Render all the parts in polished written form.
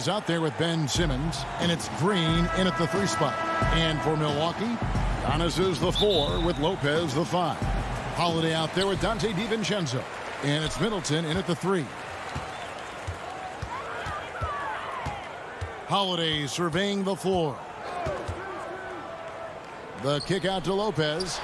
is out there with Ben Simmons, and it's Green in at the 3 spot. And for Milwaukee, Giannis is the 4 with Lopez the 5. Holiday out there with Dante DiVincenzo, and it's Middleton in at the 3. Holiday surveying the floor. The kick out to Lopez.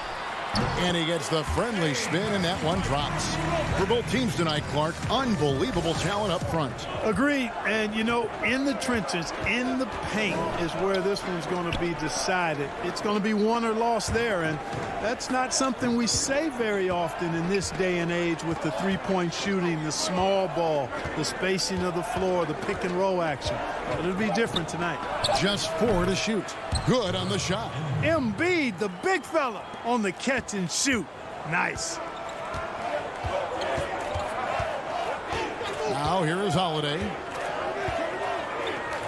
And he gets the friendly spin, and that one drops. For both teams tonight, Clark, unbelievable talent up front. Agreed. And, you know, in the trenches, in the paint is where this one's going to be decided. It's going to be won or lost there, and that's not something we say very often in this day and age with the three-point shooting, the small ball, the spacing of the floor, the pick-and-roll action. But it'll be different tonight. Just 4 to shoot. Good on the shot. Embiid, the big fella, on the catch and shoot. Nice. Now here is Holiday.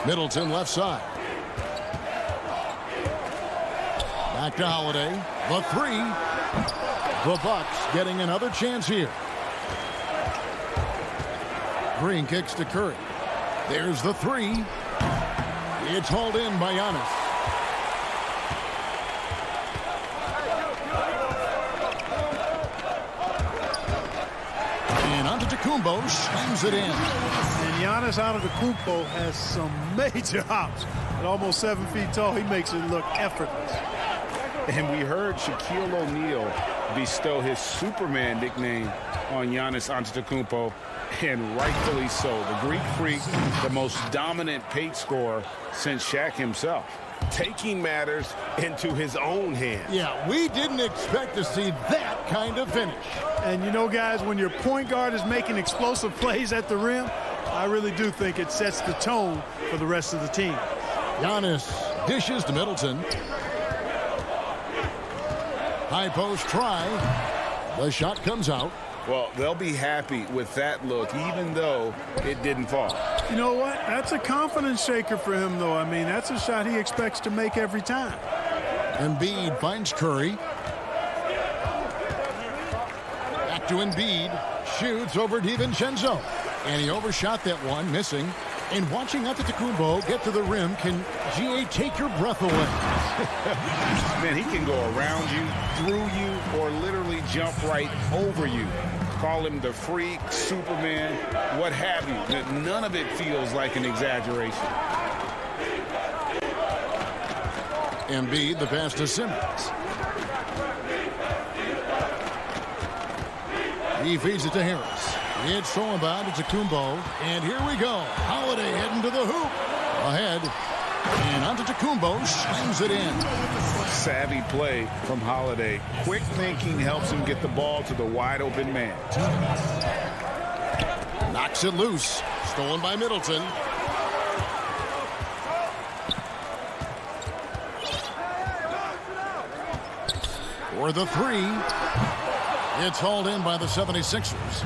Middleton left side. Back to Holiday. The 3. The Bucks getting another chance here. Green kicks to Curry. There's the 3. It's hauled in by Giannis. Antetokounmpo slams it in. And Giannis Antetokounmpo has some major hops. At almost 7 feet tall, he makes it look effortless. And we heard Shaquille O'Neal bestow his Superman nickname on Giannis Antetokounmpo, and rightfully so. The Greek Freak, the most dominant paint scorer since Shaq himself, taking matters into his own hands. Yeah, we didn't expect to see that kind of finish. And you know, guys, when your point guard is making explosive plays at the rim, I really do think it sets the tone for the rest of the team. Giannis dishes to Middleton. High post try. The shot comes out. Well, they'll be happy with that look, even though it didn't fall. You know what? That's a confidence shaker for him, though. I mean, that's a shot he expects to make every time. Embiid finds Curry. Back to Embiid. Shoots over DiVincenzo. And he overshot that one, missing. And watching Antetokounmpo get to the rim can, GA, take your breath away. Man, he can go around you, through you, or literally jump right over you. Call him the freak, Superman, what have you. None of it feels like an exaggeration. Embiid, the pass to Simmons. He feeds it to Harris. It's thrown by Antetokounmpo, and here we go. Holiday heading to the hoop. Ahead, and Antetokounmpo slams it in. Savvy play from Holiday. Quick thinking helps him get the ball to the wide open man. Knocks it loose. Stolen by Middleton. For the 3. It's hauled in by the 76ers.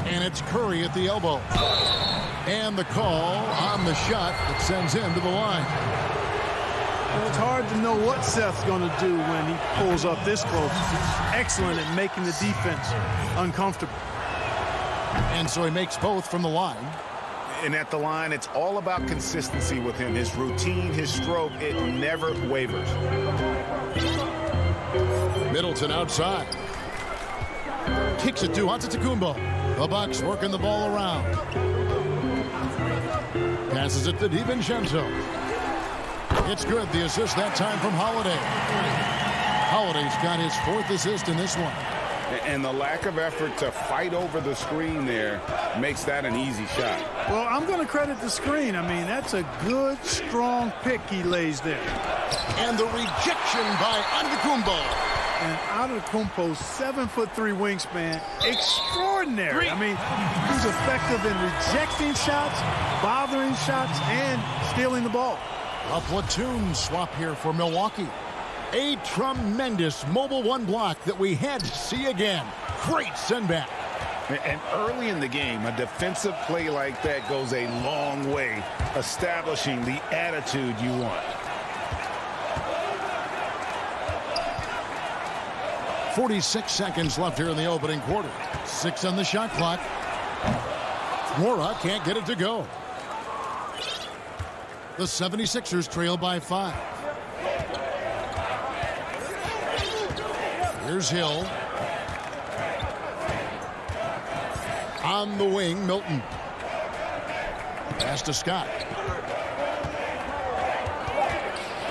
And it's Curry at the elbow. And the call on the shot that sends him to the line. Well, it's hard to know what Seth's going to do when he pulls up this close. He's excellent at making the defense uncomfortable. And so he makes both from the line. And at the line, it's all about consistency with him. His routine, his stroke, it never wavers. Middleton outside. Kicks it to Antetokounmpo. The Bucks working the ball around. Passes it to DiVincenzo. It's good. The assist that time from Holiday. Holiday's got his 4th assist in this one. And the lack of effort to fight over the screen there makes that an easy shot. Well, I'm going to credit the screen. I mean, that's a good, strong pick he lays there. And the rejection by Antetokounmpo. And Antetokounmpo's 7'3" wingspan, extraordinary. I mean, he's effective in rejecting shots, bothering shots, and stealing the ball. A platoon swap here for Milwaukee. A tremendous mobile 1 block that we had to see again. Great send back. And early in the game, a defensive play like that goes a long way, establishing the attitude you want. 46 seconds left here in the opening quarter. 6 on the shot clock. Mora can't get it to go. The 76ers trail by 5. Here's Hill. On the wing, Milton. Pass to Scott.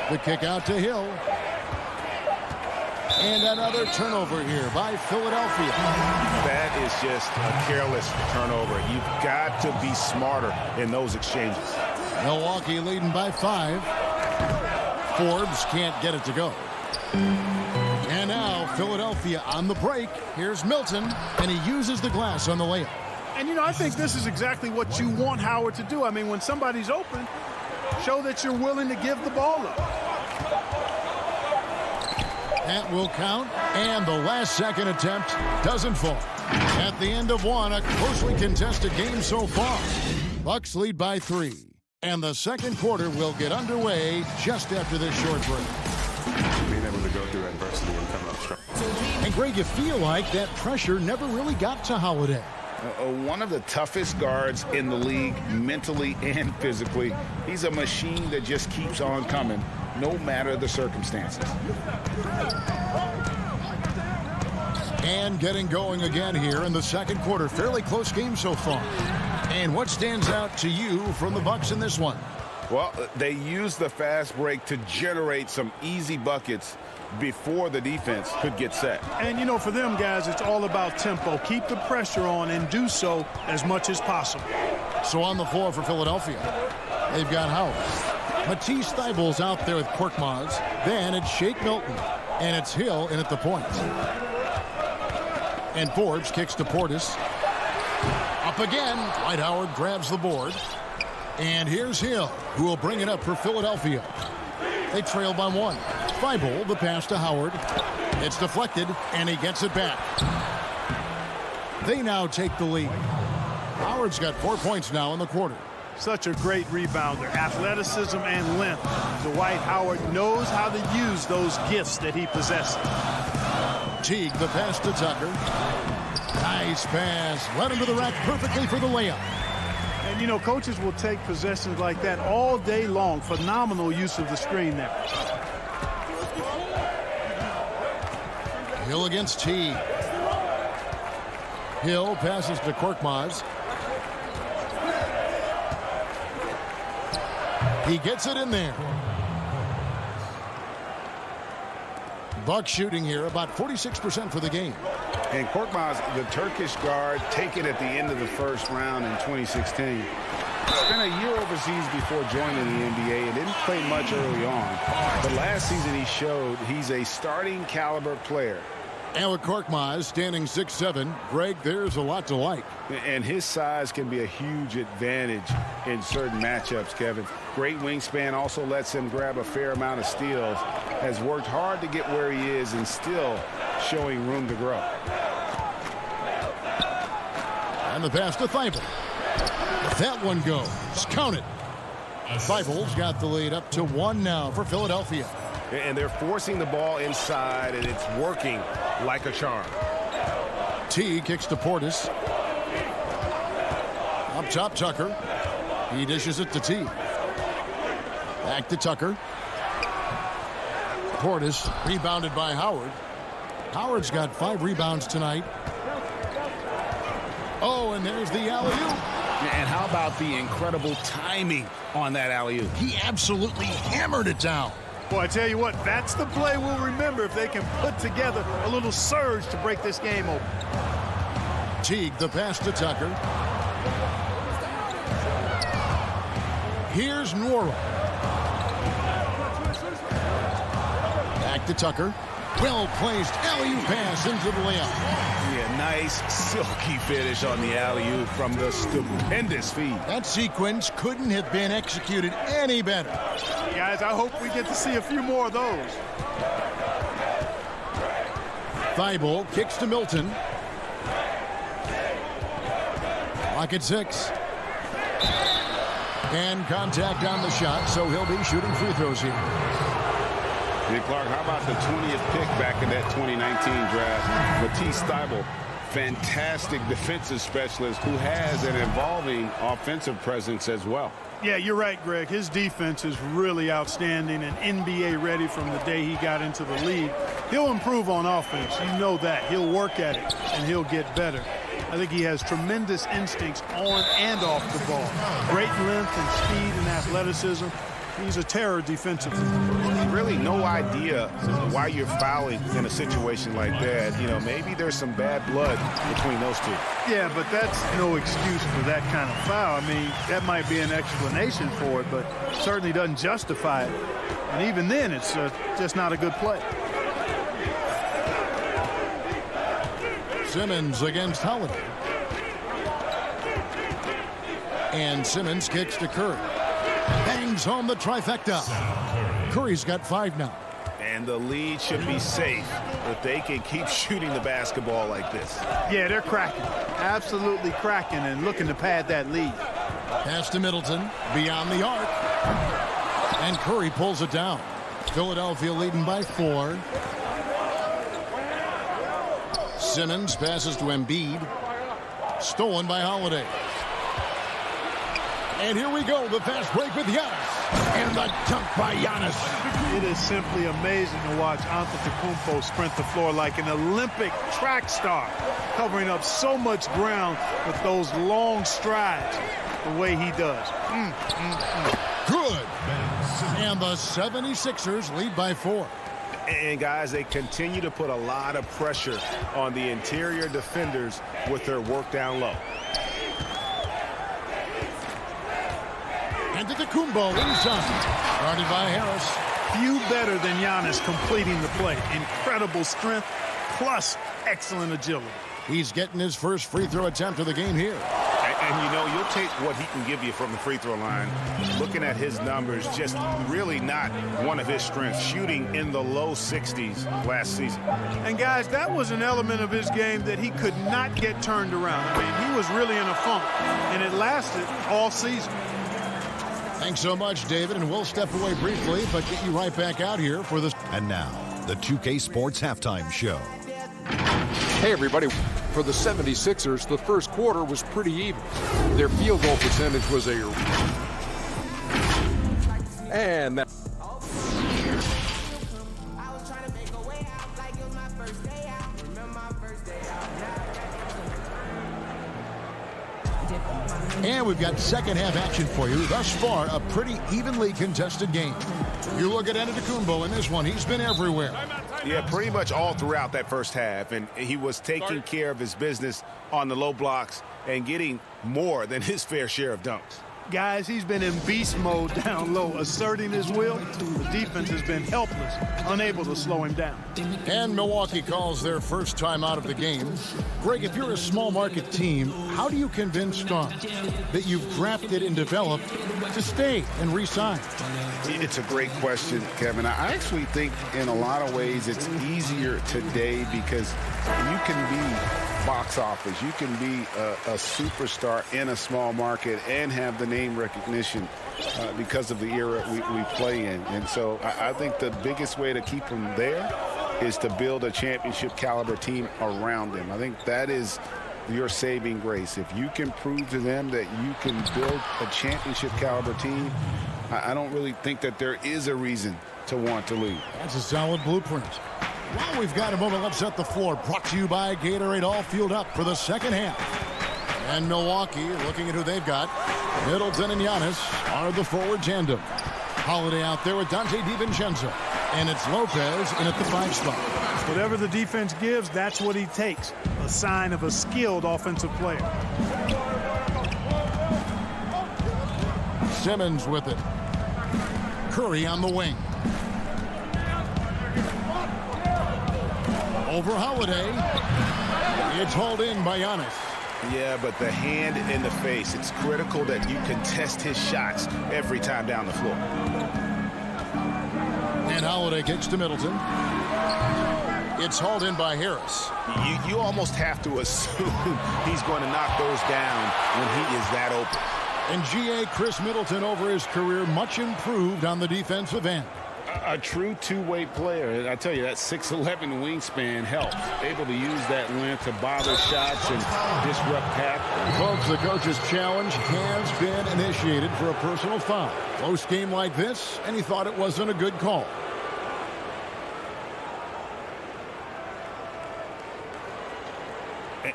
The kick out to Hill. And another turnover here by Philadelphia. That is just a careless turnover. You've got to be smarter in those exchanges. Milwaukee leading by 5. Forbes can't get it to go. And now Philadelphia on the break. Here's Milton, and he uses the glass on the layup. And, you know, I think this is exactly what you want Howard to do. I mean, when somebody's open, show that you're willing to give the ball up. That will count, and the last second attempt doesn't fall. At the end of one, a closely contested game so far. Bucks lead by 3, and the second quarter will get underway just after this short break. Being able to go through adversity and come up strong. And Greg, you feel like that pressure never really got to Holiday. One of the toughest guards in the league, mentally and physically. He's a machine that just keeps on coming, no matter the circumstances. And getting going again here in the second quarter. Fairly close game so far. And what stands out to you from the Bucks in this one? Well, they used the fast break to generate some easy buckets before the defense could get set. And, you know, for them guys, it's all about tempo. Keep the pressure on and do so as much as possible. So on the floor for Philadelphia, they've got Howard. Matisse Thybulle's out there with Korkmaz. Then it's Shake Milton. And it's Hill in at the point. And Forbes kicks to Portis. Up again. Dwight Howard grabs the board. And here's Hill, who will bring it up for Philadelphia. They trail by 1. Thibault, the pass to Howard. It's deflected, and he gets it back. They now take the lead. Howard's got 4 points now in the quarter. Such a great rebounder. Athleticism and length. Dwight Howard knows how to use those gifts that he possesses. Teague, the pass to Tucker. Nice pass. Led him to the rack perfectly for the layup. And, you know, coaches will take possessions like that all day long. Phenomenal use of the screen there. Hill against Teague. Hill passes to Korkmaz. He gets it in there. Bucks shooting here about 46% for the game. And Korkmaz, the Turkish guard, taken at the end of the first round in 2016. Spent a year overseas before joining the NBA and didn't play much early on. But last season he showed he's a starting caliber player. And with Korkmaz standing 6'7", Greg, there's a lot to like. And his size can be a huge advantage in certain matchups, Kevin. Great wingspan, also lets him grab a fair amount of steals. Has worked hard to get where he is and still showing room to grow. And the pass to Thibault. That one goes. Count it. Thibault's got the lead up to 1 now for Philadelphia. And they're forcing the ball inside, and it's working like a charm. T kicks to Portis. Up top, Tucker. He dishes it to T. Back to Tucker. Portis rebounded by Howard. Howard's got 5 rebounds tonight. Oh, and there's the alley-oop. And how about the incredible timing on that alley-oop? He absolutely hammered it down. Boy, I tell you what, that's the play we'll remember if they can put together a little surge to break this game open. Teague, the pass to Tucker. Here's Nwora. Back to Tucker. Well-placed alley-oop pass into the layup. Yeah, nice silky finish on the alley-oop from the stupendous feed. That sequence couldn't have been executed any better. Guys, I hope we get to see a few more of those. Thibault kicks to Milton. Clock at 6. And contact on the shot, so he'll be shooting free throws here. Hey, Clark, how about the 20th pick back in that 2019 draft? Matisse Thybulle, fantastic defensive specialist who has an evolving offensive presence as well. Yeah, you're right, Greg. His defense is really outstanding and NBA ready from the day he got into the league. He'll improve on offense. You know that. He'll work at it, and he'll get better. I think he has tremendous instincts on and off the ball. Great length and speed and athleticism. He's a terror defensively. Really no idea why you're fouling in a situation like that. You know, maybe there's some bad blood between those two. Yeah, but that's no excuse for that kind of foul. I mean, that might be an explanation for it, but certainly doesn't justify it. And even then, it's just not a good play. Simmons against Holiday. And Simmons kicks to Curry. Bangs home the trifecta. Curry's got 5 now. And the lead should be safe if they can keep shooting the basketball like this. Yeah, they're cracking. Absolutely cracking and looking to pad that lead. Pass to Middleton. Beyond the arc. And Curry pulls it down. Philadelphia leading by 4. Simmons passes to Embiid. Stolen by Holiday. And here we go, the fast break with Giannis. And the dunk by Giannis. It is simply amazing to watch Antetokounmpo sprint the floor like an Olympic track star, covering up so much ground with those long strides the way he does. Good. And the 76ers lead by 4. And guys, they continue to put a lot of pressure on the interior defenders with their work down low. Antetokounmpo inside. Guarded by Harris. Few better than Giannis completing the play. Incredible strength plus excellent agility. He's getting his first free throw attempt of the game here. And you know, you'll take what he can give you from the free throw line. Looking at his numbers, just really not one of his strengths. Shooting in the low 60s last season. And guys, that was an element of his game that he could not get turned around. I mean, he was really in a funk, and it lasted all season. Thanks so much, David, and we'll step away briefly, but get you right back out here for this. And now, the 2K Sports Halftime Show. Hey, everybody. For the 76ers, the first quarter was pretty even. Their field goal percentage was and that. And we've got second half action for you. Thus far, a pretty evenly contested game. You look at Antetokounmpo in this one. He's been everywhere. Yeah, pretty much all throughout that first half. And he was taking care of his business on the low blocks and getting more than his fair share of dunks. Guys, he's been in beast mode down low, asserting his will. The defense has been helpless, unable to slow him down. And Milwaukee calls their first time out of the game. Greg, if you're a small market team, how do you convince stars that you've drafted and developed to stay and re-sign? It's a great question, Kevin. I actually think in a lot of ways it's easier today because you can be box office. You can be a superstar in a small market and have the name recognition because of the era we play in. And so I think the biggest way to keep them there is to build a championship caliber team around them. I think that is your saving grace. If you can prove to them that you can build a championship caliber team, I don't really think that there is a reason to want to leave. That's a solid blueprint. Well, we've got a moment. Let's set the floor. Brought to you by Gatorade, all fueled up for the second half. And Milwaukee, looking at who they've got, Middleton and Giannis are the forward tandem. Holiday out there with Dante DiVincenzo. And it's Lopez in at the 5 spot. Whatever the defense gives, that's what he takes. A sign of a skilled offensive player. Simmons with it. Curry on the wing. Over Holiday. It's hauled in by Giannis. Yeah, but the hand in the face, it's critical that you contest his shots every time down the floor. And Holiday kicks to Middleton. It's hauled in by Harris. You almost have to assume he's going to knock those down when he is that open. And Chris Middleton over his career, much improved on the defensive end. A true two-way player. I tell you, that 6'11 wingspan helps. Able to use that length to bother shots and disrupt path. Folks, the coach's challenge has been initiated for a personal foul. Close game like this, and he thought it wasn't a good call.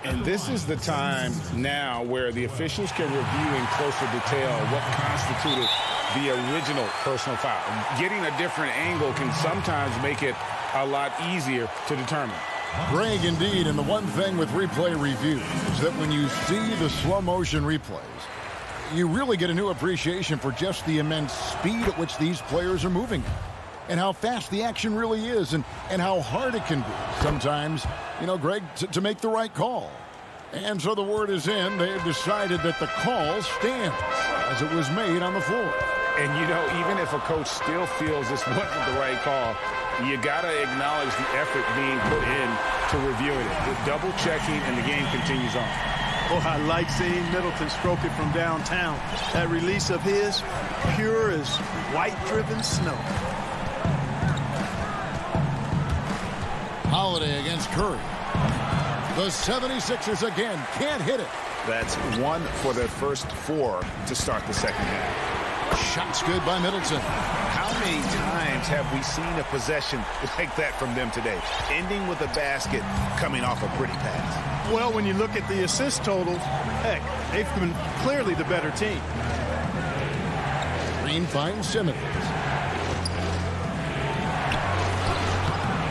And this is the time now where the officials can review in closer detail what constituted the original personal foul. Getting a different angle can sometimes make it a lot easier to determine. Greg, indeed, and the one thing with replay review is that when you see the slow motion replays, you really get a new appreciation for just the immense speed at which these players are moving and how fast the action really is and how hard it can be sometimes, you know, Greg, to make the right call. And so the word is in. They have decided that the call stands as it was made on the floor. And, you know, even if a coach still feels this wasn't the right call, you got to acknowledge the effort being put in to reviewing it. The double checking, and the game continues on. Oh, I like seeing Middleton stroke it from downtown. That release of his, pure as white-driven snow. Holiday against Curry. The 76ers again can't hit it. That's 1 for their first 4 to start the second half. Shots good by Middleton. How many times have we seen a possession like that from them today? Ending with a basket, coming off a pretty pass. Well, when you look at the assist totals, heck, they've been clearly the better team. Green finds Simmons.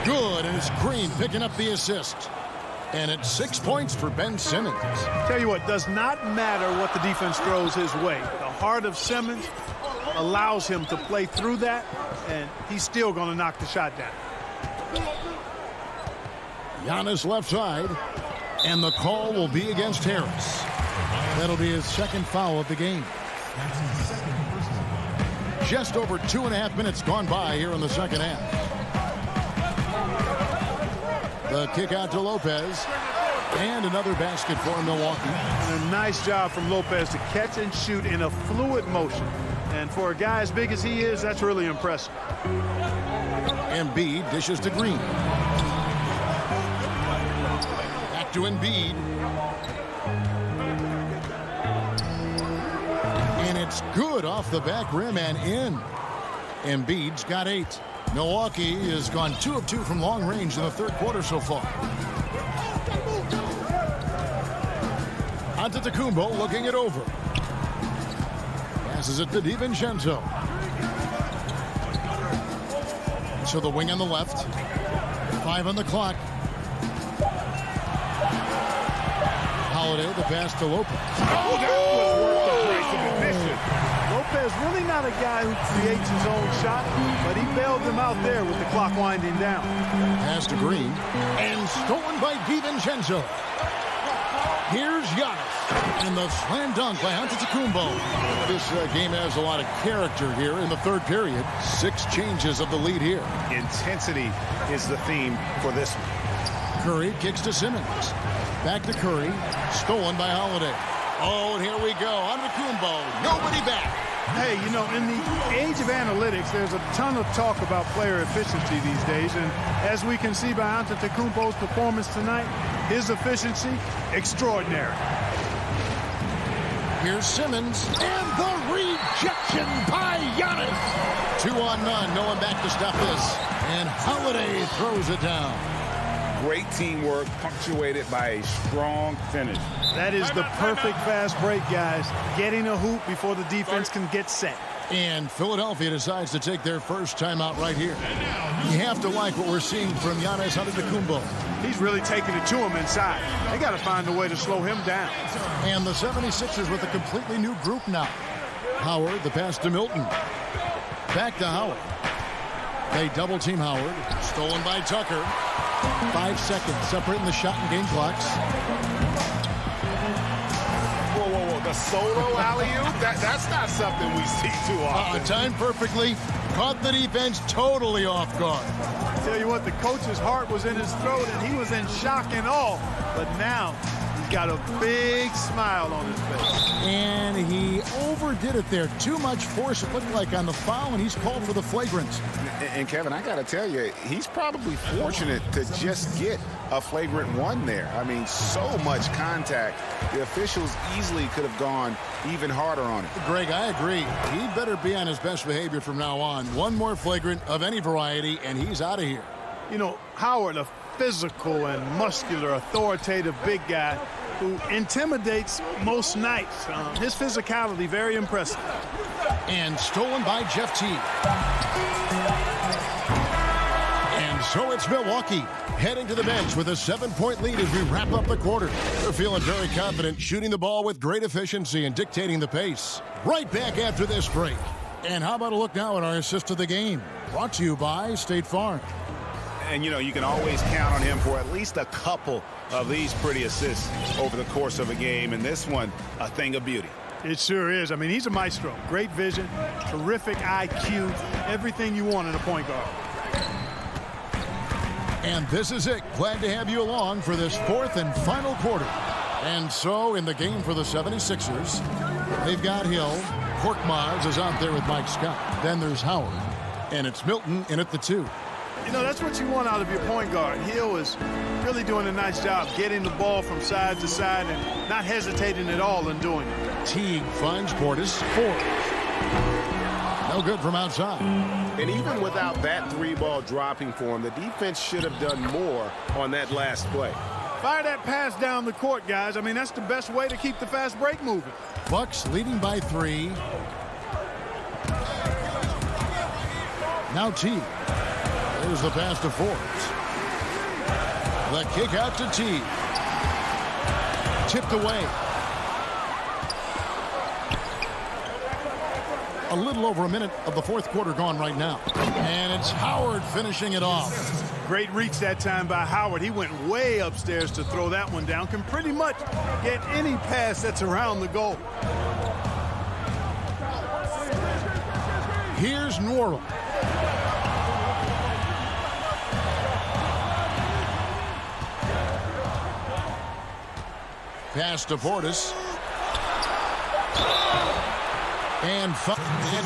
Good, and it's Green picking up the assist. And it's 6 points for Ben Simmons. Tell you what, does not matter what the defense throws his way. The heart of Simmons allows him to play through that, and he's still going to knock the shot down. Giannis left side, and the call will be against Harris. That'll be his second foul of the game. Just over 2.5 minutes gone by here in the second half. The kick out to Lopez, and another basket for Milwaukee. And a nice job from Lopez to catch and shoot in a fluid motion. And for a guy as big as he is, that's really impressive. Embiid dishes to Green. Back to Embiid. And it's good off the back rim and in. Embiid's got 8. Milwaukee has gone 2 of 2 from long range in the third quarter so far. Antetokounmpo looking it over. Passes it to DiVincenzo. So the wing on the left. 5 on the clock. Holiday, the pass to Lopez. Oh, that was worth the price of admission. Lopez really not a guy who creates his own shot, but he bailed them out there with the clock winding down. Pass to Green, and stolen by DiVincenzo. Here's Giannis, and the slam dunk by Antetokounmpo. This game has a lot of character here in the third period. 6 changes of the lead here. Intensity is the theme for this one. Curry kicks to Simmons. Back to Curry, stolen by Holiday. Oh, and here we go. Antetokounmpo, nobody back. Hey, you know, in the age of analytics, there's a ton of talk about player efficiency these days. And as we can see by Antetokounmpo's performance tonight, his efficiency, extraordinary. Here's Simmons, and the rejection by Giannis. 2 on none, no one back to stop this. And Holiday throws it down. Great teamwork punctuated by a strong finish. That is the perfect fast break, guys. Getting a hoop before the defense can get set. And Philadelphia decides to take their first timeout right here. You have to like what we're seeing from Giannis Antetokounmpo. He's really taking it to him inside. They got to find a way to slow him down. And the 76ers with a completely new group now. Howard, the pass to Milton. Back to Howard. They double team Howard. Stolen by Tucker. 5 seconds separating the shot and game clocks. Whoa, whoa, whoa. The solo alley-oop? That's not something we see too often. Timed perfectly. Caught the defense totally off guard. I tell you what, the coach's heart was in his throat, and he was in shock and awe. But now, he's got a big smile on his face. And and he overdid it there. Too much force, it looked like, on the foul, and he's called for the flagrant. And Kevin, I got to tell you, he's probably fortunate to just get a flagrant one there. I mean, so much contact. The officials easily could have gone even harder on it. Greg, I agree. He better be on his best behavior from now on. One more flagrant of any variety, and he's out of here. You know, Howard, a physical and muscular, authoritative big guy who intimidates most nights. His physicality, very impressive. And stolen by Jeff Teague. And so it's Milwaukee heading to the bench with a 7-point lead as we wrap up the quarter. They're feeling very confident, shooting the ball with great efficiency and dictating the pace. Right back after this break. And how about a look now at our assist of the game? Brought to you by State Farm. And, you know, you can always count on him for at least a couple of these pretty assists over the course of a game. And this one, a thing of beauty. It sure is. I mean, he's a maestro. Great vision, terrific IQ, everything you want in a point guard. And this is it. Glad to have you along for this fourth and final quarter. And so in the game for the 76ers, they've got Hill. Korkmaz is out there with Mike Scott. Then there's Howard. And it's Milton in at the 2. You know, that's what you want out of your point guard. Hill is really doing a nice job getting the ball from side to side and not hesitating at all in doing it. Teague finds Portis. 4. No good from outside. And even without that 3-ball dropping for him, the defense should have done more on that last play. Fire that pass down the court, guys. I mean, that's the best way to keep the fast break moving. Bucks leading by 3. Now Teague. There's the pass to Forbes. The kick out to Teague. Tipped away. A little over a minute of the fourth quarter gone right now. And it's Howard finishing it off. Great reach that time by Howard. He went way upstairs to throw that one down. Can pretty much get any pass that's around the goal. Here's Norrell. Pass to Portis. And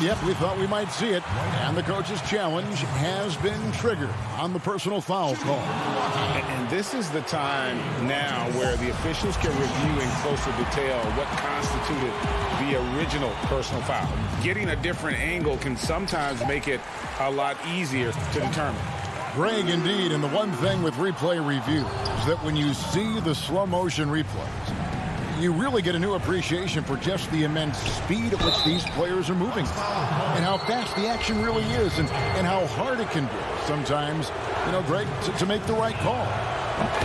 yep, we thought we might see it. And the coach's challenge has been triggered on the personal foul call. And this is the time now where the officials can review in closer detail what constituted the original personal foul. Getting a different angle can sometimes make it a lot easier to determine. Greg, indeed, and the one thing with replay review is that when you see the slow motion replays, you really get a new appreciation for just the immense speed at which these players are moving and how fast the action really is and how hard it can be sometimes, you know, Greg, to make the right call.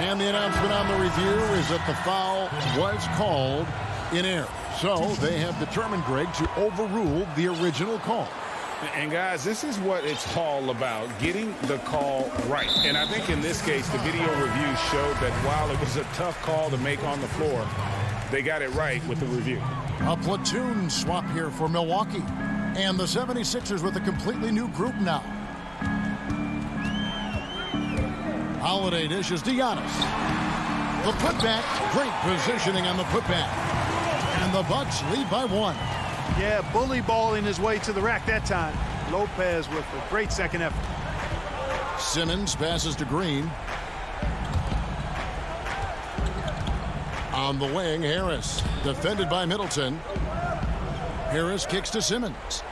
And the announcement on the review is that the foul was called in error. So they have determined, Greg, to overrule the original call. And guys, this is what it's all about, getting the call right. And I think in this case, the video review showed that while it was a tough call to make on the floor, they got it right with the review. A platoon swap here for Milwaukee. And the 76ers with a completely new group now. Holiday dishes to Giannis. The putback, great positioning on the putback. And the Bucks lead by 1. Yeah, bully balling his way to the rack that time. Lopez with a great second effort. Simmons passes to Green. On the wing, Harris. Defended by Middleton. Harris kicks to Simmons.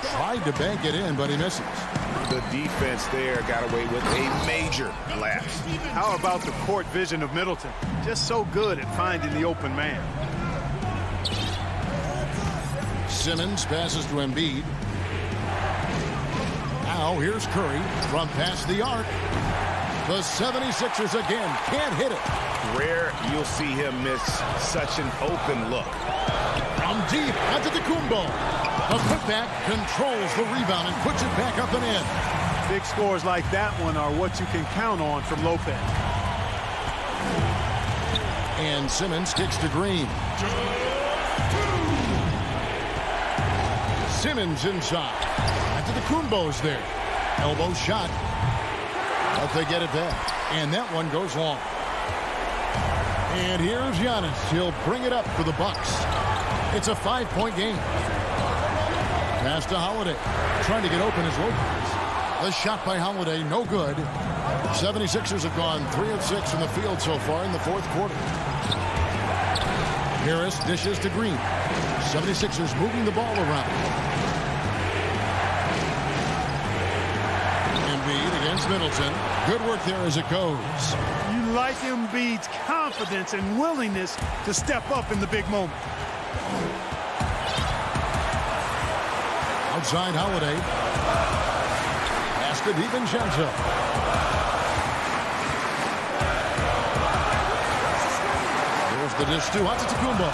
Tried to bank it in, but he misses. The defense there got away with a major lapse. How about the court vision of Middleton? Just so good at finding the open man. Simmons passes to Embiid. Now here's Curry from past the arc. The 76ers again can't hit it. Rare you'll see him miss such an open look. From deep, Antetokounmpo. The putback controls the rebound and puts it back up and in. Big scores like that one are what you can count on from Lopez. And Simmons kicks to Green. Simmons inside. Antetokounmpo's there. Elbow shot. But they get it back. And that one goes long. And here's Giannis. He'll bring it up for the Bucks. It's a 5-point game. Pass to Holiday. Trying to get open as Lopez. The shot by Holiday, no good. 76ers have gone 3 of 6 in the field so far in the fourth quarter. Harris dishes to Green. 76ers moving the ball around. Embiid against Middleton. Good work there as it goes. You like Embiid's confidence and willingness to step up in the big moment. Outside Holiday. Pass to DiVincenzo. Here's the dish to Antetokounmpo.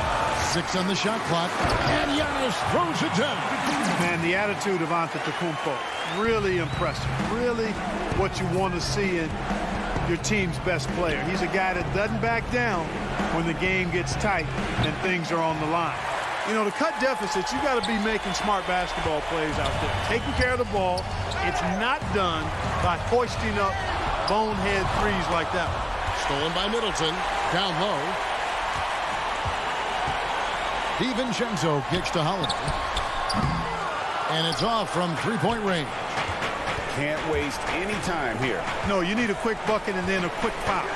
6 on the shot clock. And Giannis throws it down. Man, the attitude of Antetokounmpo, really impressive. Really what you want to see in your team's best player. He's a guy that doesn't back down when the game gets tight and things are on the line. You know, to cut deficits, you got to be making smart basketball plays out there. Taking care of the ball. It's not done by hoisting up bonehead threes like that one. Stolen by Middleton. Down low. DiVincenzo kicks to Holiday. And it's off from three-point range. Can't waste any time here. No, you need a quick bucket and then a quick foul.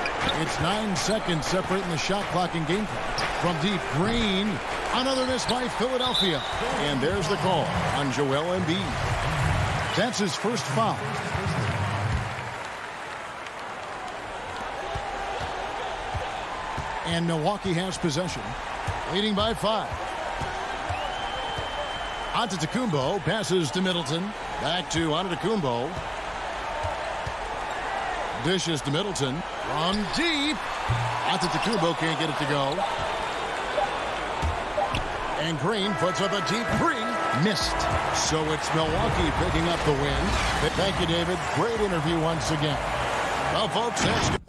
It's 9 seconds separating the shot clock and game clock. From deep, Green. Another miss by Philadelphia. And there's the call on Joel Embiid. That's his first foul. And Milwaukee has possession, leading by 5. Antetokounmpo passes to Middleton. Back to Antetokounmpo. Dishes to Middleton. From deep. Antetokounmpo can't get it to go. And Green puts up a deep three. Missed. So it's Milwaukee picking up the win. Thank you, David. Great interview once again. Well, folks, that's good.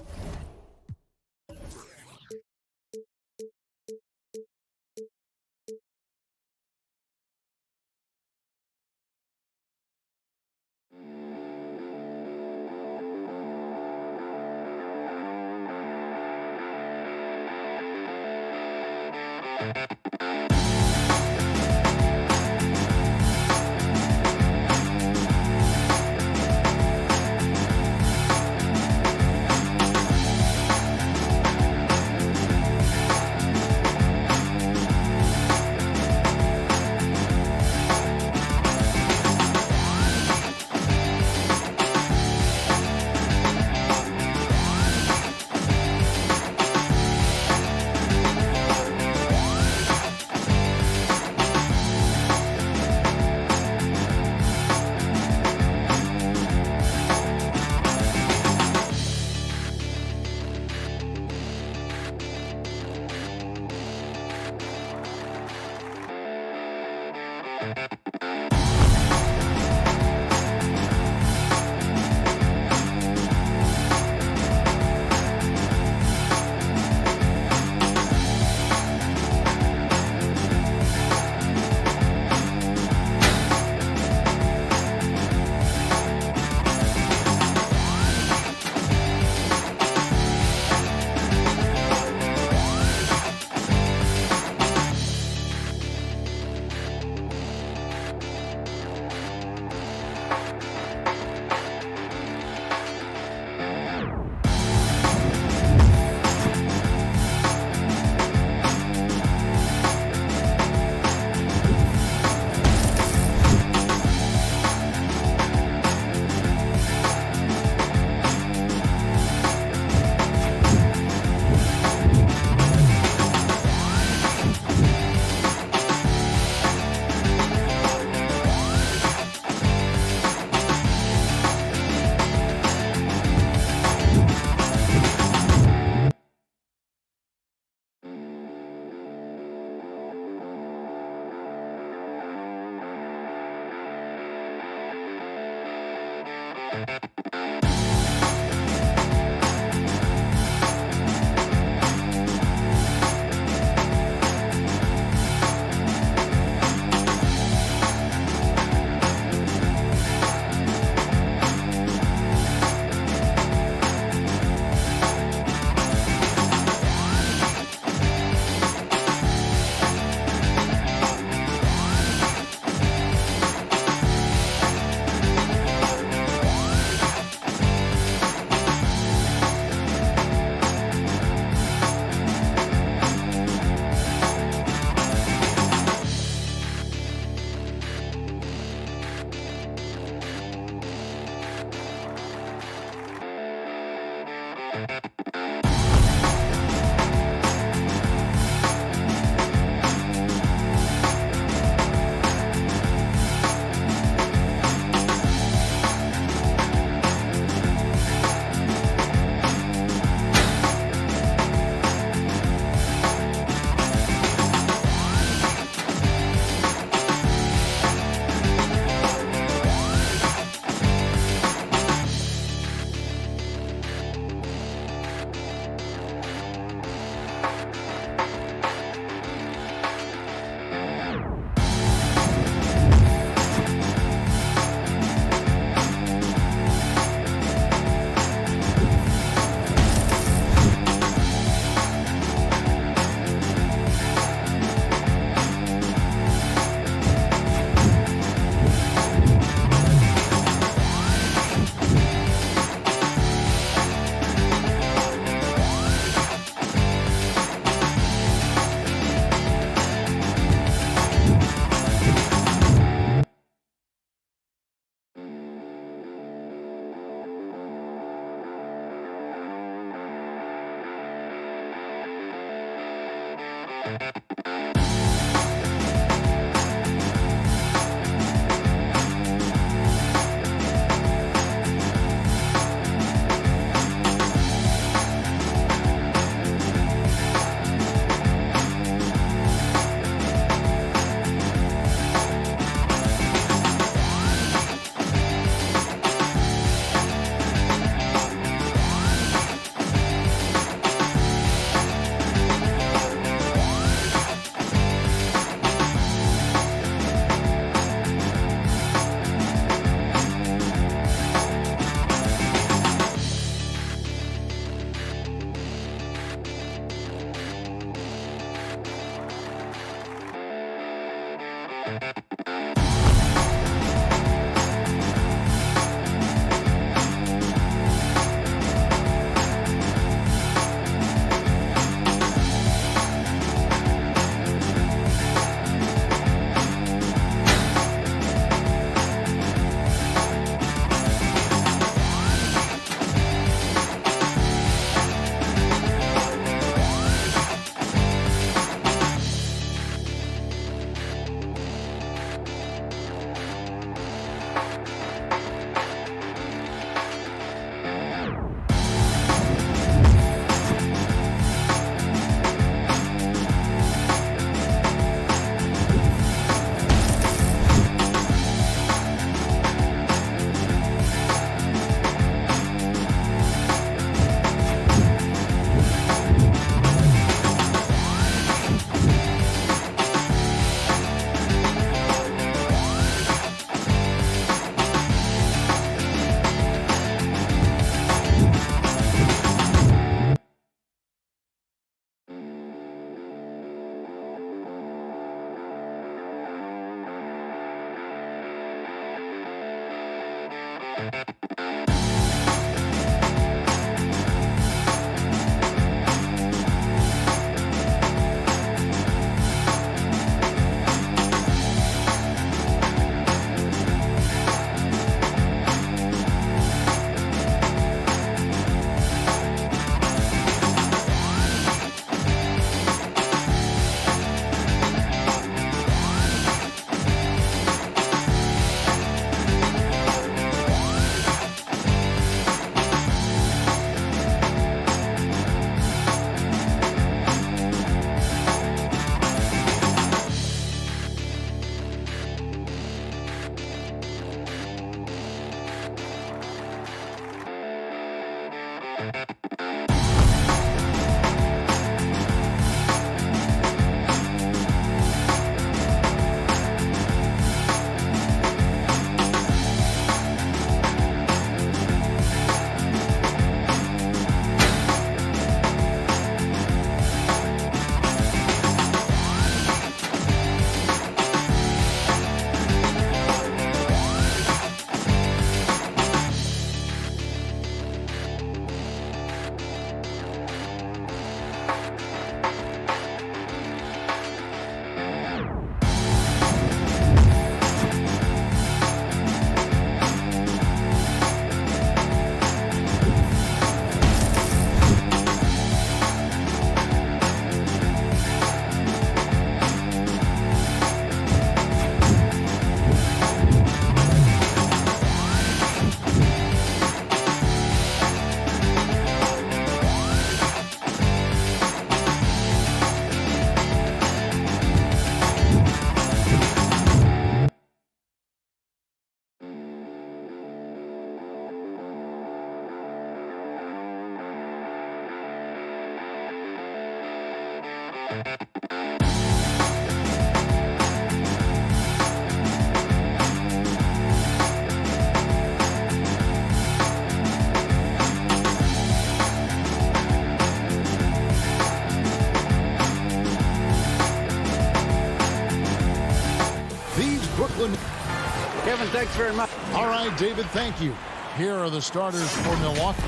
Kevin, thanks very much. All right, David, thank you. Here are the starters for Milwaukee.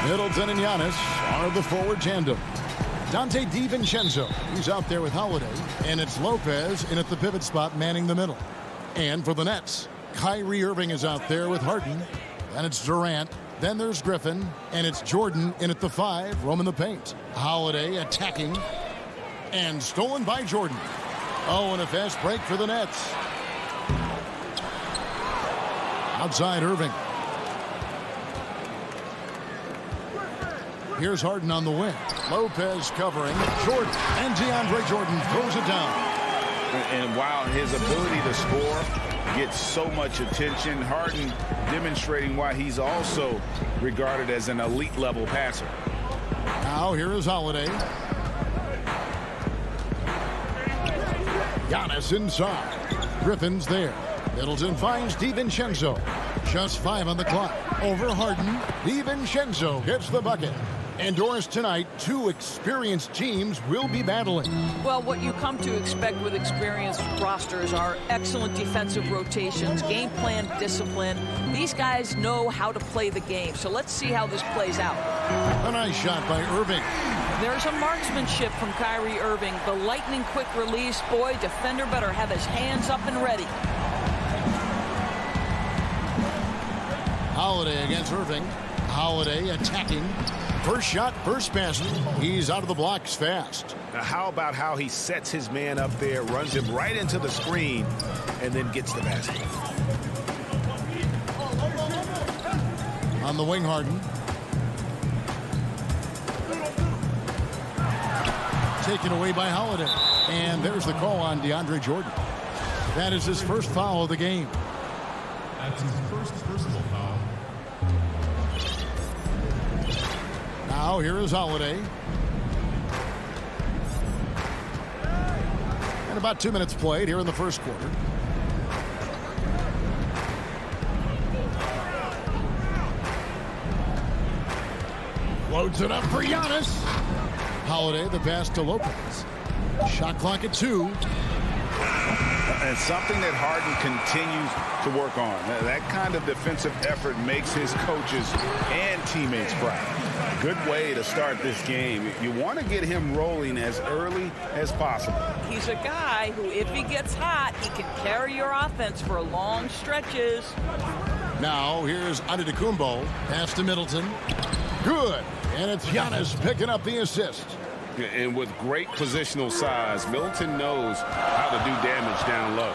Middleton and Giannis are the forward tandem. Dante DiVincenzo, he's out there with Holiday. And it's Lopez in at the pivot spot manning the middle. And for the Nets, Kyrie Irving is out there with Harden. Then it's Durant. Then there's Griffin. And it's Jordan in at the 5, roaming the paint. Holiday attacking. And stolen by Jordan. Oh, and a fast break for the Nets. Outside Irving. Here's Harden on the wing. Lopez covering. Jordan. And DeAndre Jordan throws it down. And while his ability to score gets so much attention, Harden demonstrating why he's also regarded as an elite level passer. Now here is Holiday. Giannis inside. Griffin's there. Middleton finds DiVincenzo. Just 5 on the clock. Over Harden. DiVincenzo gets the bucket. And Doris, tonight, two experienced teams will be battling. Well, what you come to expect with experienced rosters are excellent defensive rotations, game plan discipline. These guys know how to play the game. So let's see how this plays out. A nice shot by Irving. There's a marksmanship from Kyrie Irving. The lightning quick release. Boy, defender better have his hands up and ready. Holiday against Irving. Holiday attacking. First shot, first basket. He's out of the blocks fast. Now, how about how he sets his man up there, runs him right into the screen, and then gets the basket. On the wing, Harden. Taken away by Holiday. And there's the call on DeAndre Jordan. That is his first foul of the game. That's his first personal foul. Now here is Holiday. And about 2 minutes played here in the first quarter. Loads it up for Giannis. Holiday, the pass to Lopez. Shot clock at 2. And something that Harden continues to work on. That kind of defensive effort makes his coaches and teammates proud. Good way to start this game. You want to get him rolling as early as possible. He's a guy who, if he gets hot, he can carry your offense for long stretches. Now here's Antetokounmpo. Pass to Middleton. Good. And it's Giannis picking up the assist. And with great positional size, Middleton knows how to do damage down low.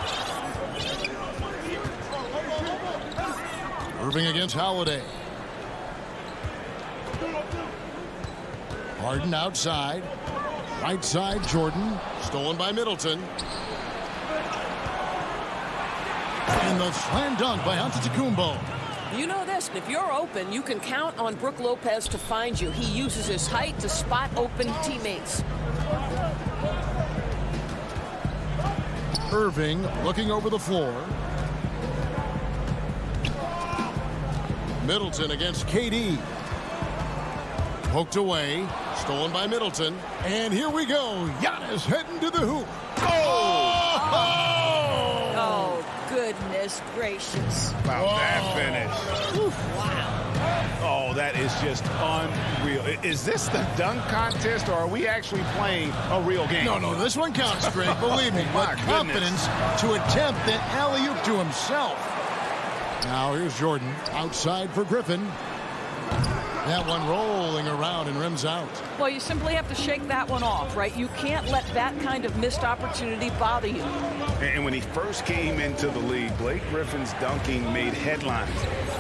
Irving against Holiday. Harden outside. Right side, Jordan. Stolen by Middleton. And the slam dunk by Antetokounmpo. You know this, if you're open, you can count on Brook Lopez to find you. He uses his height to spot open teammates. Irving looking over the floor. Middleton against KD. Poked away. Stolen by Middleton. And here we go. Giannis heading to the hoop. Oh, goodness gracious. Wow, that finish. Wow. Oh, that is just unreal. Is this the dunk contest, or are we actually playing a real game? No, this one counts, Greg. Believe me. My But confidence to attempt the alley-oop to himself. Now here's Jordan outside for Griffin. That one rolling around and rims out. Well, you simply have to shake that one off, right? You can't let that kind of missed opportunity bother you. And when he first came into the league, Blake Griffin's dunking made headlines.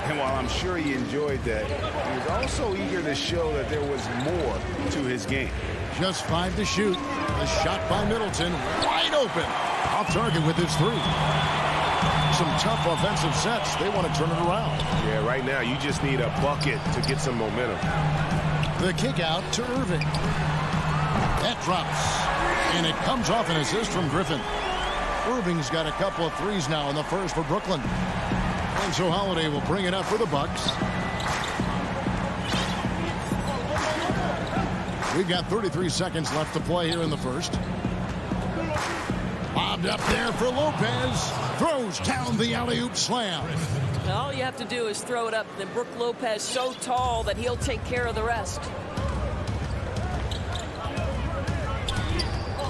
And while I'm sure he enjoyed that, he was also eager to show that there was more to his game. Just 5 to shoot. The shot by Middleton, wide open. Off target with his 3. Some tough offensive sets. They want to turn it around. Yeah, right now you just need a bucket to get some momentum. The kick out to Irving. That drops. And it comes off an assist from Griffin. Irving's got a couple of threes now in the first for Brooklyn. And so Holiday will bring it up for the Bucks. We've got 33 seconds left to play here in the first. Bobbed up there for Lopez. Throws down the alley-oop slam. All you have to do is throw it up. Then Brook Lopez so tall that he'll take care of the rest.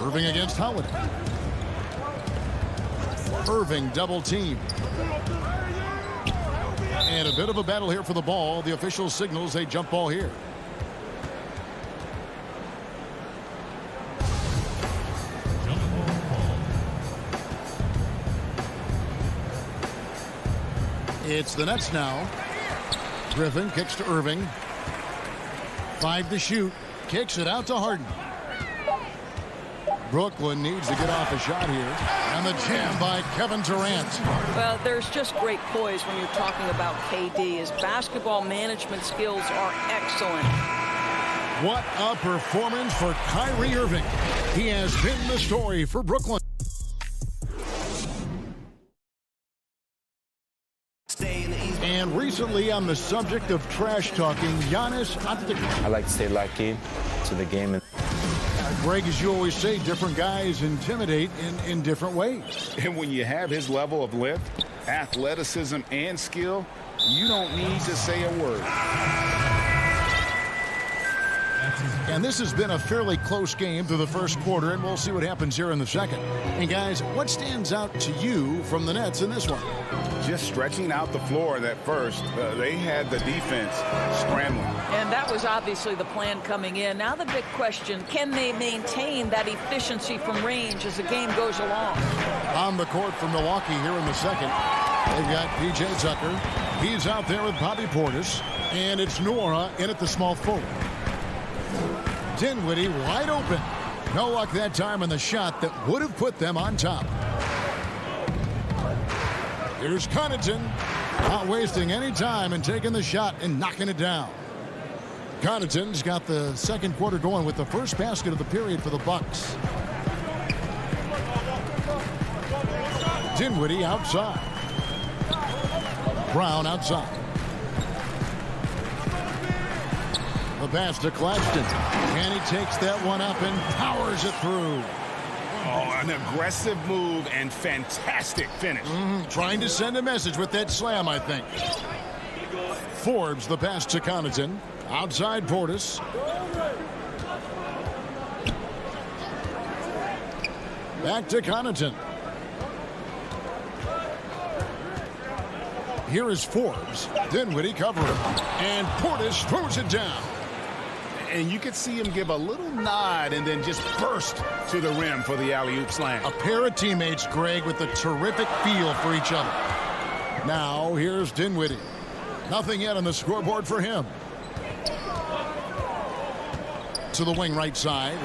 Irving against Holiday. Irving double team. And a bit of a battle here for the ball. The official signals a jump ball here. It's the Nets now. Griffin kicks to Irving. 5 to shoot. Kicks it out to Harden. Brooklyn needs to get off a shot here. And the jam by Kevin Durant. Well, there's just great poise when you're talking about KD. His basketball management skills are excellent. What a performance for Kyrie Irving. He has been the story for Brooklyn. And recent recently on the subject of trash talking Giannis Antetokounmpo. I like to stay locked in to the game. And Greg, as you always say, different guys intimidate in different ways. And when you have his level of length, athleticism, and skill, you don't need to say a word. And this has been a fairly close game through the first quarter, and we'll see what happens here in the second. And guys, what stands out to you from the Nets in this one? Just stretching out the floor that first. They had the defense scrambling. And that was obviously the plan coming in. Now the big question, can they maintain that efficiency from range as the game goes along? On the court for Milwaukee here in the second, they've got P.J. Tucker. He's out there with Bobby Portis. And it's Nora in at the small forward. Dinwiddie wide open. No luck that time on the shot that would have put them on top. Here's Connaughton, not wasting any time and taking the shot and knocking it down. Connaughton's got the second quarter going with the first basket of the period for the Bucks. Dinwiddie outside. Brown outside. The pass to Claxton. And he takes that one up and powers it through. Oh, an aggressive move and fantastic finish. Trying to send a message with that slam, I think. Forbes the pass to Connaughton. Outside Portis. Back to Connaughton. Here is Forbes. Dinwiddie covering. And Portis throws it down. And you could see him give a little nod and then just burst to the rim for the alley-oop slam. A pair of teammates, Greg, with a terrific feel for each other. Now, here's Dinwiddie. Nothing yet on the scoreboard for him. To the wing right side.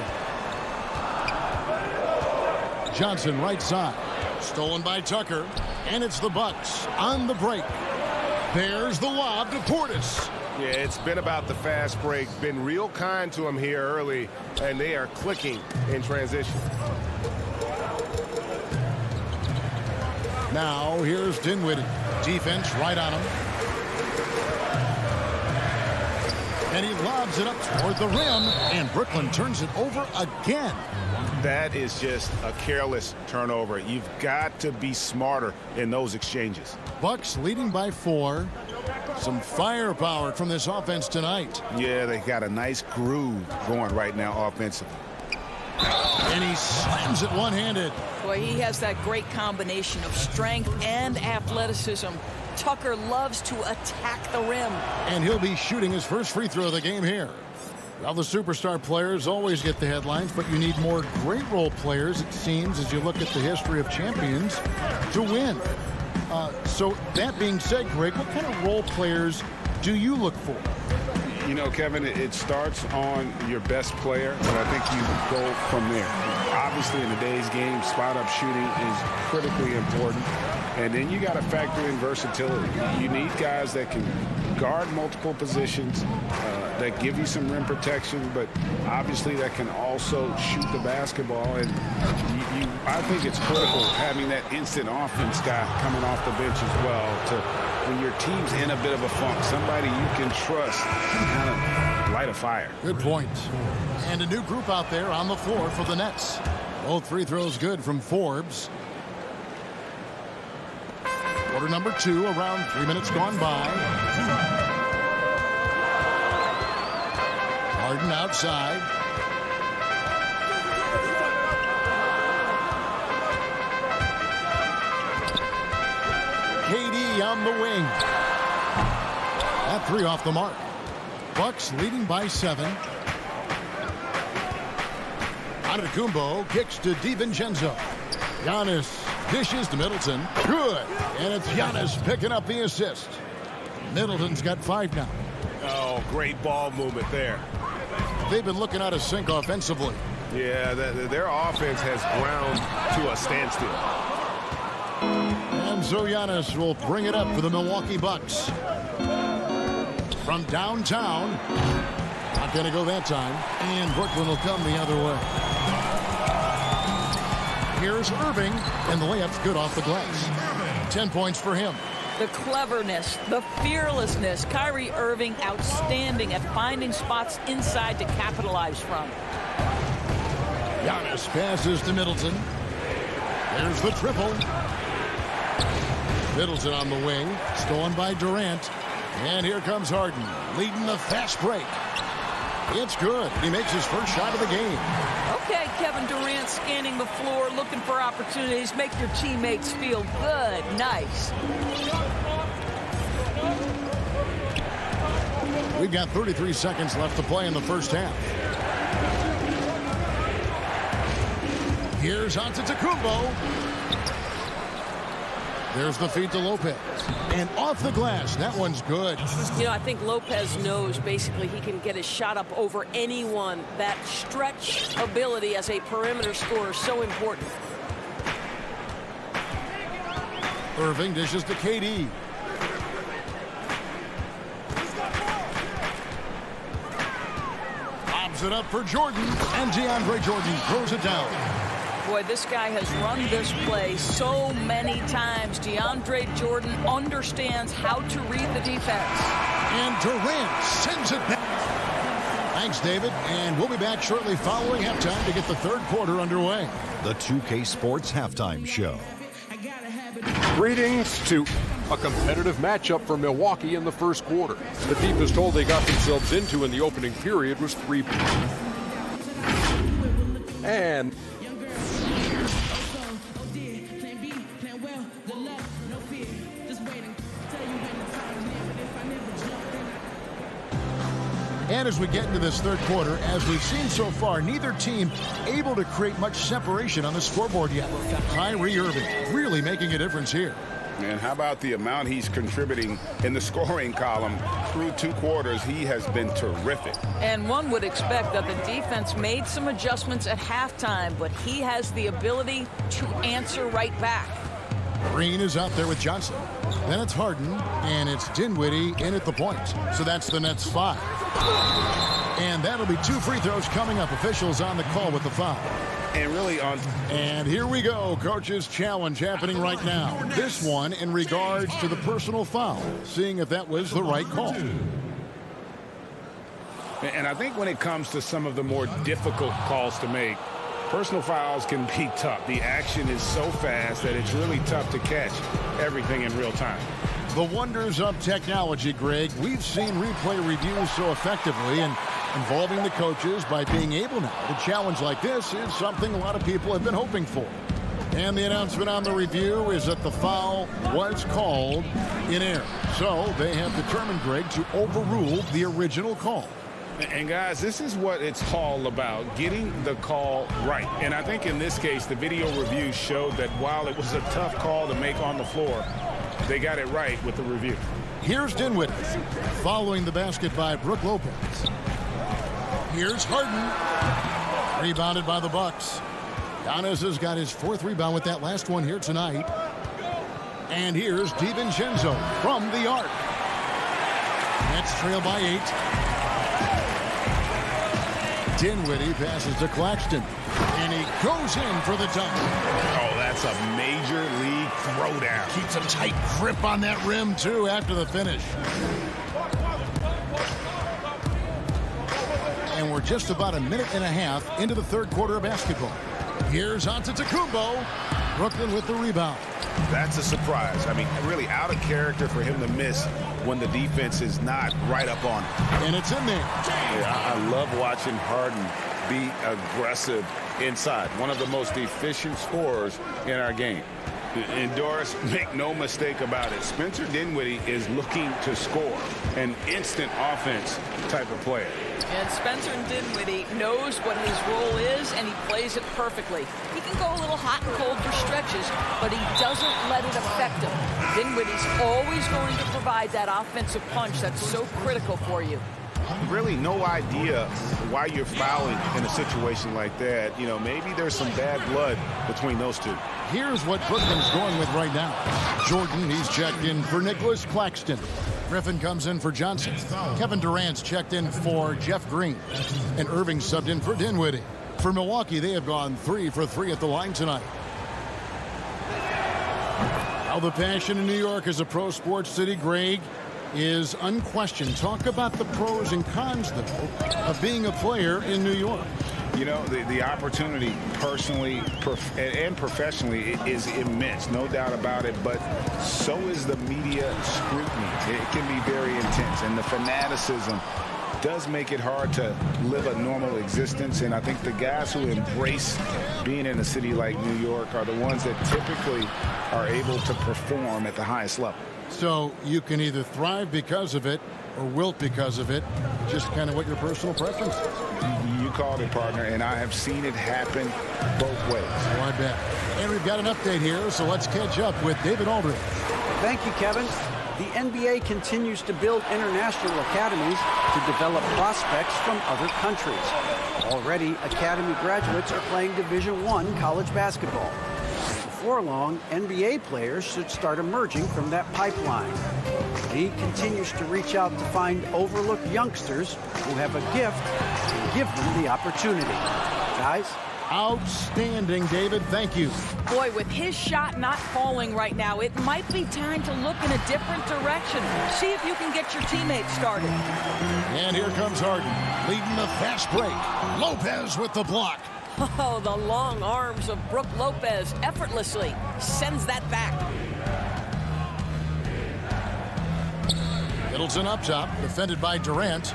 Johnson right side. Stolen by Tucker. And it's the Bucks on the break. There's the lob to Portis. Yeah, it's been about the fast break. Been real kind to him here early, and they are clicking in transition. Now, here's Dinwiddie. Defense right on him. And he lobs it up toward the rim, and Brooklyn turns it over again. That is just a careless turnover. You've got to be smarter in those exchanges. Bucks leading by 4. Some firepower from this offense tonight. Yeah, they got a nice groove going right now offensively. And he slams it one-handed. Boy, he has that great combination of strength and athleticism. Tucker loves to attack the rim. And he'll be shooting his first free throw of the game here. Well, the superstar players always get the headlines, but you need more great role players, it seems, as you look at the history of champions, to win. So that being said, Greg, what kind of role players do you look for? You know, Kevin, it starts on your best player, but I think you go from there. Obviously, in today's game, spot-up shooting is critically important. And then you got to factor in versatility. You need guys that can guard multiple positions, that give you some rim protection, but obviously that can also shoot the basketball. And I think it's critical having that instant offense guy coming off the bench as well to when your team's in a bit of a funk, somebody you can trust and kind of light a fire. Good point. And a new group out there on the floor for the Nets. Both free throws good from Forbes. Quarter number 2, around 3 minutes gone by. Harden outside. KD on the wing. That 3 off the mark. Bucks leading by 7. Antetokounmpo kicks to DiVincenzo. Giannis dishes to Middleton. Good. And it's Giannis picking up the assist. Middleton's got 5 now. Oh, great ball movement there. They've been looking out of sync offensively. Yeah, their offense has ground to a standstill. And so Giannis will bring it up for the Milwaukee Bucks. From downtown. Not going to go that time. And Brooklyn will come the other way. Here's Irving, and the layup's good off the glass. 10 points for him. the cleverness, the fearlessness. Kyrie Irving outstanding at finding spots inside to capitalize from. Giannis passes to Middleton. There's the triple. Middleton on the wing, stolen by Durant. And here comes Harden, leading the fast break. It's good. He makes his first shot of the game. Okay, Kevin Durant scanning the floor, looking for opportunities. Make your teammates feel good. Nice. We've got 33 seconds left to play in the first half. Here's Antetokounmpo. There's the feed to Lopez. And off the glass. That one's good. You know, I think Lopez knows basically he can get his shot up over anyone. That stretch ability as a perimeter scorer is so important. Irving dishes to KD. Bobs it up for Jordan. And DeAndre Jordan throws it down. Boy, this guy has run this play so many times. DeAndre Jordan understands how to read the defense. And Durant sends it back. Thanks, David. And we'll be back shortly following halftime to get the third quarter underway. The 2K Sports Halftime Show. Greetings to a competitive matchup for Milwaukee in the first quarter. The deepest hole they got themselves into in the opening period was 3 points. And as we get into this third quarter, as we've seen so far, neither team able to create much separation on the scoreboard yet. Kyrie Irving really making a difference here. And how about the amount he's contributing in the scoring column through 2 quarters? He has been terrific. And one would expect that the defense made some adjustments at halftime, but he has the ability to answer right back. Green is out there with Johnson. Then it's Harden, and it's Dinwiddie in at the point. So that's the Nets 5. And that'll be 2 free throws coming up. Officials on the call with the foul. And really on. And here we go. Coach's challenge happening right now. This one in regards to the personal foul. Seeing if that was the right call. And I think when it comes to some of the more difficult calls to make, personal fouls can be tough. The action is so fast that it's really tough to catch everything in real time. The wonders of technology, Greg. We've seen replay reviews so effectively, and involving the coaches by being able now to challenge like this is something a lot of people have been hoping for. And the announcement on the review is that the foul was called in error. So they have determined, Greg, to overrule the original call. And guys, this is what it's all about, getting the call right. And I think in this case, the video review showed that while it was a tough call to make on the floor, they got it right with the review. Here's Dinwiddie following the basket by Brook Lopez. Here's Harden, rebounded by the Bucks. Giannis has got his 4th rebound with that last one here tonight. And here's DiVincenzo from the arc. Nets trail by 8. Dinwiddie passes to Claxton, and he goes in for the dunk. Oh, that's a major league throwdown. Keeps a tight grip on that rim, too, after the finish. And we're just about a minute and a half into the third quarter of basketball. Here's Antetokounmpo. Brooklyn with the rebound. That's a surprise. I mean, really out of character for him to miss when the defense is not right up on him. And it's in there. Yeah, I love watching Harden be aggressive inside. One of the most efficient scorers in our game. And Doris, make no mistake about it, Spencer Dinwiddie is looking to score, an instant offense type of player. And Spencer Dinwiddie knows what his role is, and he plays it perfectly. He can go a little hot and cold for stretches, but he doesn't let it affect him. Dinwiddie's always going to provide that offensive punch that's so critical for you. Really no idea why you're fouling in a situation like that. You know, maybe there's some bad blood between those two. Here's what Brooklyn's going with right now. Jordan, he's checked in for Nicholas Claxton. Griffin comes in for Johnson. Kevin Durant's checked in for Jeff Green. And Irving subbed in for Dinwiddie. For Milwaukee, they have gone 3 for 3 at the line tonight. Well, the passion in New York as a pro sports city, Greg, is unquestioned. Talk about the pros and cons, though, of being a player in New York. You know, the opportunity personally and professionally is immense, no doubt about it, but so is the media scrutiny. It can be very intense, and the fanaticism does make it hard to live a normal existence. And I think the guys who embrace being in a city like New York are the ones that typically are able to perform at the highest level. So you can either thrive because of it or wilt because of it, just kind of what your personal preference is. You called it, partner, and I have seen it happen both ways. Oh, I bet. And we've got an update here, so let's catch up with David Aldridge. Thank you, Kevin. The NBA continues to build international academies to develop prospects from other countries. Already, academy graduates are playing Division I college basketball. Before long, NBA players should start emerging from that pipeline. The league continues to reach out to find overlooked youngsters who have a gift and give them the opportunity. Guys? Outstanding, David. Thank you. Boy, with his shot not falling right now, it might be time to look in a different direction. See if you can get your teammates started. And here comes Harden, leading the fast break. Lopez with the block. Oh, the long arms of Brook Lopez effortlessly sends that back. Middleton up top, defended by Durant.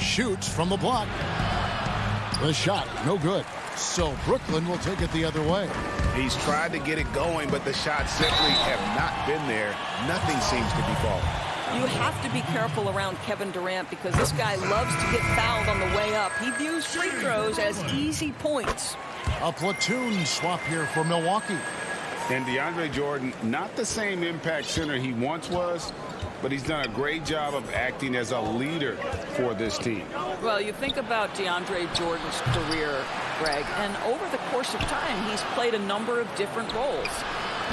Shoots from the block. The shot, no good. So Brooklyn will take it the other way. He's tried to get it going, but the shots simply have not been there. Nothing seems to be falling. You have to be careful around Kevin Durant because this guy loves to get fouled on the way up. He views free throws as easy points. A platoon swap here for Milwaukee. And DeAndre Jordan, not the same impact center he once was, but he's done a great job of acting as a leader for this team. Well, you think about DeAndre Jordan's career, Greg, and over the course of time, he's played a number of different roles.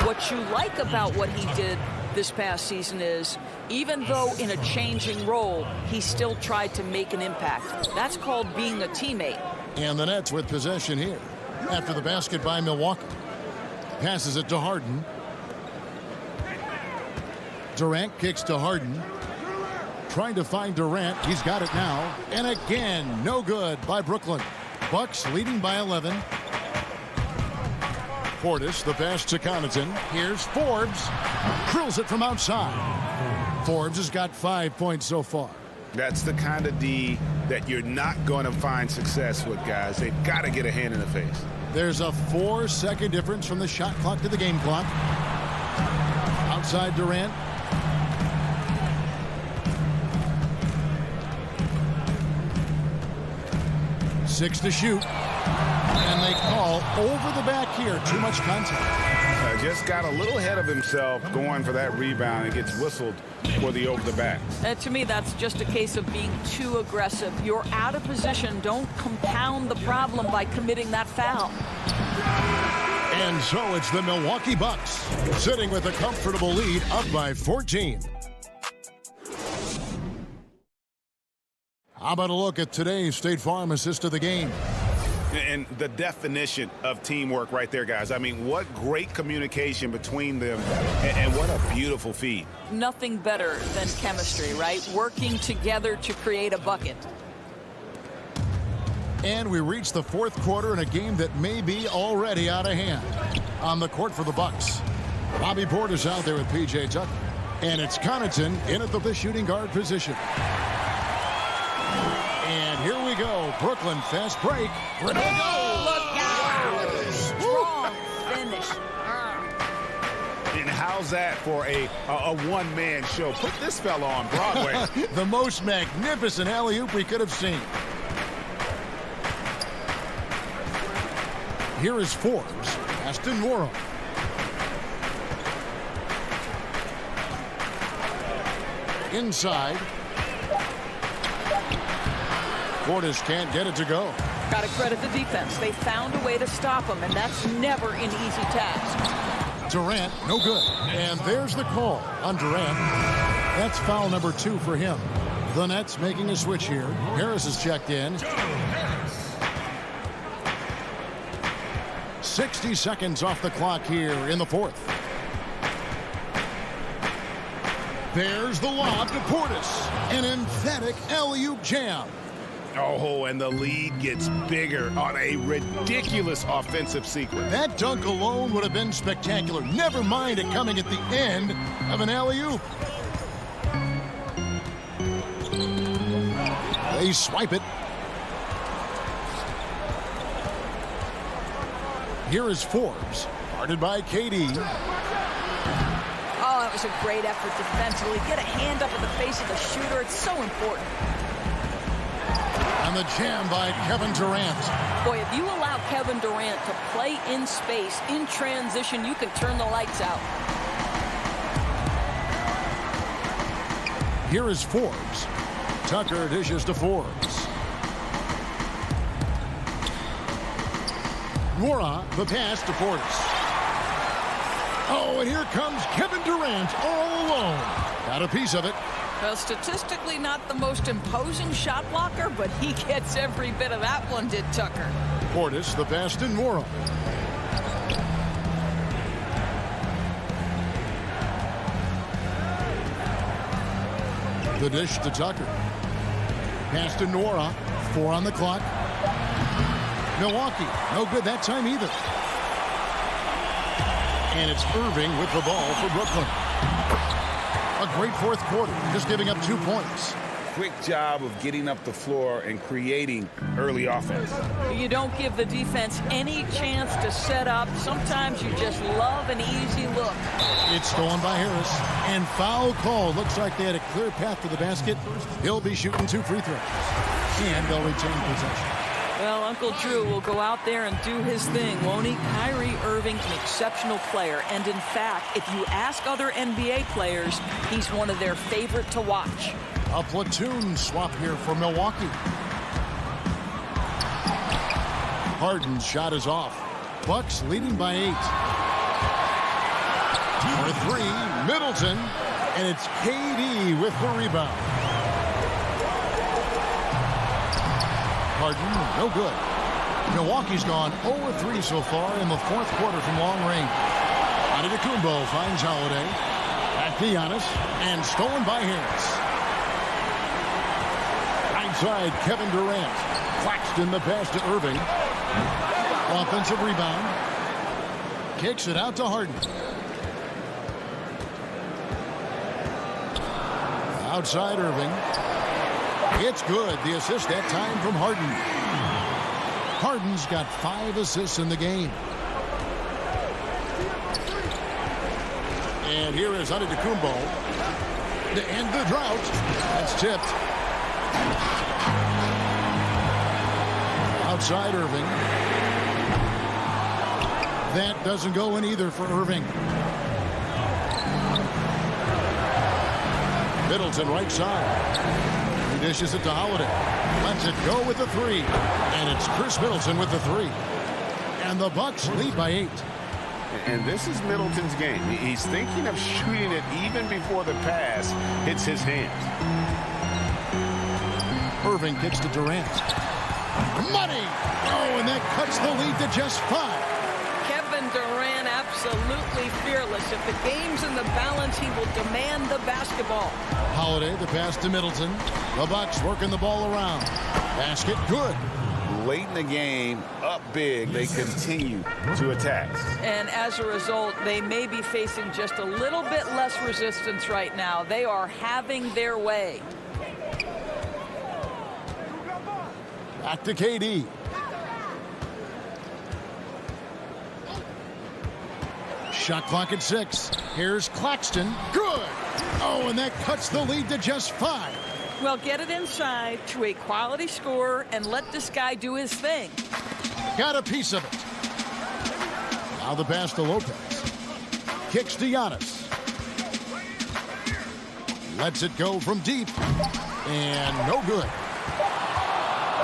What you like about what he did this past season is, even though in a changing role, he still tried to make an impact. That's called being a teammate. And the Nets with possession here. After the basket by Milwaukee. Passes it to Harden. Durant kicks to Harden. Trying to find Durant. He's got it now. And again, no good by Brooklyn. Bucks leading by 11. Portis, the pass to Connaughton. Here's Forbes. Drills it from outside. Forbes has got 5 points so far. That's the kind of D that you're not going to find success with, guys. They've got to get a hand in the face. There's a 4-second difference from the shot clock to the game clock. Outside Durant. Six to shoot. And they call over the back here. Too much contact. Just got a little ahead of himself going for that rebound and gets whistled for the over the back. To me, that's just a case of being too aggressive. You're out of position. Don't compound the problem by committing that foul. And so it's the Milwaukee Bucks sitting with a comfortable lead up by 14. How about a look at today's State Farm assist of the game? And the definition of teamwork right there, guys. I mean, what great communication between them, and what a beautiful feed. Nothing better than chemistry, right? Working together to create a bucket. And we reach the fourth quarter in a game that may be already out of hand. On the court for the Bucks, Bobby Portis out there with P.J. Tucker. And it's Connaughton in at the shooting guard position. And here we go. Brooklyn fast break. Look out! Strong finish. And how's that for a one-man show? Put this fella on Broadway. The most magnificent alley-oop we could have seen. Here is Forbes. Aston Morrow. Inside. Portis can't get it to go. Got to credit the defense. They found a way to stop him, and that's never an easy task. Durant, no good. And there's the call on Durant. That's foul number 2 for him. The Nets making a switch here. Harris is checked in. 60 seconds off the clock here in the fourth. There's the lob to Portis. An emphatic alley-oop jam. Oh, and the lead gets bigger on a ridiculous offensive sequence. That dunk alone would have been spectacular. Never mind it coming at the end of an alley-oop. They swipe it. Here is Forbes, guarded by KD. Oh, that was a great effort defensively. Get a hand up in the face of the shooter. It's so important. And the jam by Kevin Durant. Boy, if you allow Kevin Durant to play in space, in transition, you can turn the lights out. Here is Forbes. Tucker dishes to Forbes. Nora, the pass to Portis. Oh, and here comes Kevin Durant all alone. Got a piece of it. Well, statistically not the most imposing shot blocker, but he gets every bit of that one, did Tucker. Portis, the pass to Nora. The dish to Tucker. Pass to Nora. 4 on the clock. Milwaukee, no good that time either. And it's Irving with the ball for Brooklyn. A great fourth quarter, just giving up 2 points. Quick job of getting up the floor and creating early offense. You don't give the defense any chance to set up. Sometimes you just love an easy look. It's stolen by Harris. And foul call. Looks like they had a clear path to the basket. He'll be shooting 2 free throws. And they'll retain possession. Well, Uncle Drew will go out there and do his thing, won't he? Kyrie Irving, an exceptional player. And in fact, if you ask other NBA players, he's one of their favorite to watch. A platoon swap here for Milwaukee. Harden's shot is off. Bucks leading by 8. For 3, Middleton. And it's KD with the rebound. Harden, no good. Milwaukee's gone 0-3 so far in the fourth quarter from long range. Antetokounmpo finds Holiday. Back to Giannis. And stolen by Harris. Outside, Kevin Durant. Claxton the pass to Irving. Offensive rebound. Kicks it out to Harden. Outside Irving. It's good. The assist that time from Harden. Harden's got 5 assists in the game. And here is Antetokounmpo to end the drought. That's tipped. Outside Irving. That doesn't go in either for Irving. Middleton right side. He dishes it to Holiday. Lets it go with the 3. And it's Chris Middleton with the 3. And the Bucks lead by 8. And this is Middleton's game. He's thinking of shooting it even before the pass hits his hands. Irving gets to Durant. Money! Oh, and that cuts the lead to just 5. Kevin Durant absolutely fearless. If the game's in the balance, he will demand the basketball. Holiday, the pass to Middleton. The Bucks working the ball around. Basket good. Late in the game, up big, they continue to attack. And as a result, they may be facing just a little bit less resistance right now. They are having their way. Back to KD. Shot clock at 6. Here's Claxton. Good. Oh, and that cuts the lead to just 5. Well, get it inside to a quality scorer and let this guy do his thing. Got a piece of it. Now the pass to Lopez. Kicks to Giannis. Lets it go from deep. And no good.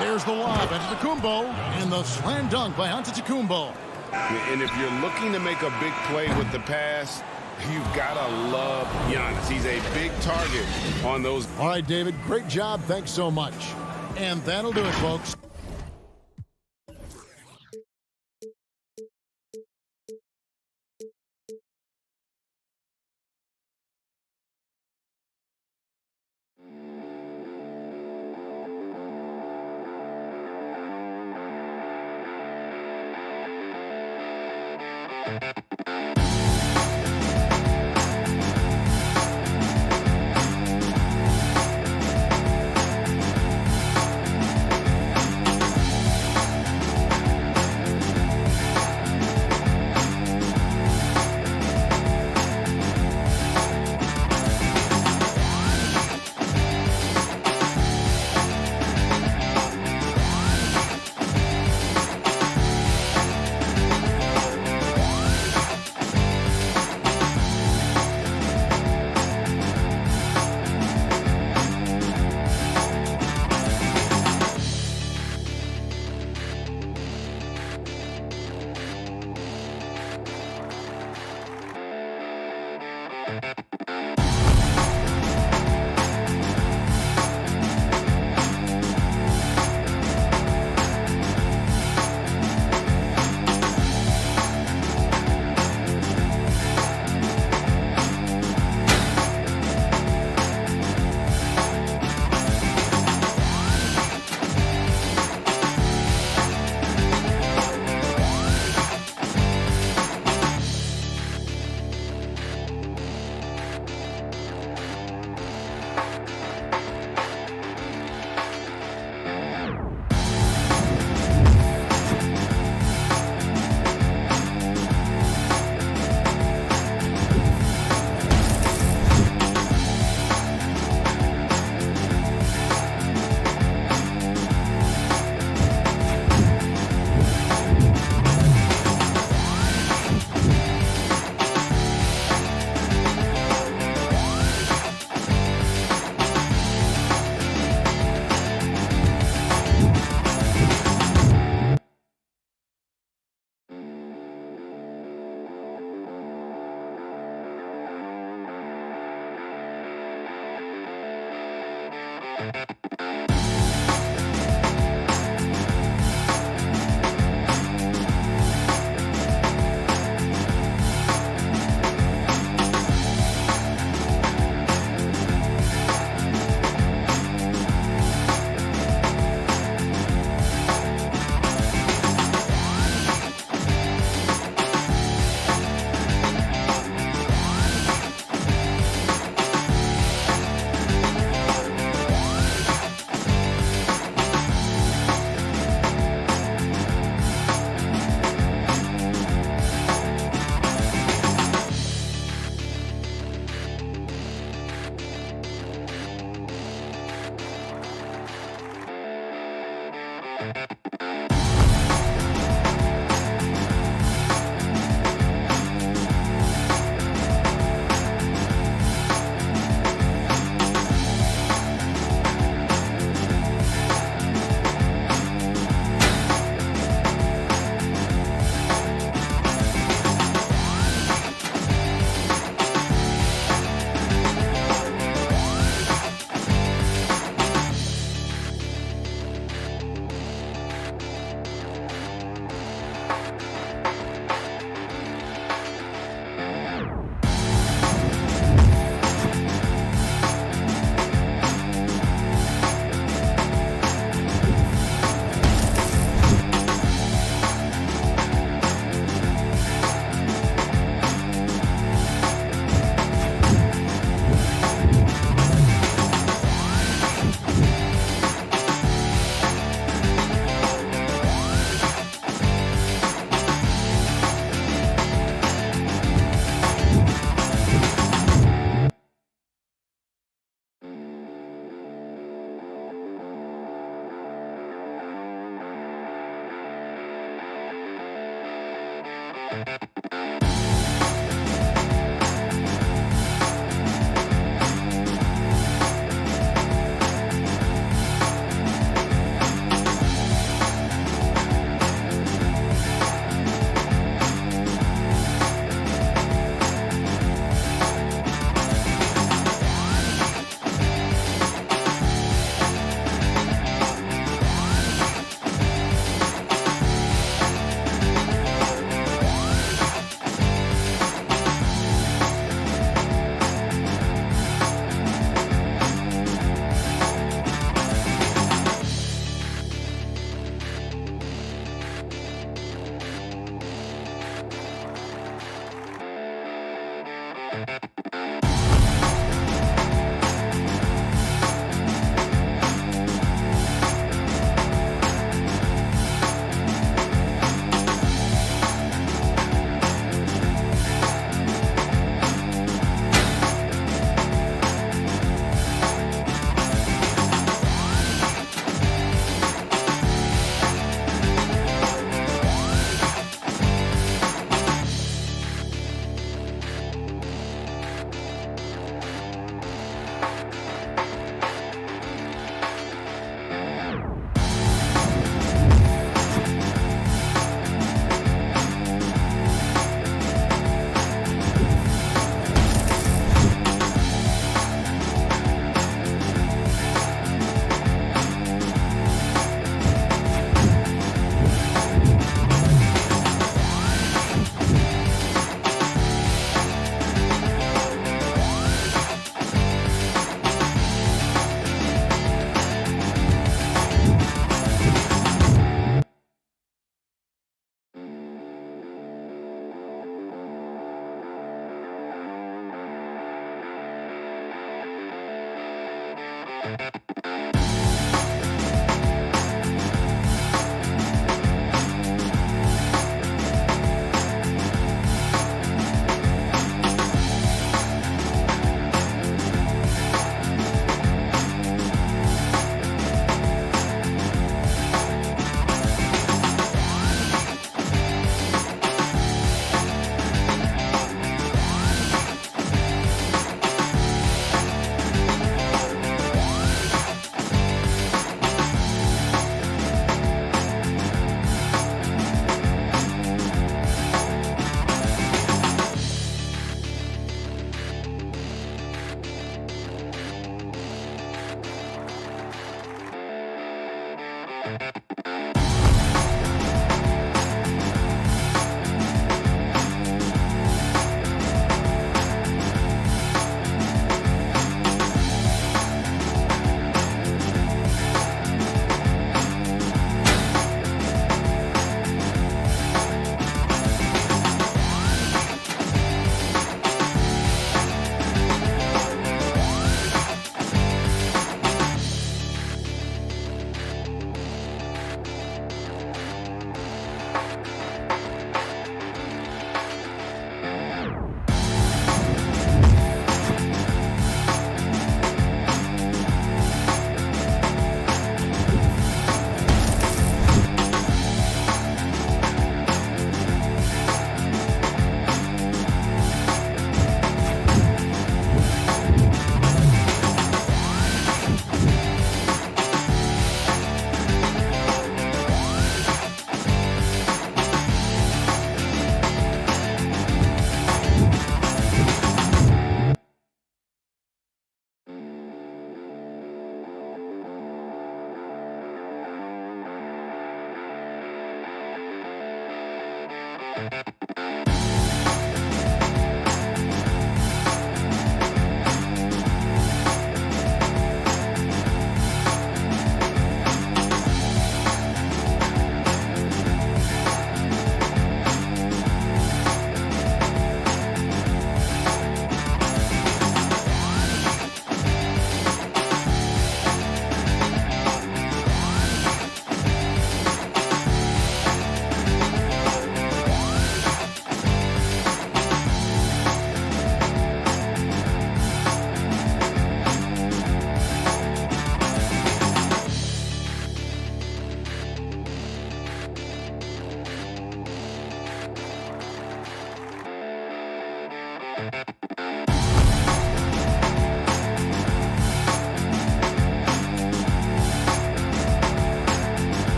There's the lob. Antetokounmpo. And the slam dunk by Antetokounmpo. And if you're looking to make a big play with the pass, you've got to love Giannis. He's a big target on those. All right, David, great job. Thanks so much. And that'll do it, folks.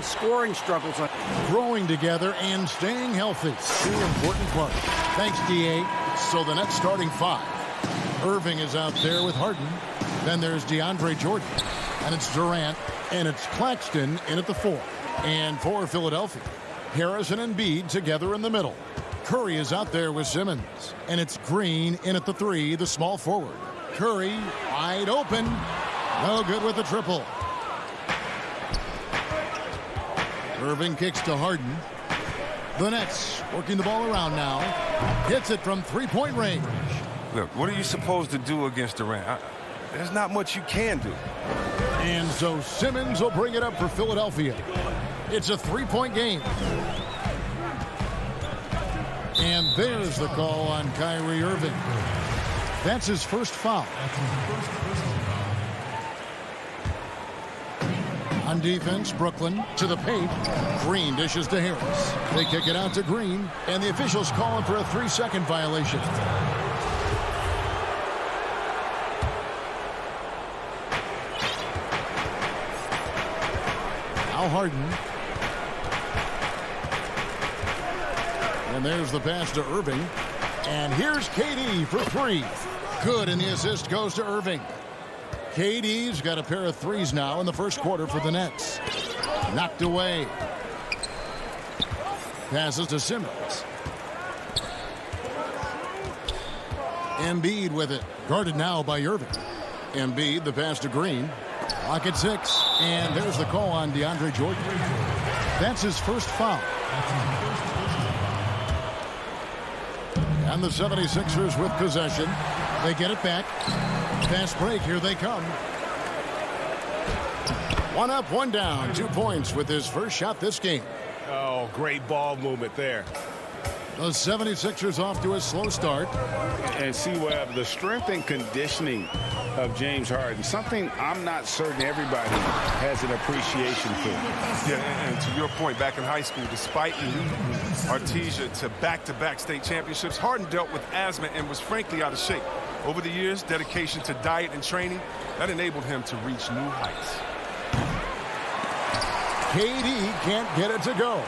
Scoring struggles. Growing together and staying healthy. Two important parts. Thanks, D.A. So the next starting five. Irving is out there with Harden. Then there's DeAndre Jordan. And it's Durant, and it's Claxton in at the 4. And for Philadelphia, Harris and Embiid together in the middle. Curry is out there with Simmons. And it's Green in at the 3, the small forward. Curry wide open. No good with the triple. Irving kicks to Harden. The Nets working the ball around now. Hits it from three-point range. Look, what are you supposed to do against Durant? There's not much you can do. And so Simmons will bring it up for Philadelphia. It's a three-point game. And there's the call on Kyrie Irving. That's his first foul. On defense, Brooklyn to the paint. Green dishes to Harris. They kick it out to Green, and the officials call him for a 3-second violation. Now Harden. And there's the pass to Irving. And here's KD for 3. Good, and the assist goes to Irving. KD's got a pair of threes now in the first quarter for the Nets. Knocked away. Passes to Simmons. Embiid with it. Guarded now by Irving. Embiid, the pass to Green. Clock at 6. And there's the call on DeAndre Jordan. That's his first foul. And the 76ers with possession. They get it back. Fast break. Here they come. One up, one down. 2 points with his first shot this game. Oh, great ball movement there. The 76ers off to a slow start. And see, Webb, the strength and conditioning of James Harden, something I'm not certain everybody has an appreciation for. Yeah, and to your point, back in high school, despite leading Artesia to back-to-back state championships, Harden dealt with asthma and was frankly out of shape. Over the years, dedication to diet and training, that enabled him to reach new heights. KD can't get it to go.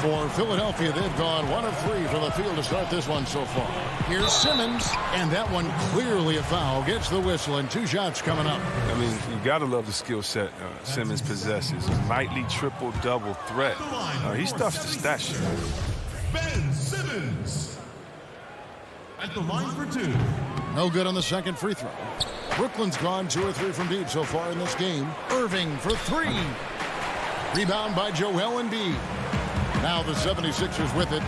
For Philadelphia, they've gone 1 of 3 from the field to start this one so far. Here's Simmons, and that one clearly a foul. Gets the whistle, and 2 shots coming up. I mean, you got to love the skill set Simmons possesses. A nightly triple-double threat. He stuffs the stat sheet. Ben Simmons at the line for 2. No good on the second free throw. Brooklyn's gone 2 or 3 from deep so far in this game. Irving for 3. Rebound by Joel Embiid. Now the 76ers with it.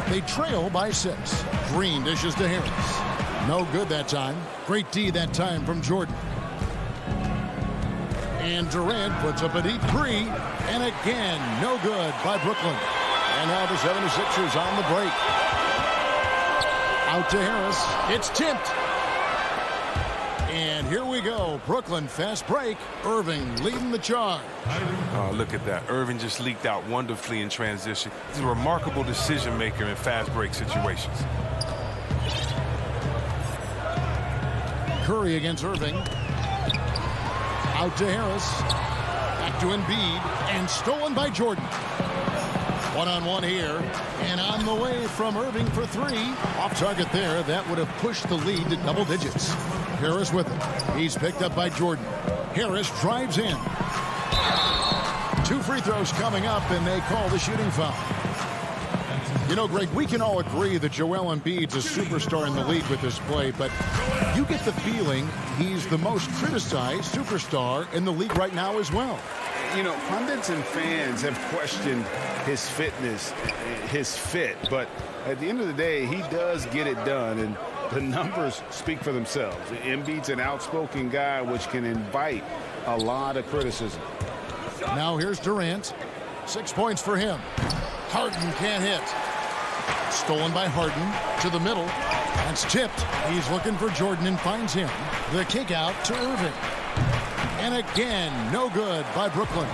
They trail by 6. Green dishes to Harris. No good that time. Great D that time from Jordan. And Durant puts up a deep 3. And again, no good by Brooklyn. And now the 76ers on the break. Out to Harris. It's tipped. And here we go. Brooklyn fast break. Irving leading the charge. Oh, look at that. Irving just leaked out wonderfully in transition. He's a remarkable decision maker in fast break situations. Curry against Irving. Out to Harris. Back to Embiid. And stolen by Jordan. One-on-one here. And on the way from Irving for 3. Off target there. That would have pushed the lead to double digits. Harris with it. He's picked up by Jordan. Harris drives in. 2 free throws coming up, and they call the shooting foul. You know, Greg, we can all agree that Joel Embiid's a superstar in the league with this play, but you get the feeling he's the most criticized superstar in the league right now as well. You know, pundits and fans have questioned his fitness, his fit, but at the end of the day, he does get it done, and the numbers speak for themselves. Embiid's an outspoken guy, which can invite a lot of criticism. Now here's Durant. 6 points for him. Harden can't hit. Stolen by Harden to the middle. That's tipped. He's looking for Jordan and finds him. The kick out to Irving. And again, no good by Brooklyn.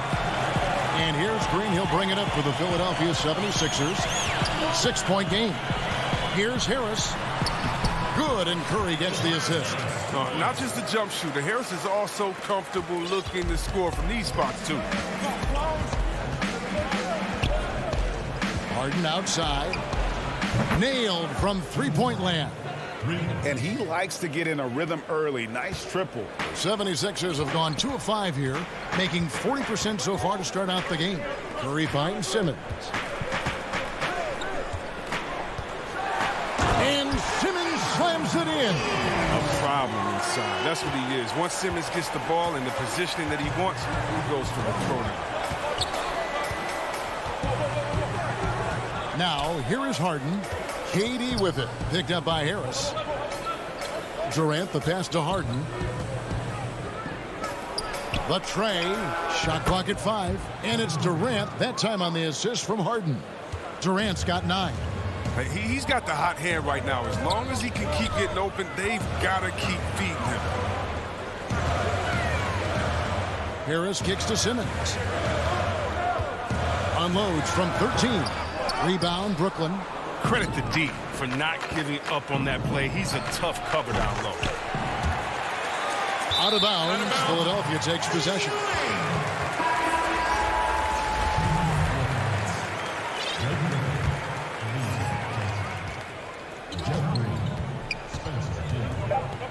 And here's Green. He'll bring it up for the Philadelphia 76ers. 6-point game. Here's Harris. Good, and Curry gets the assist. Not just a jump shooter. Harris is also comfortable looking to score from these spots, too. Harden outside. Nailed from three-point land. And he likes to get in a rhythm early. Nice triple. 76ers have gone 2 of 5 here, making 40% so far to start out the game. Curry finds Simmons. And Simmons slams it in. A problem inside. That's what he is. Once Simmons gets the ball in the positioning that he wants, he goes for the throwdown. Now, here is Harden. KD with it. Picked up by Harris. Durant, the pass to Harden. The tray. Shot clock at 5. And it's Durant, that time on the assist from Harden. Durant's got 9. He's got the hot hand right now. As long as he can keep getting open, they've got to keep feeding him. Harris kicks to Simmons. Unloads from 13. Rebound, Brooklyn. Credit to D for not giving up on that play. He's a tough cover down low. Out of bounds. Philadelphia takes possession.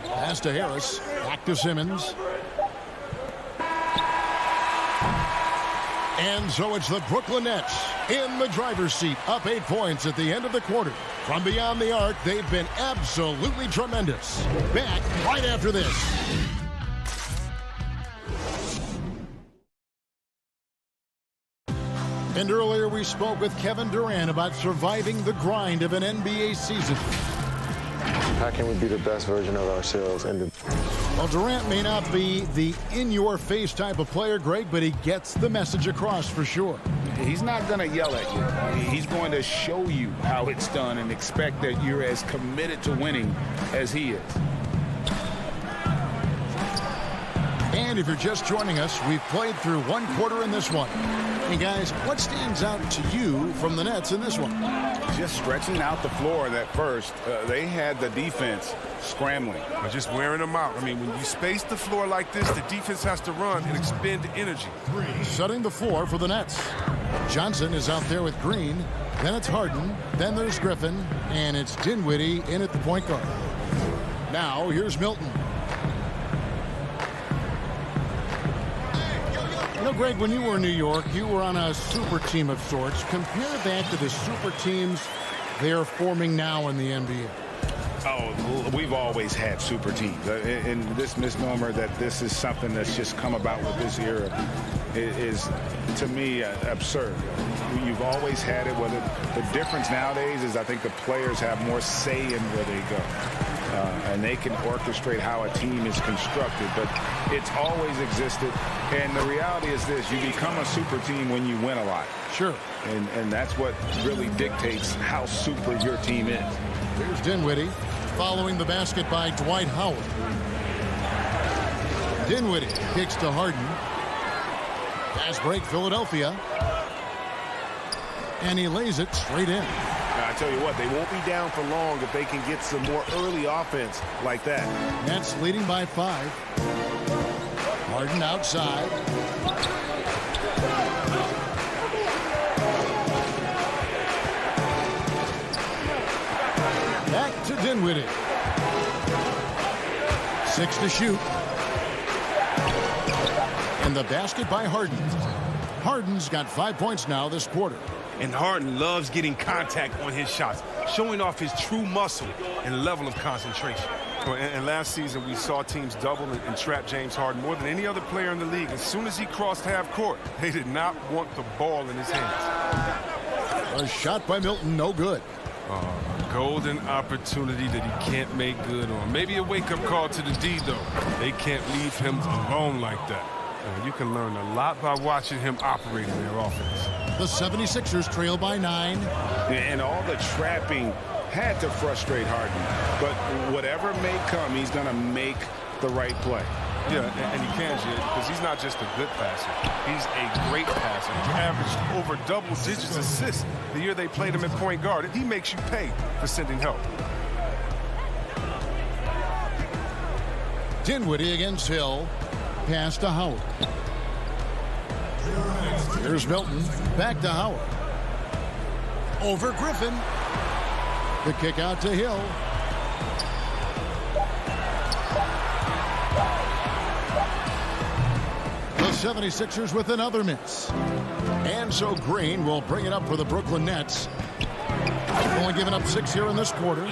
Pass to Harris. Back to Simmons. And so it's the Brooklyn Nets in the driver's seat, up 8 points at the end of the quarter. From beyond the arc, they've been absolutely tremendous. Back right after this. And earlier we spoke with Kevin Durant about surviving the grind of an NBA season. How can we be the best version of ourselves? Well, Durant may not be the in-your-face type of player, Greg, but he gets the message across for sure. He's not going to yell at you. He's going to show you how it's done and expect that you're as committed to winning as he is. And if you're just joining us, we've played through 1 quarter in this one. And guys, what stands out to you from the Nets in this one? Just stretching out the floor that first. They had the defense scrambling. Or just wearing them out. I mean, when you space the floor like this, the defense has to run and expend energy. Setting the floor for the Nets. Johnson is out there with Green. Then it's Harden. Then there's Griffin. And it's Dinwiddie in at the point guard. Now, here's Milton. You know, Greg, when you were in New York, you were on a super team of sorts. Compare that to the super teams they are forming now in the NBA. Oh, we've always had super teams. And this misnomer that this is something that's just come about with this era is, to me, absurd. You've always had it. Whether the difference nowadays is I think the players have more say in where they go. And they can orchestrate how a team is constructed, but it's always existed. And the reality is this: you become a super team when you win a lot. Sure. And that's what really dictates how super your team is. Here's Dinwiddie following the basket by Dwight Howard. Dinwiddie kicks to Harden. Pass break Philadelphia. And he lays it straight in. I tell you what, they won't be down for long if they can get some more early offense like that. Nets leading by 5. Harden outside. Back to Dinwiddie. 6 to shoot. And the basket by Harden. Harden's got 5 points now this quarter. And Harden loves getting contact on his shots, showing off his true muscle and level of concentration. And last season, we saw teams double and trap James Harden more than any other player in the league. As soon as he crossed half court, they did not want the ball in his hands. A shot by Milton, no good. A golden opportunity that he can't make good on. Maybe a wake-up call to the D, though. They can't leave him alone like that. You can learn a lot by watching him operate in their offense. The 76ers trail by 9. And all the trapping had to frustrate Harden. But whatever may come, he's going to make the right play. Yeah, and he can, Jed, because he's not just a good passer. He's a great passer. He averaged over double-digit assists the year they played him at point guard. He makes you pay for sending help. Dinwiddie against Hill. Pass to Howard. Here's Milton. Back to Howard. Over Griffin. The kick out to Hill. The 76ers with another miss. And so Green will bring it up for the Brooklyn Nets. Only giving up 6 here in this quarter.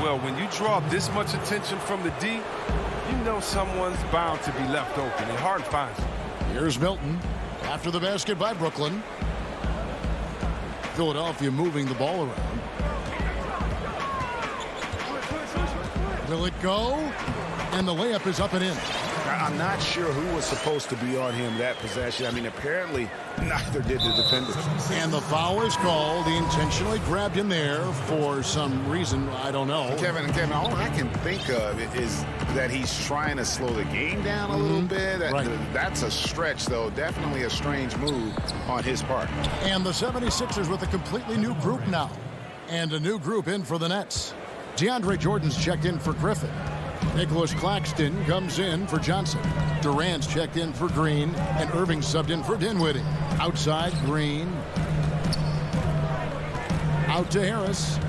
Well, when you draw this much attention from the D, you know someone's bound to be left open, and Harden finds it. Here's Milton after the basket by Brooklyn. Philadelphia moving the ball around. Will it go? And the layup is up and in. I'm not sure who was supposed to be on him that possession. I mean, apparently neither did the defenders. And the foul is called. He intentionally grabbed him there for some reason. I don't know. Kevin, all I can think of is that he's trying to slow the game down a little bit. Right. That's a stretch, though. Definitely a strange move on his part. And the 76ers with a completely new group now. And a new group in for the Nets. DeAndre Jordan's checked in for Griffin. Nicholas Claxton comes in for Johnson. Durant's checked in for Green, and Irving subbed in for Dinwiddie. Outside, Green. Out to Harris.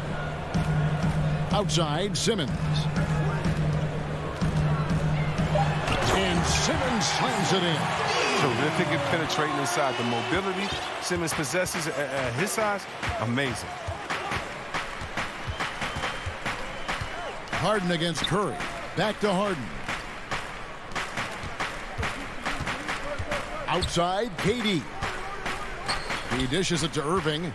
Outside, Simmons. And Simmons slams it in. Terrific at penetrating inside. The mobility Simmons possesses at his size, amazing. Harden against Curry. Back to Harden. Outside, KD. He dishes it to Irving.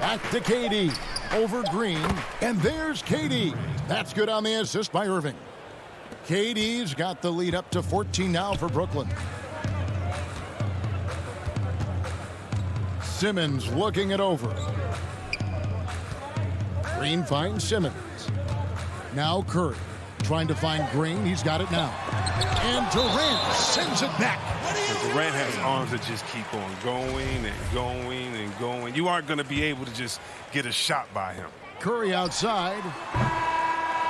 Back to KD. Over Green. And there's KD. That's good on the assist by Irving. KD's got the lead up to 14 now for Brooklyn. Simmons looking it over. Green finds Simmons. Now Curry trying to find Green. He's got it now. And Durant sends it back. Durant has arms that just keep on going and going and going. You aren't going to be able to just get a shot by him. Curry outside.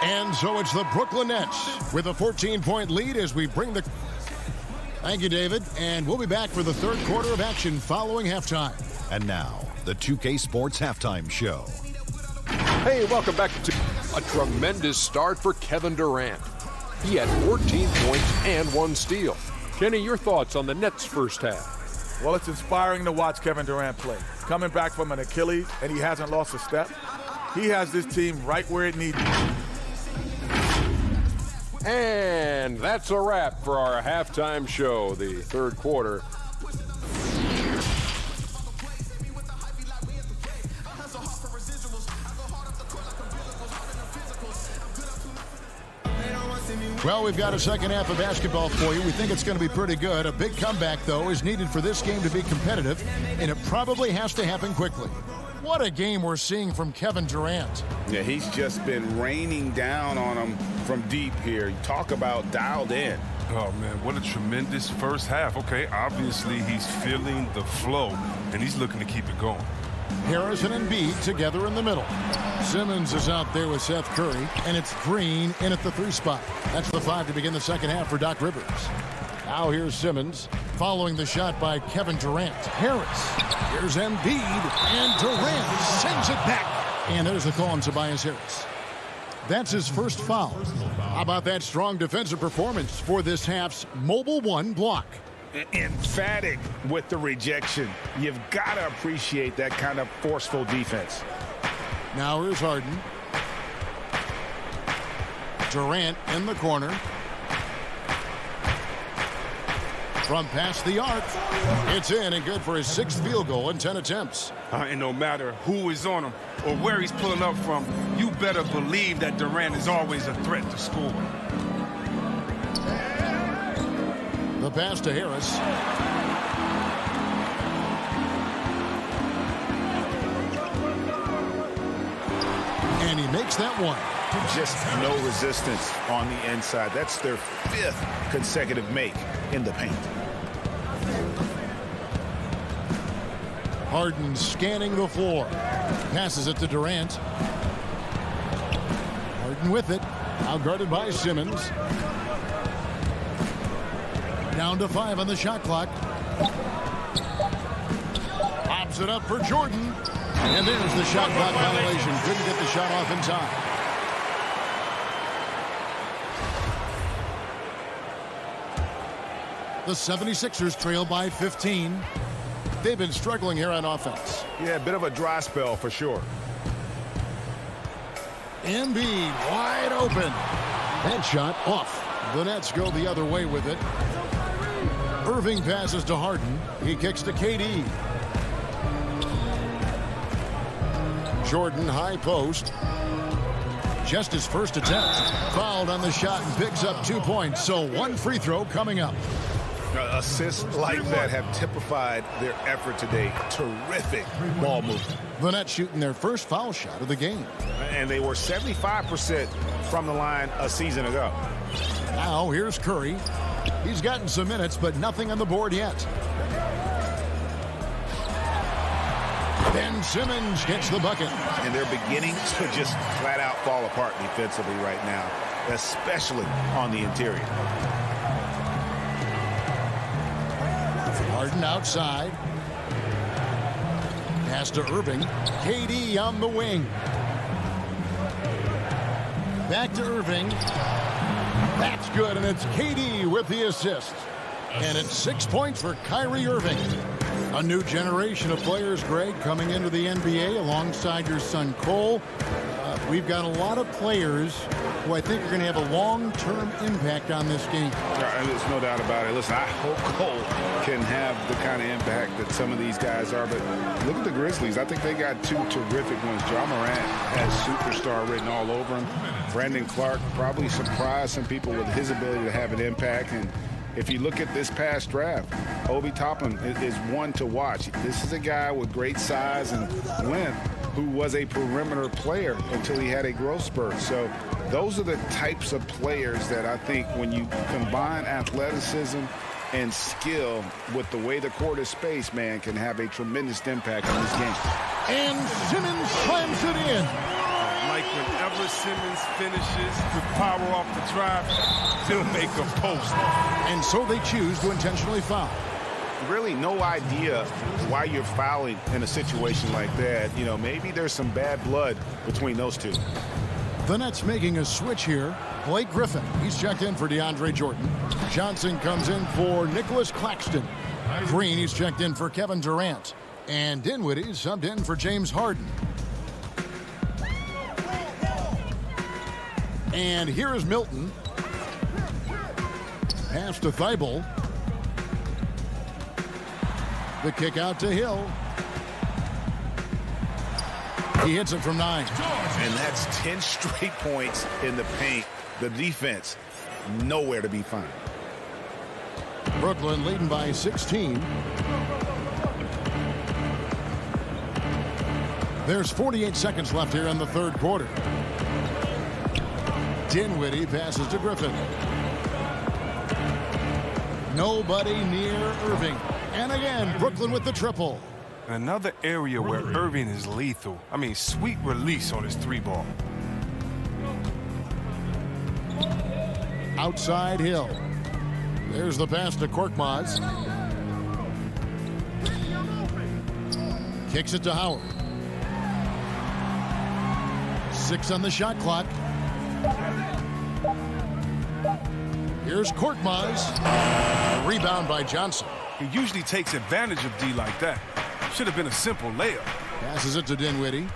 And so it's the Brooklyn Nets with a 14-point lead as we bring the... Thank you, David. And we'll be back for the third quarter of action following halftime. And now, the 2K Sports Halftime Show. Hey, welcome back to a tremendous start for Kevin Durant. He had 14 points and 1 steal. Kenny, your thoughts on the Nets' first half? Well, it's inspiring to watch Kevin Durant play. Coming back from an Achilles, and he hasn't lost a step. He has this team right where it needs to. And that's a wrap for our halftime show, the third quarter. Well, we've got a second half of basketball for you. We think it's going to be pretty good. A big comeback, though, is needed for this game to be competitive, and it probably has to happen quickly. What a game we're seeing from Kevin Durant. Yeah, he's just been raining down on him from deep here. Talk about dialed in. Oh, man, what a tremendous first half. Okay, obviously he's feeling the flow, and he's looking to keep it going. Harris and Embiid together in the middle. Simmons is out there with Seth Curry, and it's Green in at the 3 spot. That's the 5 to begin the second half for Doc Rivers. Now here's Simmons following the shot by Kevin Durant. Harris. Here's Embiid, and Durant sends it back. And there's the call on Tobias Harris. That's his first foul. How about that strong defensive performance for this half's Mobile One block? Emphatic with the rejection. You've got to appreciate that kind of forceful defense. Now here's Harden. Durant in the corner. From past the arc. It's in and good for his 6th field goal in 10 attempts. And no matter who is on him or where he's pulling up from, you better believe that Durant is always a threat to score. The pass to Harris. And he makes that one. Just no resistance on the inside. That's their 5th consecutive make in the paint. Harden scanning the floor. Passes it to Durant. Harden with it. Out guarded by Simmons. Down to 5 on the shot clock. Pops it up for Jordan. And there's the shot clock violation. Couldn't get the shot off in time. The 76ers trail by 15. They've been struggling here on offense. Yeah, a bit of a dry spell for sure. Embiid wide open. Head shot off. The Nets go the other way with it. Irving passes to Harden. He kicks to KD. Jordan high post. Just his first attempt. Fouled on the shot and picks up 2 points. So one free throw coming up. Assists like that have typified their effort today. Terrific ball movement. The Nets shooting their first foul shot of the game. And they were 75% from the line a season ago. Now here's Curry. He's gotten some minutes, but nothing on the board yet. Ben Simmons gets the bucket. And they're beginning to just flat out fall apart defensively right now, especially on the interior. Harden outside. Pass to Irving. KD on the wing. Back to Irving. That's good, and it's KD with the assist. And it's 6 points for Kyrie Irving. A new generation of players, Greg, coming into the NBA alongside your son Cole. We've got a lot of players who I think are going to have a long-term impact on this game. There's no doubt about it. Listen, I hope Cole can have the kind of impact that some of these guys are. But look at the Grizzlies. I think they got two terrific ones. Ja Morant has superstar written all over him. Brandon Clark probably surprised some people with his ability to have an impact. And if you look at this past draft, Obi Toppin is one to watch. This is a guy with great size and length who was a perimeter player until he had a growth spurt. So those are the types of players that I think when you combine athleticism and skill with the way the court is spaced, man, can have a tremendous impact on this game. And Simmons slams it in. Like whenever Simmons finishes with power off the drive, he'll make a post. And so they choose to intentionally foul. Really no idea why you're fouling in a situation like that. You know, maybe there's some bad blood between those two. The Nets making a switch here. Blake Griffin, he's checked in for DeAndre Jordan. Johnson comes in for Nicholas Claxton. Green, he's checked in for Kevin Durant. And Dinwiddie subbed in for James Harden. And here is Milton. Pass to Thibault. The kick out to Hill. He hits it from 9. And that's 10 straight points in the paint. The defense, nowhere to be found. Brooklyn leading by 16. There's 48 seconds left here in the third quarter. Dinwiddie passes to Griffin. Nobody near Irving. And again, Brooklyn with the triple. Another area where Irving is lethal. I mean, sweet release on his three ball. Outside Hill. There's the pass to Korkmaz. Kicks it to Howard. 6 on the shot clock. Here's Korkmaz. Rebound by Johnson. He usually takes advantage of D like that. Should have been a simple layup. Passes it to Dinwiddie.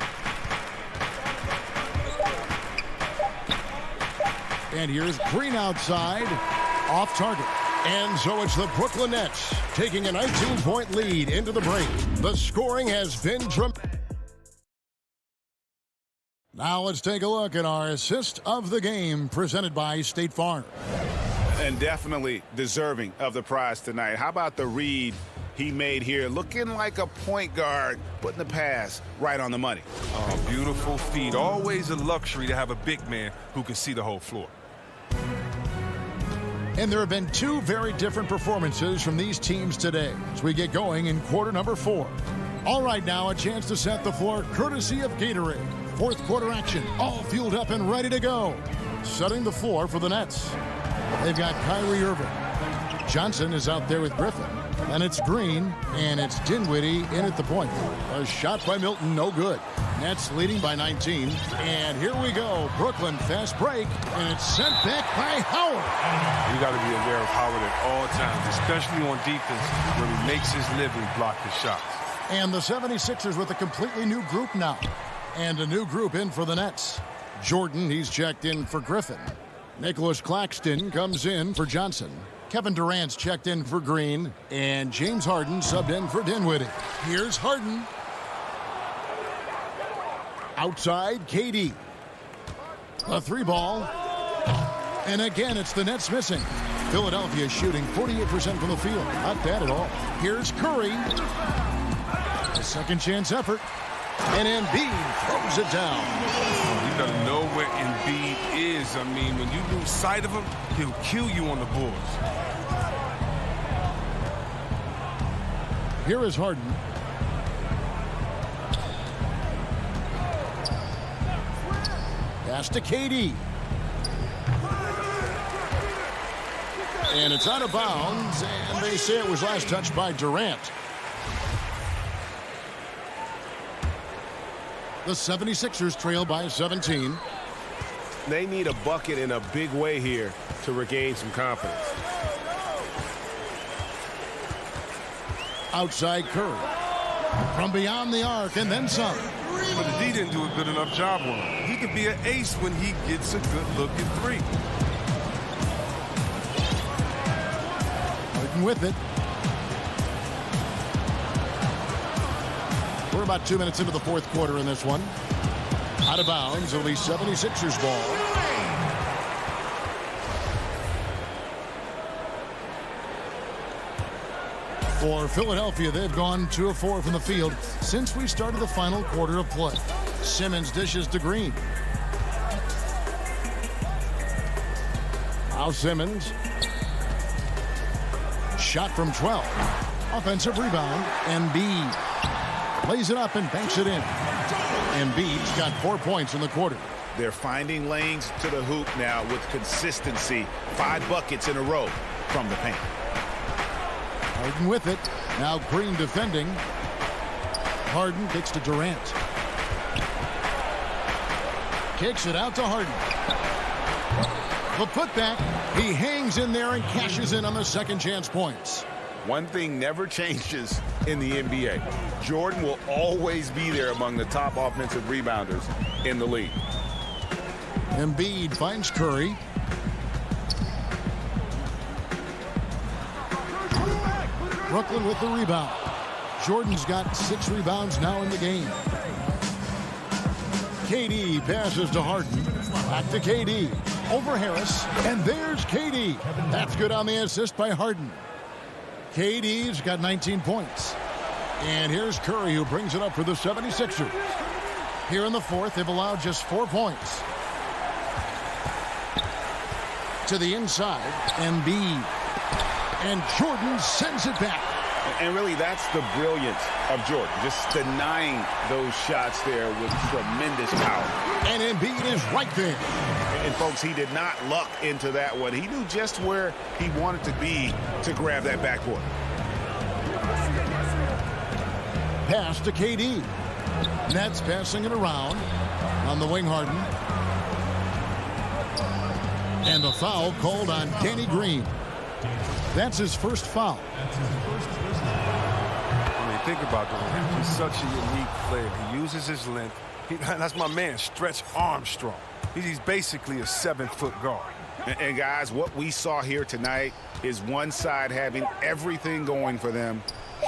And here's Green outside. Off target. And so it's the Brooklyn Nets taking a 19-point lead into the break. The scoring has been tremendous. Now let's take a look at our assist of the game presented by State Farm. And definitely deserving of the prize tonight. How about the read he made here? Looking like a point guard, putting the pass right on the money. Oh, beautiful feed. Always a luxury to have a big man who can see the whole floor. And there have been two very different performances from these teams today as we get going in quarter number 4. All right, now a chance to set the floor courtesy of Gatorade. Fourth quarter action, all fueled up and ready to go. Setting the floor for the Nets. They've got Kyrie Irving. Johnson is out there with Griffin. And it's Green, and it's Dinwiddie in at the point. A shot by Milton, no good. Nets leading by 19. And here we go. Brooklyn fast break. And it's sent back by Howard. You got to be aware of Howard at all times, especially on defense where he makes his living blocking shots. And the 76ers with a completely new group now. And a new group in for the Nets. Jordan, he's checked in for Griffin. Nicholas Claxton comes in for Johnson. Kevin Durant's checked in for Green. And James Harden subbed in for Dinwiddie. Here's Harden. Outside, KD. A 3-ball. And again, it's the Nets missing. Philadelphia shooting 48% from the field. Not bad at all. Here's Curry. A second chance effort. And Embiid throws it down. You got to know where Embiid is. I mean, when you lose sight of him, he'll kill you on the boards. Here is Harden. Pass to KD. And it's out of bounds, and they say it was last touched by Durant. The 76ers trail by 17. They need a bucket in a big way here to regain some confidence. Outside Curry. From beyond the arc, and then some. But the D didn't do a good enough job on him. He can be an ace when he gets a good look at three. Harden with it. We're about 2 minutes into the fourth quarter in this one. Out of bounds, it'll be 76ers ball. For Philadelphia, they've gone 2 of 4 from the field since we started the final quarter of play. Simmons dishes to Green. Now Simmons. Shot from 12. Offensive rebound. Embiid lays it up and banks it in. Embiid's got 4 points in the quarter. They're finding lanes to the hoop now with consistency. 5 buckets in a row from the paint. Harden with it. Now Green defending. Harden kicks to Durant. Kicks it out to Harden. The putback. He hangs in there and cashes in on the second chance points. One thing never changes in the NBA. Jordan will always be there among the top offensive rebounders in the league. Embiid finds Curry. Brooklyn with the rebound. Jordan's got 6 rebounds now in the game. KD passes to Harden. Back to KD. Over Harris. And there's KD. That's good on the assist by Harden. KD's got 19 points. And here's Curry, who brings it up for the 76ers. Here in the fourth, they've allowed just 4 points. To the inside, Embiid. And Jordan sends it back. And really, that's the brilliance of Jordan. Just denying those shots there with tremendous power. And Embiid is right there. And folks, he did not luck into that one. He knew just where he wanted to be to grab that backboard. Pass to KD. Nets passing it around on the wing. Harden. And the foul called on Danny Green. That's his first foul. I mean, think about that. He's such a unique player. He uses his length. That's my man, Stretch Armstrong. He's basically a 7-foot guard. And guys, what we saw here tonight is one side having everything going for them.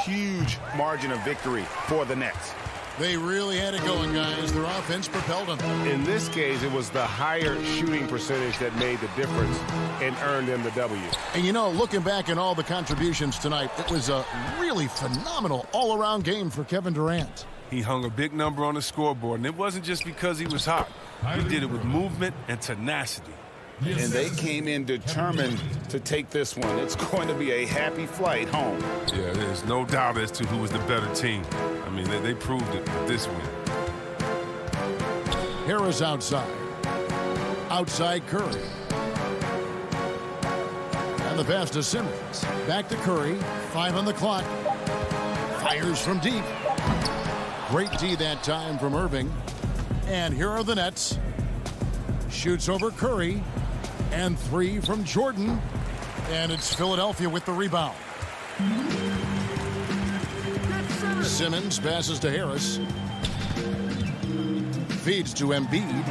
Huge margin of victory for the Nets. They really had it going, guys. Their offense propelled them. In this case, it was the higher shooting percentage that made the difference and earned them the W. And, you know, looking back at all the contributions tonight, it was a really phenomenal all-around game for Kevin Durant. He hung a big number on the scoreboard, and it wasn't just because he was hot. He did it with movement and tenacity. And they came in determined to take this one. It's going to be a happy flight home. Yeah, there's no doubt as to who was the better team. I mean, they proved it with this win. Harris outside. Outside Curry. And the pass to Simmons. Back to Curry. 5 on the clock. Fires from deep. Great D that time from Irving. And here are the Nets. Shoots over Curry. And 3 from Jordan. And it's Philadelphia with the rebound. Simmons passes to Harris. Feeds to Embiid.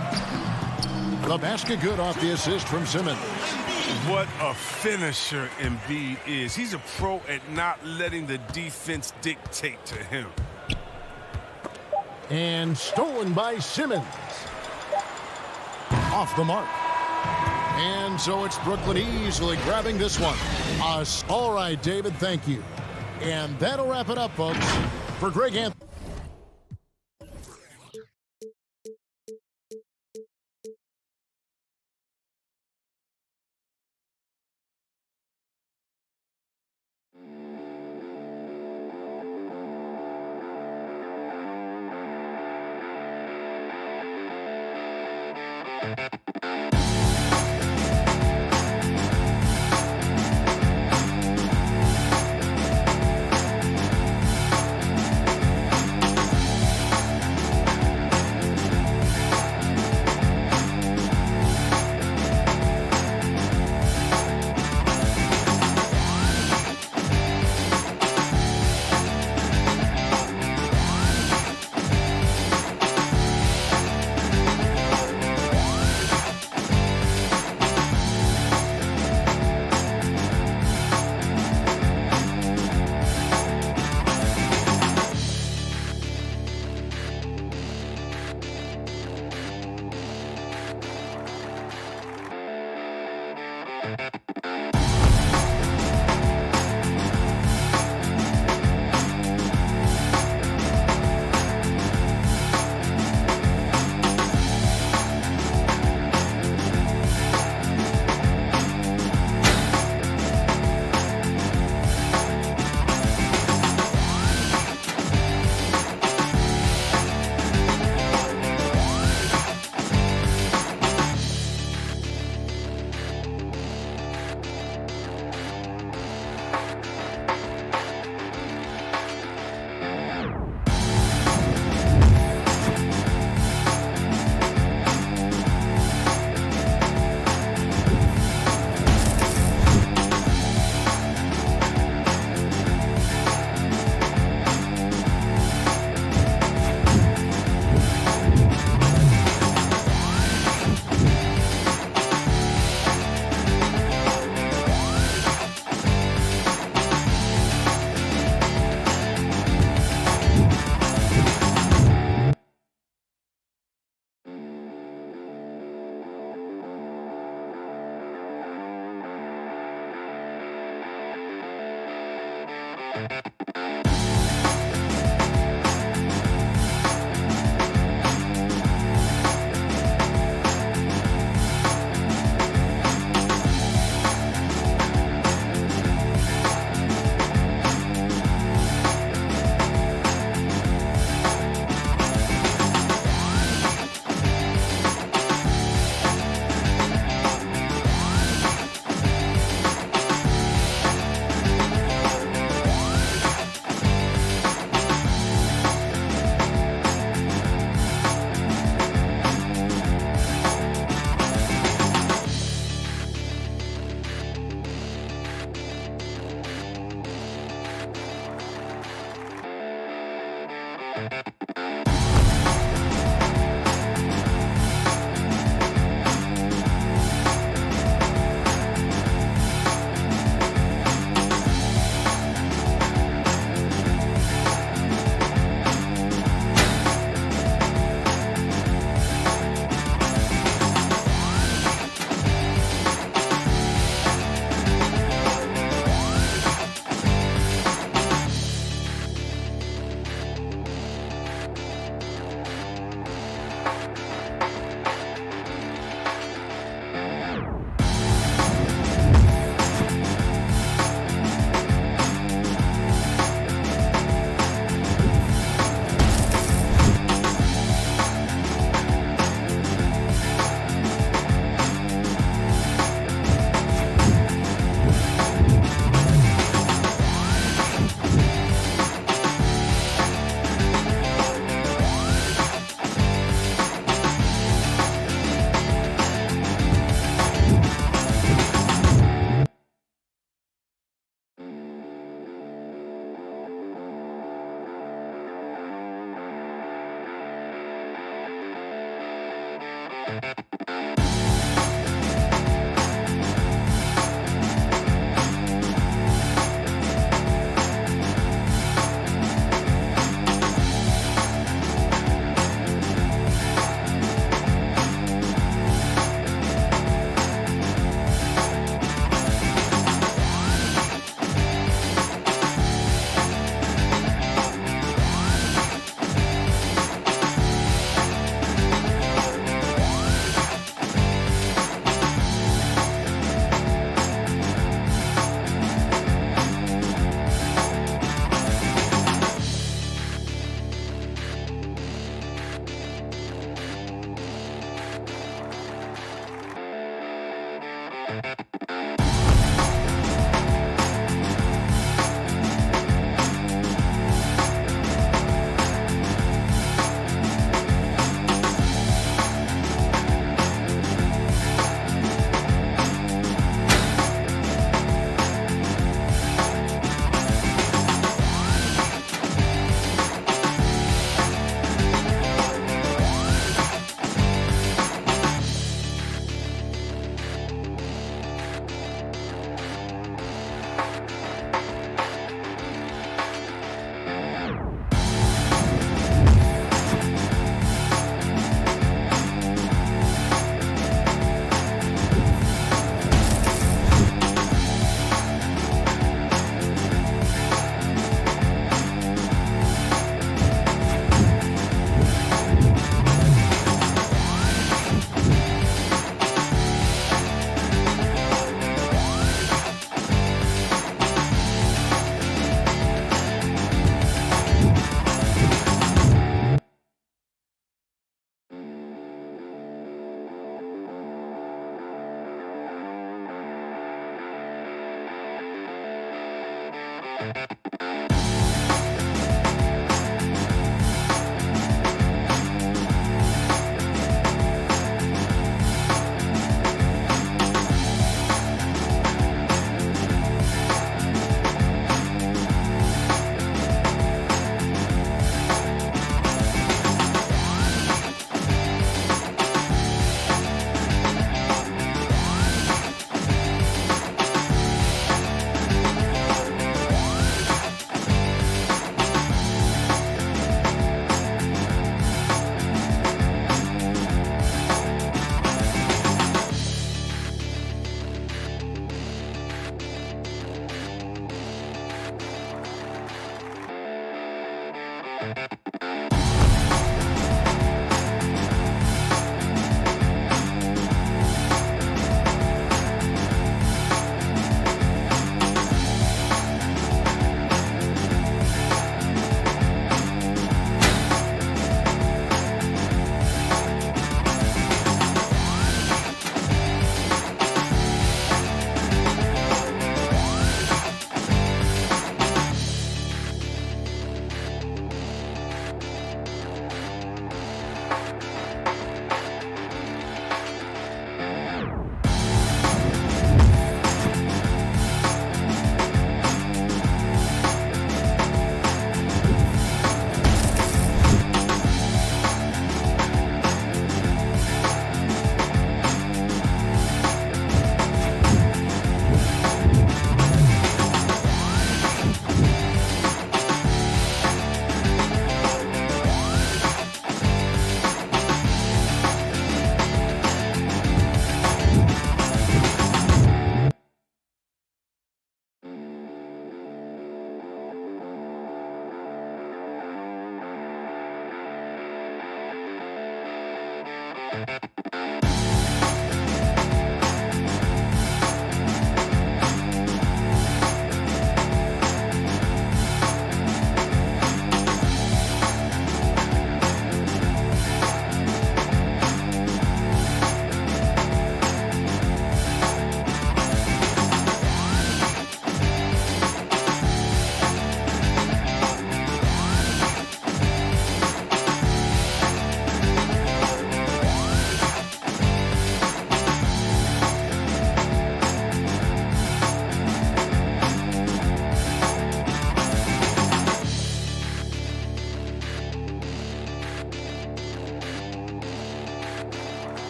The basket good off the assist from Simmons. What a finisher Embiid is. He's a pro at not letting the defense dictate to him. And stolen by Simmons. Off the mark. And so it's Brooklyn easily grabbing this one. All right, David, thank you. And that'll wrap it up, folks. For Greg Anthony.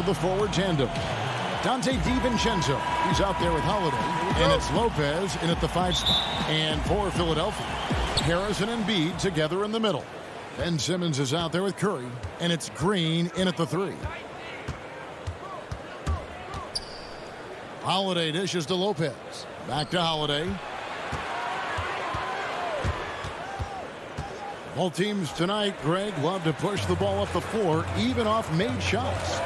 The forward tandem. Dante DiVincenzo, he's out there with Holiday, and it's Lopez in at the 5 spot. And for Philadelphia, Harrison and Embiid together in the middle. Ben Simmons is out there with Curry, and it's Green in at the 3. Holiday dishes to Lopez. Back to Holiday. Both teams tonight, Greg, love to push the ball up the floor, even off made shots.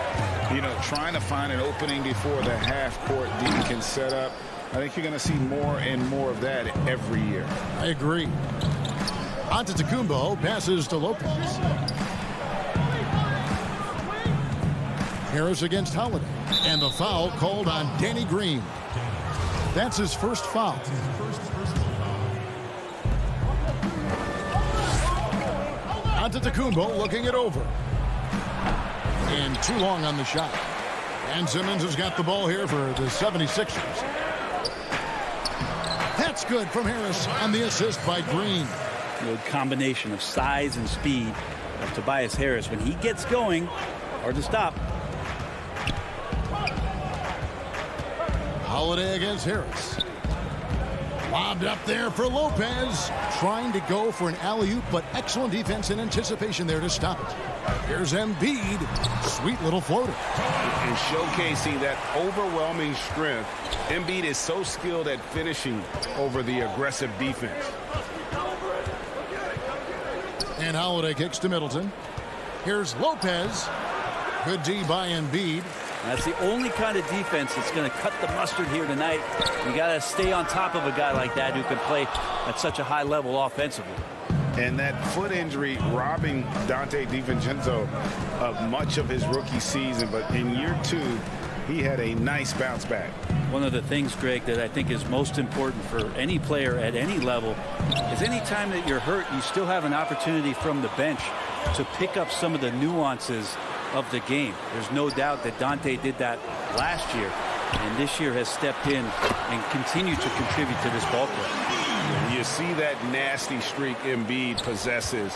You know, trying to find an opening before the half-court D can set up. I think you're going to see more and more of that every year. I agree. Antetokounmpo passes to Lopez. Harris against Holiday. And the foul called on Danny Green. That's his first foul. Antetokounmpo looking it over. And too long on the shot. And Simmons has got the ball here for the 76ers. That's good from Harris on the assist by Green. The combination of size and speed of Tobias Harris. When he gets going, hard to stop. Holiday against Harris. Lobbed up there for Lopez. Trying to go for an alley-oop, but excellent defense and anticipation there to stop it. Here's Embiid. Sweet little floater. And showcasing that overwhelming strength, Embiid is so skilled at finishing over the aggressive defense. And Holiday kicks to Middleton. Here's Lopez. Good D by Embiid. That's the only kind of defense that's going to cut the mustard here tonight. You got to stay on top of a guy like that who can play at such a high level offensively. And that foot injury robbing Dante DiVincenzo of much of his rookie season. But in year 2, he had a nice bounce back. One of the things, Greg, that I think is most important for any player at any level is any time that you're hurt, you still have an opportunity from the bench to pick up some of the nuances of the game. There's no doubt that Dante did that last year, and this year has stepped in and continued to contribute to this ball club. You see that nasty streak Embiid possesses.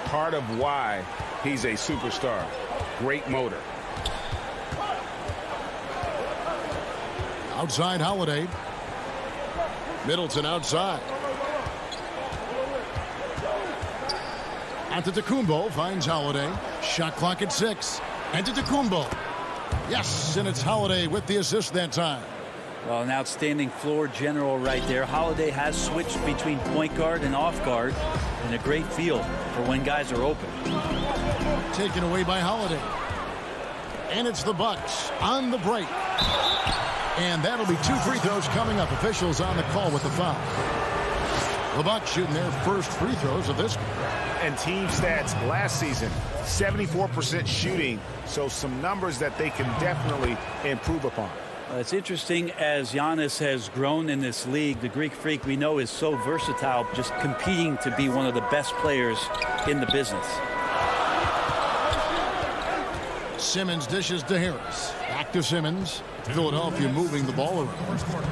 Part of why he's a superstar. Great motor. Outside Holiday. Middleton outside. Antetokounmpo finds Holiday. Shot clock at 6. Antetokounmpo. Yes, and it's Holiday with the assist that time. Well, an outstanding floor general right there. Holiday has switched between point guard and off guard, and a great feel for when guys are open. Taken away by Holiday. And it's the Bucks on the break. And that'll be 2 free throws coming up. Officials on the call with the foul. The Bucks shooting their first free throws of this game. And team stats last season, 74% shooting. So some numbers that they can definitely improve upon. It's interesting, as Giannis has grown in this league, the Greek Freak we know is so versatile, just competing to be one of the best players in the business. Simmons dishes to Harris. Back to Simmons. Philadelphia moving the ball around.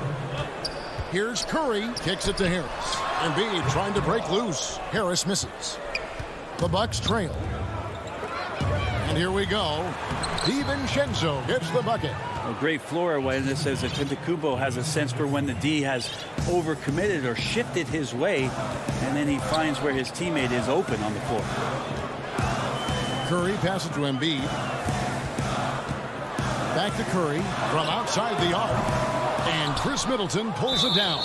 Here's Curry. Kicks it to Harris. Embiid trying to break loose. Harris misses. The Bucks trail. And here we go. DiVincenzo gets the bucket. A great floor awareness as Antetokounmpo has a sense for when the D has overcommitted or shifted his way, and then he finds where his teammate is open on the floor. Curry passes to Embiid. Back to Curry from outside the arc. And Chris Middleton pulls it down.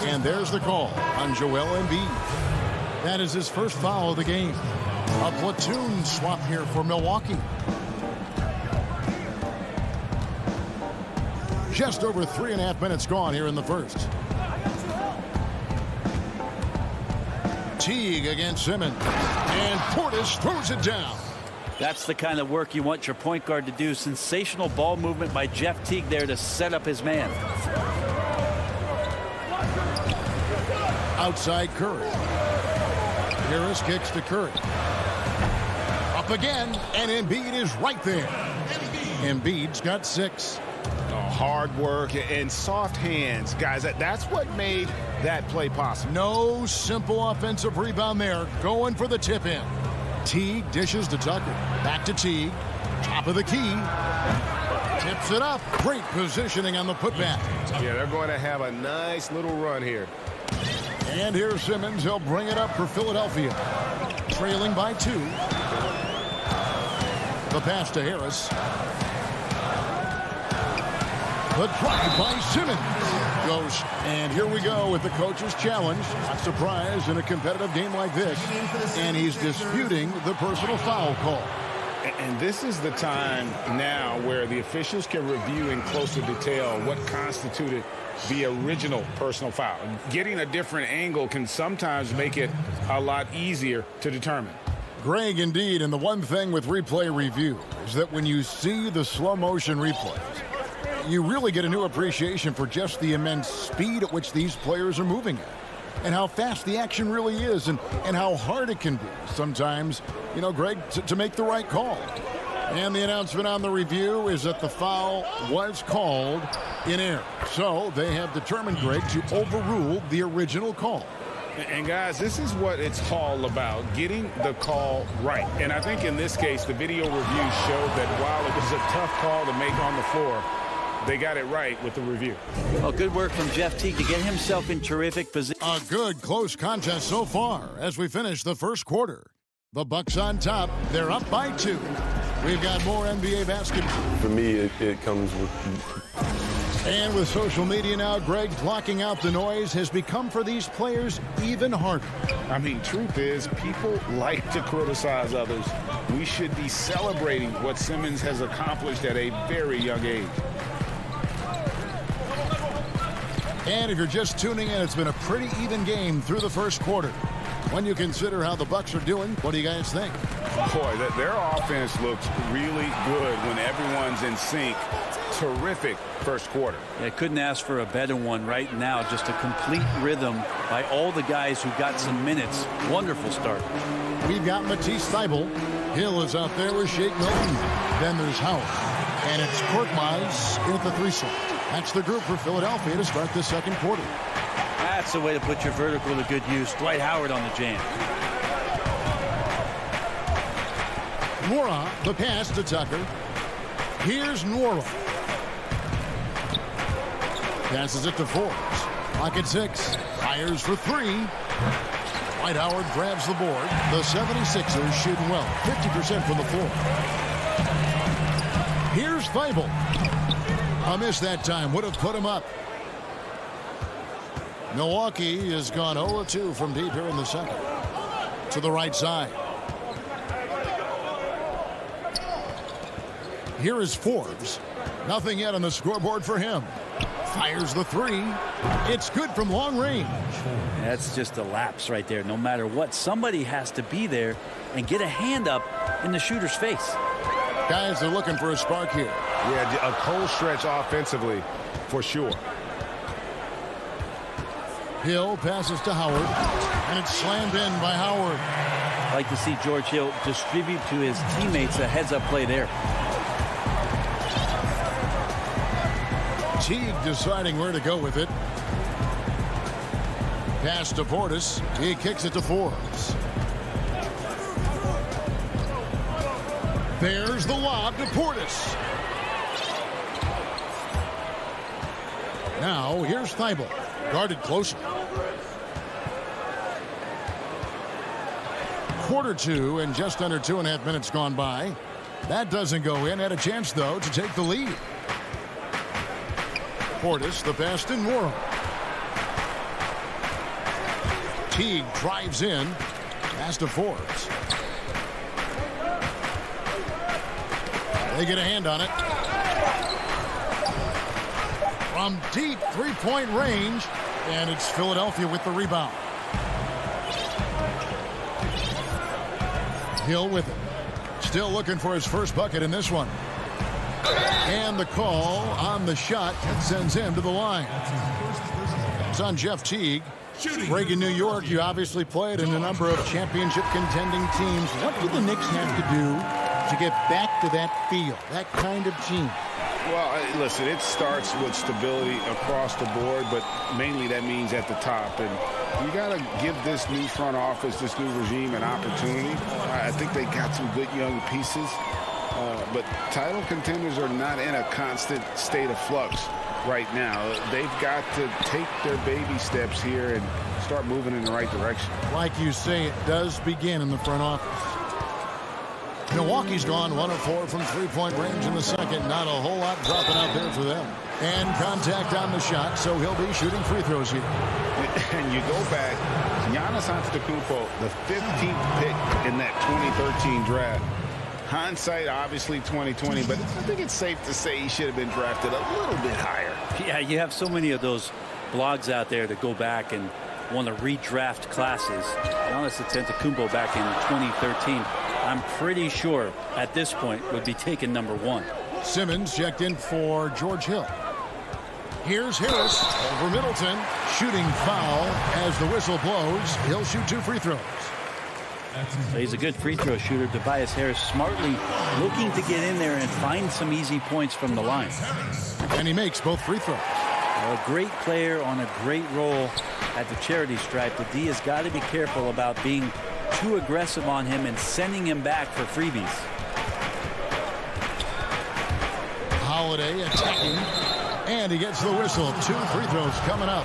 And there's the call on Joel Embiid. That is his first foul of the game. A platoon swap here for Milwaukee. Just over 3.5 minutes gone here in the first. Teague against Simmons. And Portis throws it down. That's the kind of work you want your point guard to do. Sensational ball movement by Jeff Teague there to set up his man. Outside Curry. Harris kicks to Curry. Up again, and Embiid is right there. Embiid's got 6. Hard work and soft hands, guys. That's what made that play possible. No simple offensive rebound there. Going for the tip in. Teague dishes to Tucker. Back to Teague. Top of the key. Tips it up. Great positioning on the putback. Yeah, they're going to have a nice little run here. And here's Simmons. He'll bring it up for Philadelphia. Trailing by 2. The pass to Harris. The drive by Simmons goes. And here we go with the coach's challenge. Not surprised in a competitive game like this. And he's disputing the personal foul call. And this is the time now where the officials can review in closer detail what constituted the original personal foul. Getting a different angle can sometimes make it a lot easier to determine. Greg, indeed, and the one thing with replay review is that when you see the slow motion replays, you really get a new appreciation for just the immense speed at which these players are moving at and how fast the action really is and how hard it can be sometimes, you know, Greg, to make the right call. And the announcement on the review is that the foul was called in error. So they have determined, Greg, to overrule the original call. And guys, this is what it's all about, getting the call right. And I think in this case, the video review showed that while it was a tough call to make on the floor, they got it right with the review. Oh, good work from Jeff Teague to get himself in terrific position. A good close contest so far as we finish the first quarter. The Bucks on top. They're up by 2. We've got more NBA basketball. For me, it comes with... And with social media now, Greg, blocking out the noise has become for these players even harder. I mean, truth is, people like to criticize others. We should be celebrating what Simmons has accomplished at a very young age. And if you're just tuning in, it's been a pretty even game through the first quarter. When you consider how the Bucks are doing, what do you guys think? Boy, their offense looks really good when everyone's in sync. Terrific first quarter. Yeah, couldn't ask for a better one right now. Just a complete rhythm by all the guys who got some minutes. Wonderful start. We've got Matisse Thybulle. Hill is out there with Shake Milton. Then there's Howard. And it's Korkmaz in at the 3 slot. That's the group for Philadelphia to start the second quarter. That's the way to put your vertical to good use. Dwight Howard on the jam. Nwora, the pass to Tucker. Here's Nwora. Passes it to Forbes. Clock at 6. Fires for 3. Dwight Howard grabs the board. The 76ers shooting well. 50% from the floor. Here's Thybulle. A miss that time. Would have put him up. Milwaukee has gone 0-2 from deep here in the second. To the right side. Here is Forbes. Nothing yet on the scoreboard for him. Fires the 3. It's good from long range. That's just a lapse right there. No matter what, somebody has to be there and get a hand up in the shooter's face. Guys are looking for a spark here. Yeah, a cold stretch offensively for sure. Hill passes to Howard, and it's slammed in by Howard. I'd like to see George Hill distribute to his teammates a heads-up play there. Teague deciding where to go with it. Pass to Portis. He kicks it to Forbes. There's the lob to Portis. Now here's Thybulle. Guarded closely. Quarter 2 and just under 2.5 minutes gone by. That doesn't go in. Had a chance, though, to take the lead. Portis, the pass to Nwora. Teague drives in. Pass to Forbes. They get a hand on it. From deep three-point range, and it's Philadelphia with the rebound. Hill with it. Still looking for his first bucket in this one. And the call on the shot that sends him to the line. It's on Jeff Teague. Greg, in New York, you obviously played in a number of championship contending teams. What do the Knicks have to do to get back to that feel, that kind of team? Well, listen, it starts with stability across the board, but mainly that means at the top. And you got to give this new front office, this new regime, an opportunity. I think they got some good young pieces. But title contenders are not in a constant state of flux right now. They've got to take their baby steps here and start moving in the right direction. Like you say, it does begin in the front office. Milwaukee's gone 1 of 4 from three-point range in the second. Not a whole lot dropping out there for them. And contact on the shot, so he'll be shooting free throws here. And you go back, Giannis Antetokounmpo, the 15th pick in that 2013 draft. Hindsight, obviously 2020, but I think it's safe to say he should have been drafted a little bit higher. Yeah, you have so many of those blogs out there that go back and want to redraft classes. Giannis Antetokounmpo back in 2013, I'm pretty sure at this point would be taken #1. Simmons checked in for George Hill. Here's Harris over Middleton. Shooting foul as the whistle blows. He'll shoot 2 free throws. So he's a good free throw shooter. Tobias Harris smartly looking to get in there and find some easy points from the line. And he makes both free throws. A great player on a great role at the charity stripe. The D has got to be careful about being too aggressive on him and sending him back for freebies. Holiday attacking. And he gets the whistle. 2 free throws coming up.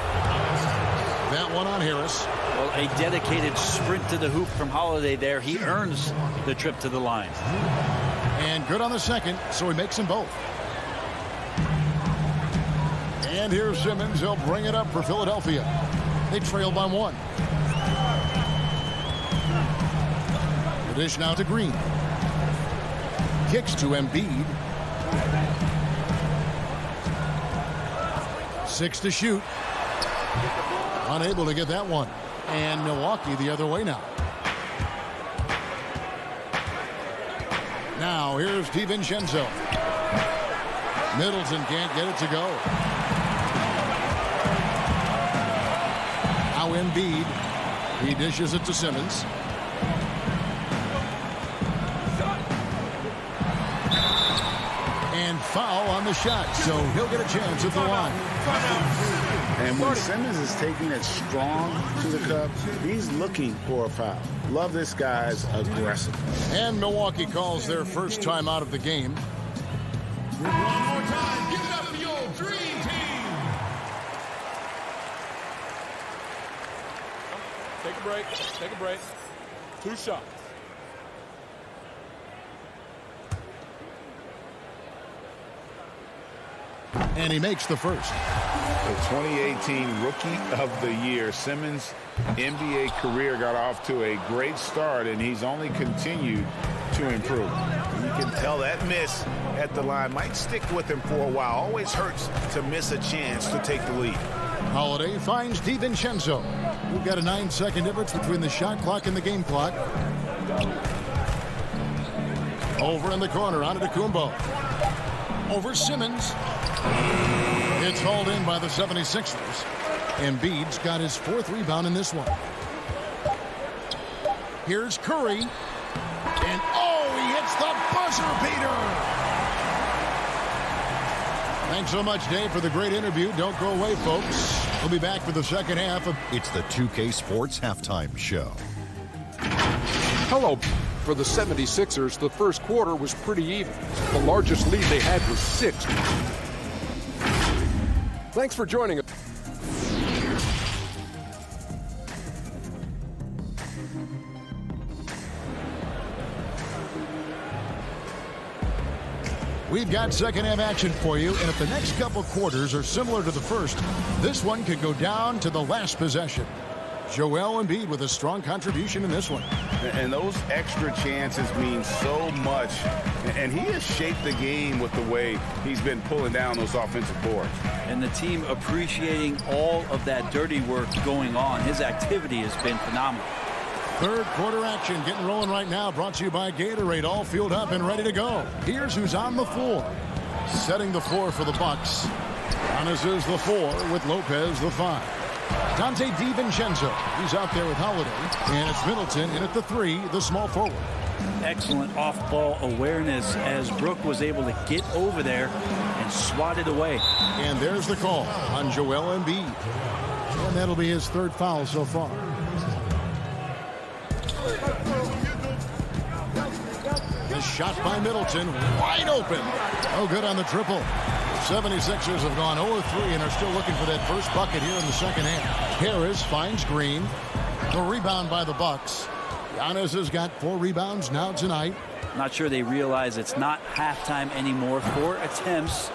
That one on Harris. Well, a dedicated sprint to the hoop from Holiday there. He earns the trip to the line. And good on the second, so he makes them both. And here's Simmons. He'll bring it up for Philadelphia. They trail by 1. The dish now to Green. Kicks to Embiid. 6 to shoot. Unable to get that one. And Milwaukee the other way now. Now here's DiVincenzo. Middleton can't get it to go. Now Embiid. He dishes it to Simmons. And foul on the shot, so he'll get a chance at the line. And when Simmons is taking it strong to the cup, he's looking for a foul. Love this guy's aggressive. And Milwaukee calls their first time out of the game. One more time, give it up for your dream team. Take a break. Take a break. 2 shots. And he makes the first. The 2018 Rookie of the Year. Simmons' NBA career got off to a great start, and he's only continued to improve. You can tell that miss at the line might stick with him for a while. Always hurts to miss a chance to take the lead. Holiday finds DiVincenzo. We've got a 9-second difference between the shot clock and the game clock. Over in the corner, on to Antetokounmpo. Over Simmons. It's hauled in by the 76ers. Embiid's got his 4th rebound in this one. Here's Curry. And he hits the buzzer beater. Thanks so much, Dave, for the great interview. Don't go away, folks. We'll be back for the second half of... It's the 2K Sports Halftime Show. Hello. For the 76ers, the first quarter was pretty even. The largest lead they had was 6. Thanks for joining us. We've got second half action for you, and if the next couple quarters are similar to the first, this one could go down to the last possession. Joel Embiid with a strong contribution in this one. And those extra chances mean so much. And he has shaped the game with the way he's been pulling down those offensive boards. And the team appreciating all of that dirty work going on. His activity has been phenomenal. Third quarter action getting rolling right now. Brought to you by Gatorade. All fueled up and ready to go. Here's who's on the floor. Setting the floor for the Bucks. Giannis is the 4 with Lopez the 5. Dante DiVincenzo, he's out there with Holiday. And it's Middleton in at the 3, the small forward. Excellent off-ball awareness as Brook was able to get over there and swat it away. And there's the call on Joel Embiid. And that'll be his 3rd foul so far. The shot by Middleton, wide open. Oh, good on the triple. 76ers have gone 0-3 and are still looking for that first bucket here in the second half. Harris finds Green. The rebound by the Bucks. Giannis has got 4 rebounds now tonight. Not sure they realize it's not halftime anymore. 4 attempts,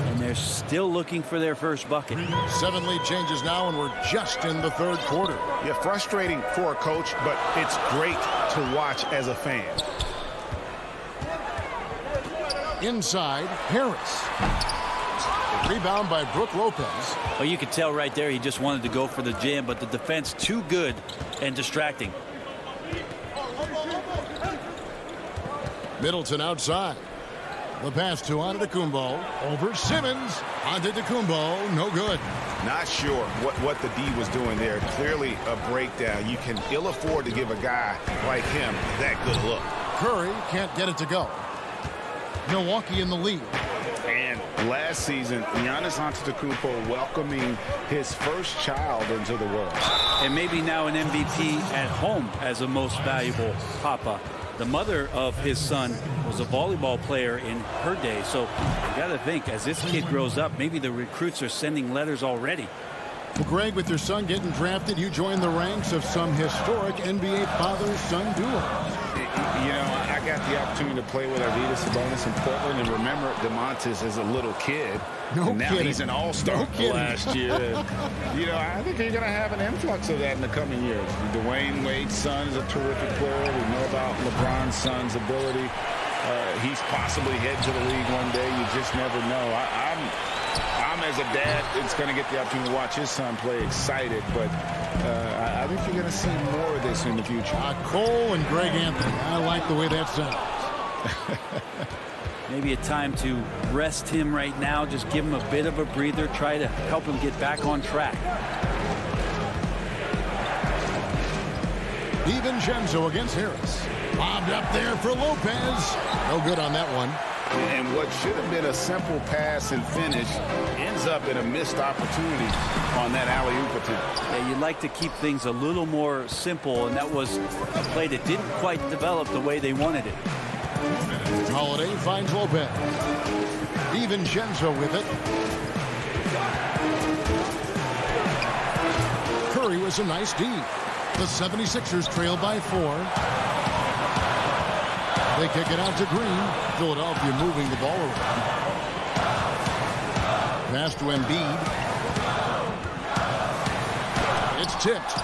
and they're still looking for their first bucket. 7 lead changes now, and we're just in the 3rd quarter. Yeah, frustrating for a coach, but it's great to watch as a fan. Inside, Harris. Rebound by Brook Lopez. Well, you could tell right there he just wanted to go for the jam, but the defense too good and distracting. Middleton outside. The pass to Antetokounmpo. Over Simmons. Antetokounmpo, no good. Not sure what the D was doing there. Clearly a breakdown. You can ill afford to give a guy like him that good look. Curry can't get it to go. Milwaukee in the lead. And And last season, Giannis Antetokounmpo welcoming his first child into the world. And maybe now an MVP at home as a most valuable papa. The mother of his son was a volleyball player in her day. So you got to think, as this kid grows up, maybe the recruits are sending letters already. Well, Greg, with your son getting drafted, you join the ranks of some historic NBA father-son duos. You know, I got the opportunity to play with Arvydas Sabonis in Portland, and remember DeMontis as a little kid. No and now kidding. He's an all-star last year. You know, I think you're going to have an influx of that in the coming years. Dwayne Wade's son is a terrific player. We know about LeBron's son's ability. He's possibly heading to the league one day. You just never know. I'm as a dad, it's going to get the opportunity to watch his son play excited, but I think you're going to see more of this in the future. Cole and Greg Anthony. I like the way that sounds. Maybe a time to rest him right now. Just give him a bit of a breather. Try to help him get back on track. DiVincenzo against Harris. Bobbed up there for Lopez. No good on that one. And what should have been a simple pass and finish ends up in a missed opportunity on that alley-oop attempt. Yeah, you'd like to keep things a little more simple, and that was a play that didn't quite develop the way they wanted it. Holiday finds Lopez. DiVincenzo with it. Curry was a nice D. The 76ers trail by 4. They kick it out to Green. Philadelphia moving the ball around. Pass to Embiid. It's tipped.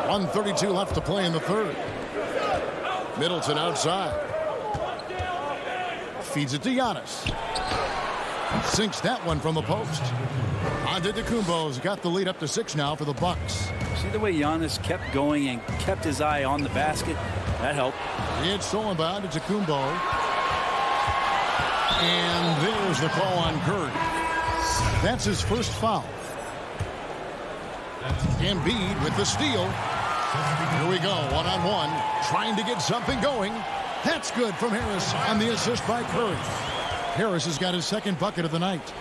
1:32 left to play in the third. Middleton outside. Feeds it to Giannis. Sinks that one from the post. Antetokounmpo's got the lead up to 6 now for the Bucks. See the way Giannis kept going and kept his eye on the basket? That helped. It's stolen by Antetokounmpo. And there's the call on Curry. That's his first foul. Embiid with the steal. Here we go, one-on-one. Trying to get something going. That's good from Harris on the assist by Curry. Harris has got his second bucket of the night.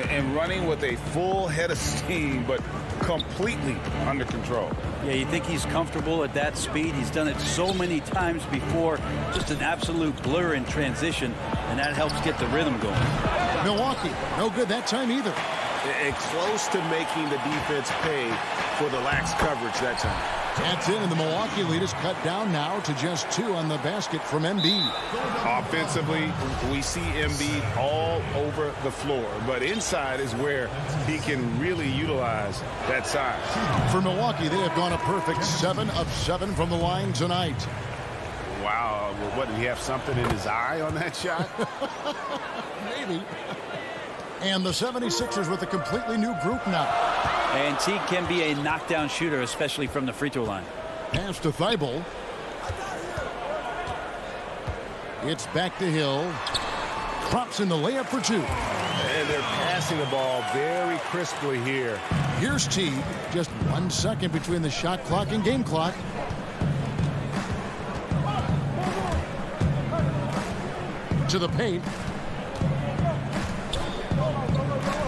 And running with a full head of steam, but completely under control. Yeah, you think he's comfortable at that speed. He's done it so many times before. Just an absolute blur in transition, and that helps get the rhythm going. Milwaukee, no good that time either. And close to making the defense pay for the lax coverage that time. That's it, and the Milwaukee lead is cut down now to just 2 on the basket from Embiid. Offensively, we see Embiid all over the floor, but inside is where he can really utilize that size. For Milwaukee, they have gone a perfect 7 of 7 from the line tonight. Wow, what, did he have something in his eye on that shot? Maybe. And the 76ers with a completely new group now. And Teague can be a knockdown shooter, especially from the free throw line. Pass to Thibault. It's back to Hill. Props in the layup for 2. And they're passing the ball very crisply here. Here's Teague. Just 1 second between the shot clock and game clock. To the paint.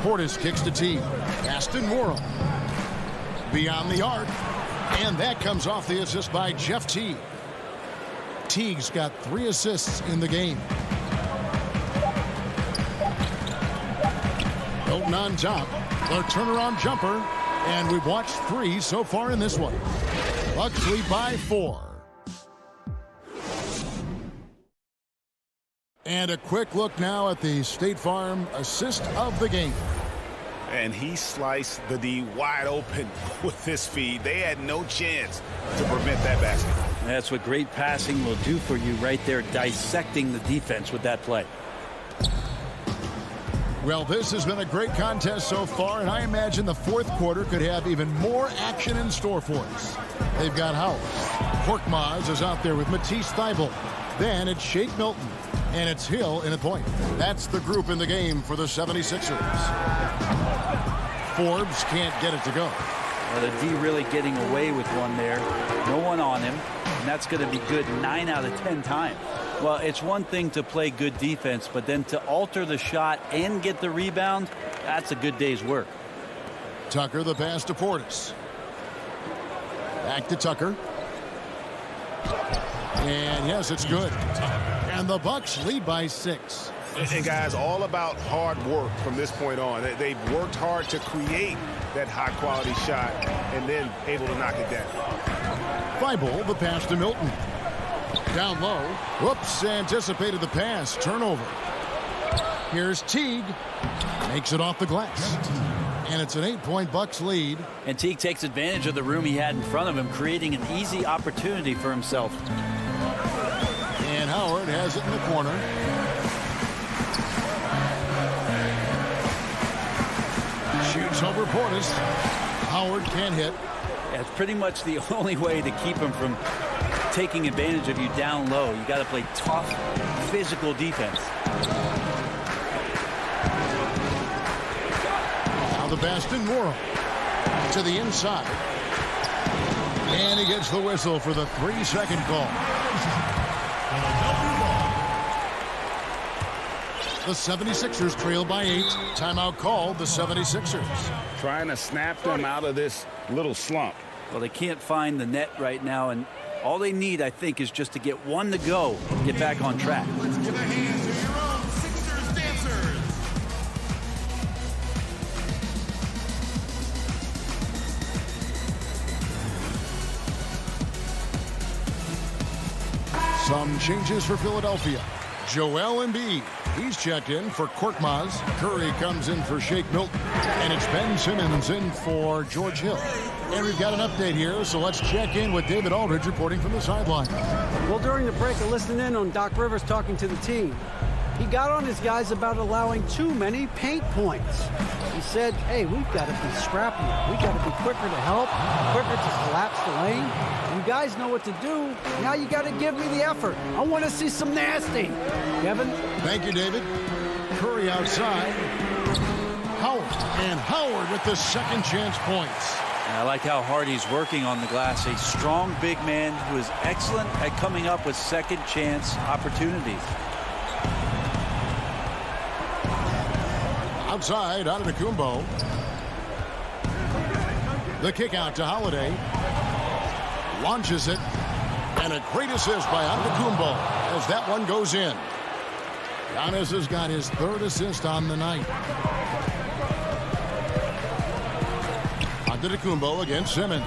Portis kicks to Teague. Aston Worrell. Beyond the arc. And that comes off the assist by Jeff Teague. Teague's got 3 assists in the game. Hilton on top. The turnaround jumper. And we've watched 3 so far in this one. Bucks lead by 4. And a quick look now at the State Farm assist of the game. And he sliced the D wide open with this feed. They had no chance to prevent that basket. That's what great passing will do for you right there, dissecting the defense with that play. Well, this has been a great contest so far, and I imagine the fourth quarter could have even more action in store for us. They've got Howard. Korkmaz is out there with Matisse Thybulle. Then it's Shake Milton. And it's Hill in a point. That's the group in the game for the 76ers. Forbes can't get it to go. Well, the D really getting away with one there. No one on him. And that's going to be good 9 out of 10 times. Well, it's one thing to play good defense, but then to alter the shot and get the rebound, that's a good day's work. Tucker, the pass to Portis. Back to Tucker. And yes, it's good. And the Bucks lead by 6. And guys, all about hard work from this point on. They've worked hard to create that high-quality shot and then able to knock it down. Thibault, the pass to Milton. Down low. Whoops, anticipated the pass. Turnover. Here's Teague. Makes it off the glass. And it's an 8-point Bucks lead. And Teague takes advantage of the room he had in front of him, creating an easy opportunity for himself. And Howard has it in the corner. Shoots over Portis. Howard can't hit. That's pretty much the only way to keep him from taking advantage of you down low. You got to play tough, physical defense. Now the Baston Morrow to the inside. And he gets the whistle for the 3-second call. The 76ers trail by 8. Timeout called, the 76ers. Trying to snap them out of this little slump. Well, they can't find the net right now, and all they need, I think, is just to get one to go and get back on track. Let's give a hand to your own Sixers dancers. Some changes for Philadelphia. Joel Embiid. He's checked in for Korkmaz. Curry comes in for Shake Milton. And it's Ben Simmons in for George Hill. And we've got an update here, so let's check in with David Aldridge reporting from the sideline. Well, during the break, I listened in on Doc Rivers talking to the team. He got on his guys about allowing too many paint points. He said, hey, we've got to be scrappier. We've got to be quicker to help, quicker to collapse the lane. You guys know what to do. Now you got to give me the effort. I want to see some nasty. Kevin? Thank you, David. Curry outside. Howard. And Howard with the second chance points. And I like how hard he's working on the glass. A strong big man who is excellent at coming up with second chance opportunities. Outside, Antetokounmpo. The kick out to Holiday. Launches it. And a great assist by Antetokounmpo as that one goes in. Giannis has got his third assist on the night. Antetokounmpo against Simmons.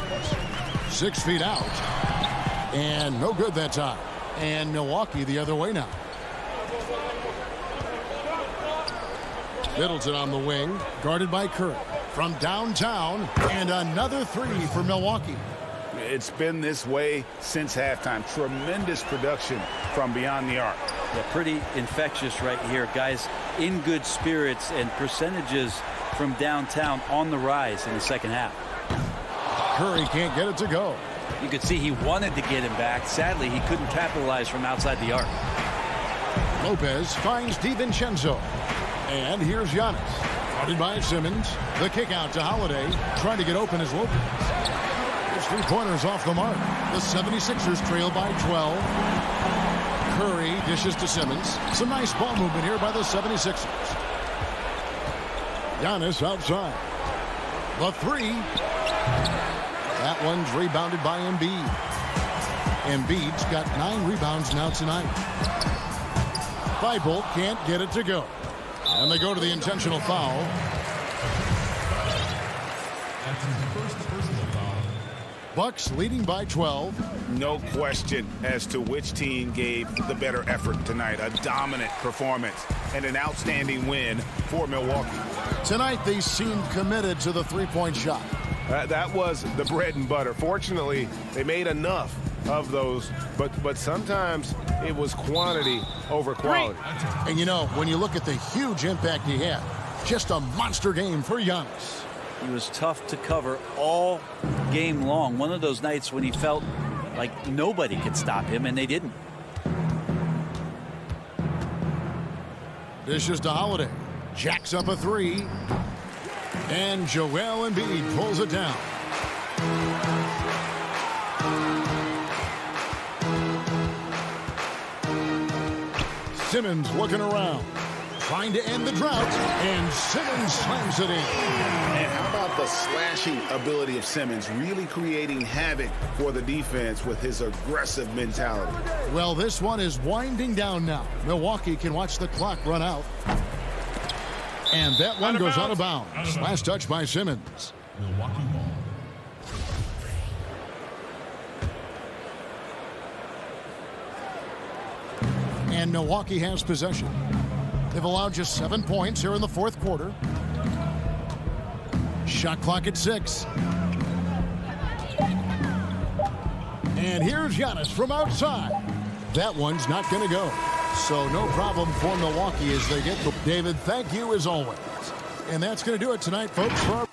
6 feet out. And no good that time. And Milwaukee the other way now. Middleton on the wing, guarded by Curry. From downtown, and another 3 for Milwaukee. It's been this way since halftime. Tremendous production from beyond the arc. Yeah, pretty infectious right here. Guys in good spirits, and percentages from downtown on the rise in the second half. Curry can't get it to go. You could see he wanted to get him back. Sadly, he couldn't capitalize from outside the arc. Lopez finds DiVincenzo. And here's Giannis. Guarded by Simmons. The kick out to Holiday. Trying to get open as Lopez. His 3-pointers off the mark. The 76ers trail by 12. Curry dishes to Simmons. Some nice ball movement here by the 76ers. Giannis outside. The 3. That one's rebounded by Embiid. Embiid's got 9 rebounds now tonight. Thibault can't get it to go. And they go to the intentional foul. That's his first personal foul. Bucks leading by 12. No question as to which team gave the better effort tonight. A dominant performance and an outstanding win for Milwaukee. Tonight they seemed committed to the 3-point shot. That was the bread and butter. Fortunately, they made enough of those, but sometimes it was quantity over quality. And you know, when you look at the huge impact he had, just a monster game for Giannis. He was tough to cover all game long. One of those nights when he felt like nobody could stop him, and they didn't. Dishes to Holiday. Jacks up a 3. And Joel Embiid pulls it down. Simmons looking around, trying to end the drought, and Simmons slams it in. And how about the slashing ability of Simmons, really creating havoc for the defense with his aggressive mentality. Well, this one is winding down now. Milwaukee can watch the clock run out. And that one goes out of bounds. Last touch by Simmons. Milwaukee ball. And Milwaukee has possession. They've allowed just 7 points here in the fourth quarter. Shot clock at 6. And here's Giannis from outside. That one's not going to go. So no problem for Milwaukee as they get to David. Thank you as always. And that's going to do it tonight, folks. For our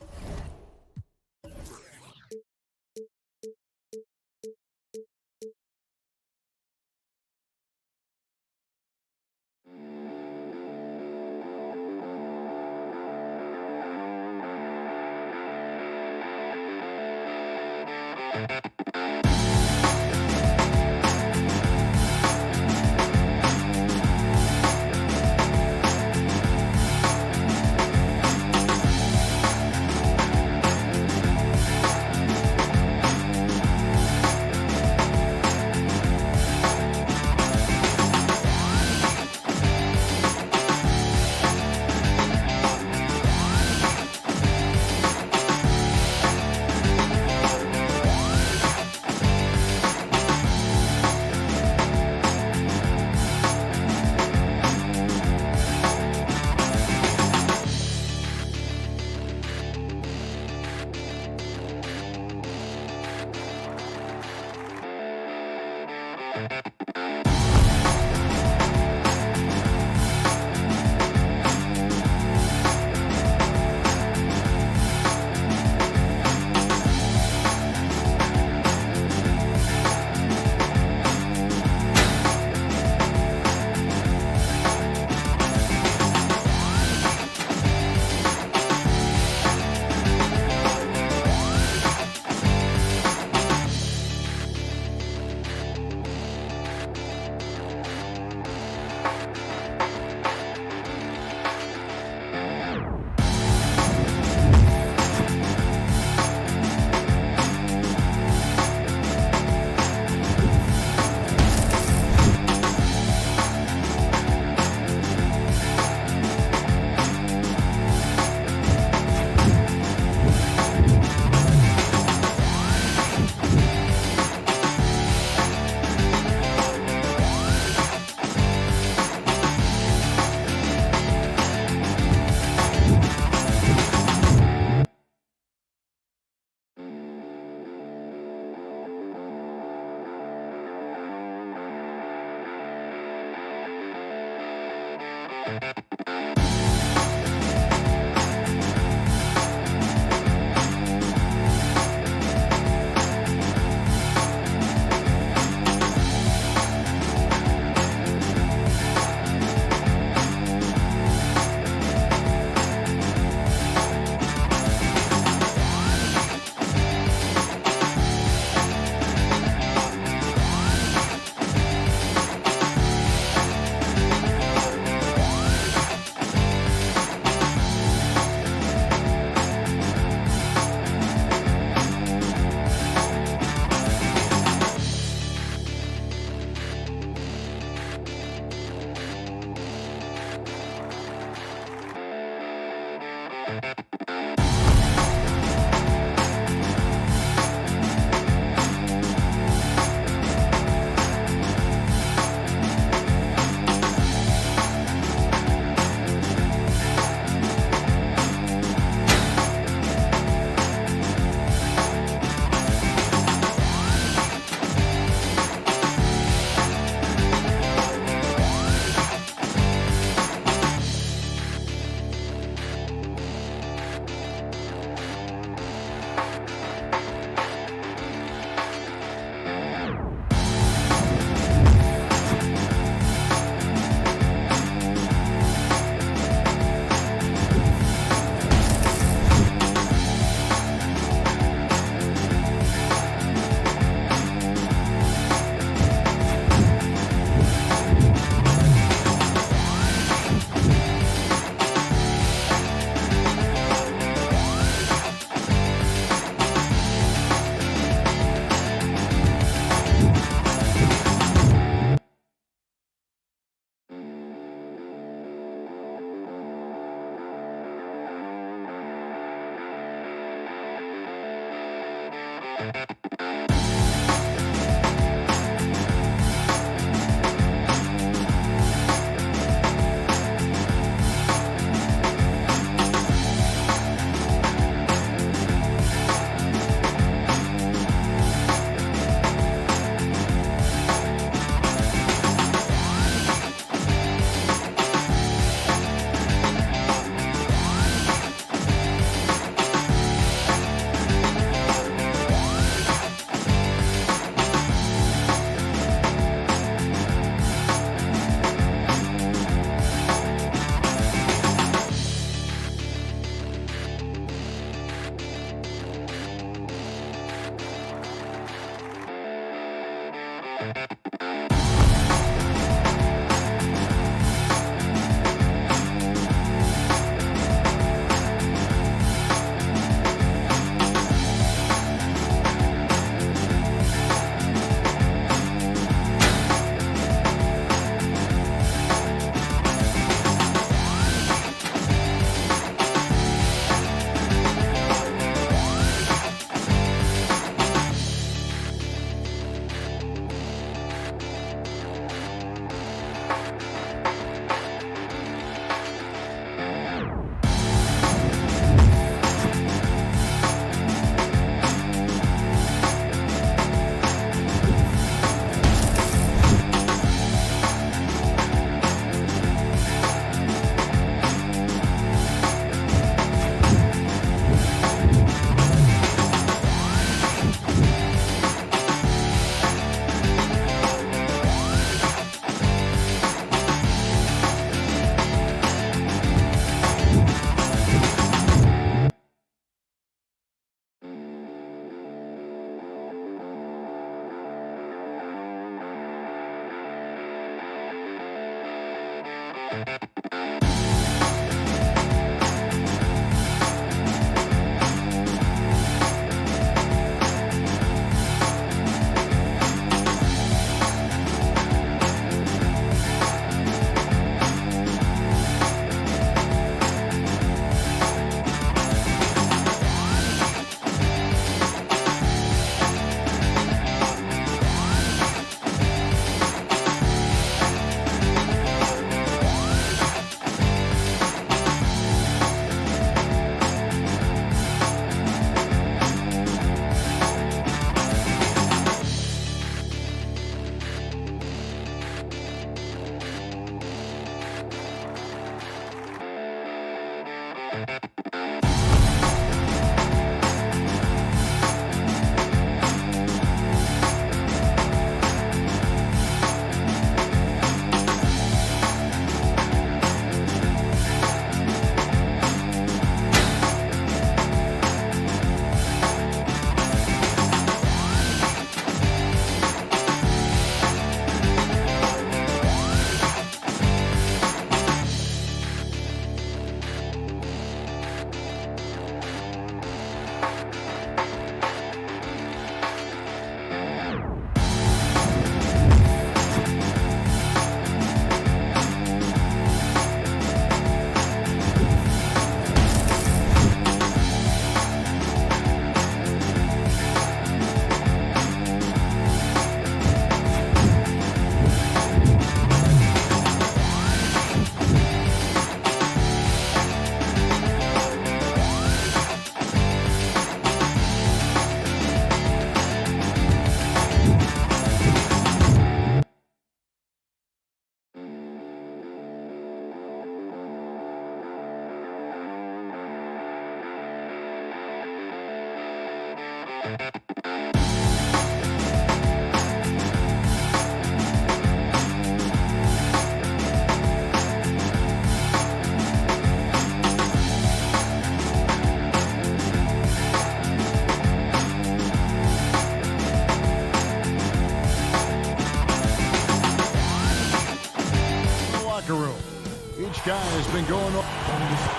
Guy has been going on.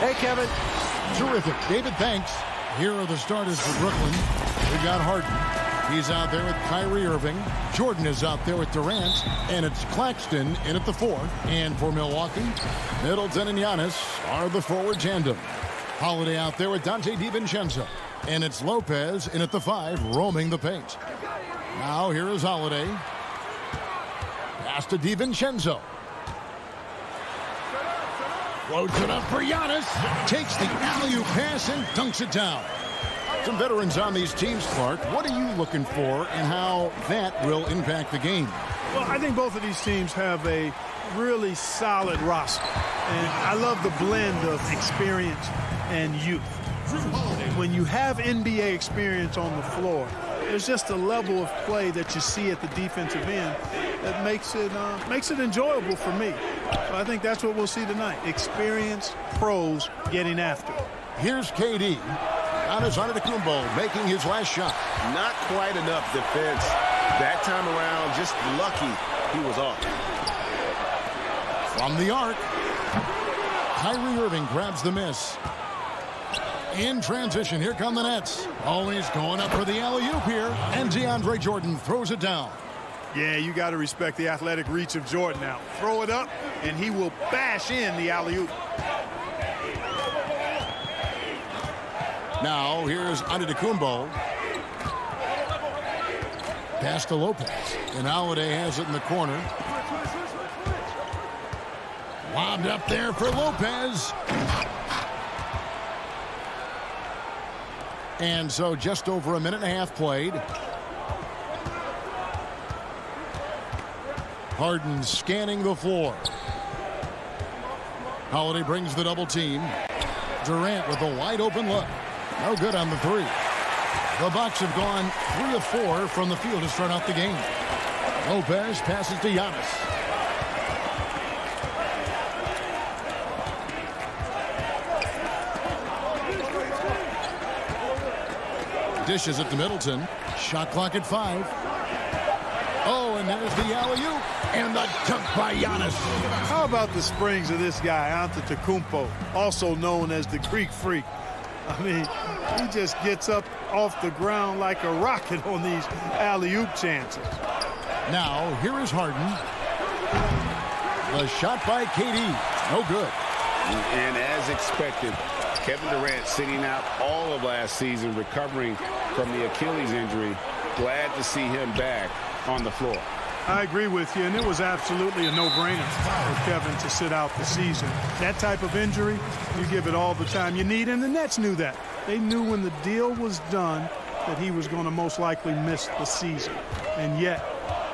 Hey, Kevin. Terrific. David, thanks. Here are the starters for Brooklyn. We got Harden. He's out there with Kyrie Irving. Jordan is out there with Durant. And it's Claxton in at the 4. And for Milwaukee, Middleton and Giannis are the forward tandem. Holiday out there with Dante DiVincenzo. And it's Lopez in at the 5, roaming the paint. Now here is Holiday. Pass to DiVincenzo. Floats it up for Giannis. Takes the alley-oop pass and dunks it down. Some veterans on these teams, Clark. What are you looking for and how that will impact the game? Well, I think both of these teams have a really solid roster. And I love the blend of experience and youth. When you have NBA experience on the floor, there's just a level of play that you see at the defensive end that makes it enjoyable for me. So I think that's what we'll see tonight. Experienced pros getting after it. Here's KD. Giannis Antetokounmpo making his last shot. Not quite enough defense That time around, just lucky he was off. From the arc, Kyrie Irving grabs the miss. In transition, here come the Nets. Always going up for the alley-oop here, and DeAndre Jordan throws it down. Yeah, you got to respect the athletic reach of Jordan now. Throw it up, and he will bash in the alley-oop. Now, here's Antetokounmpo. Pass to Lopez. And Holiday has it in the corner. Lobbed up there for Lopez. And so just over a minute and a half played. Harden scanning the floor. Holiday brings the double team. Durant with a wide open look. No good on the three. The Bucks have gone 3 of 4 from the field to start out the game. Lopez passes to Giannis. Dishes it to Middleton. Shot clock at 5. Oh, and there's the alley-oop. And the dunk by Giannis. How about the springs of this guy, Antetokounmpo, also known as the Greek Freak? I mean, he just gets up off the ground like a rocket on these alley-oop chances. Now, here is Harden. The shot by KD. No good. And as expected, Kevin Durant sitting out all of last season, recovering from the Achilles injury. Glad to see him back on the floor. I agree with you, and it was absolutely a no-brainer for Kevin to sit out the season. That type of injury, you give it all the time you need, and the Nets knew that. They knew when the deal was done that he was going to most likely miss the season. And yet,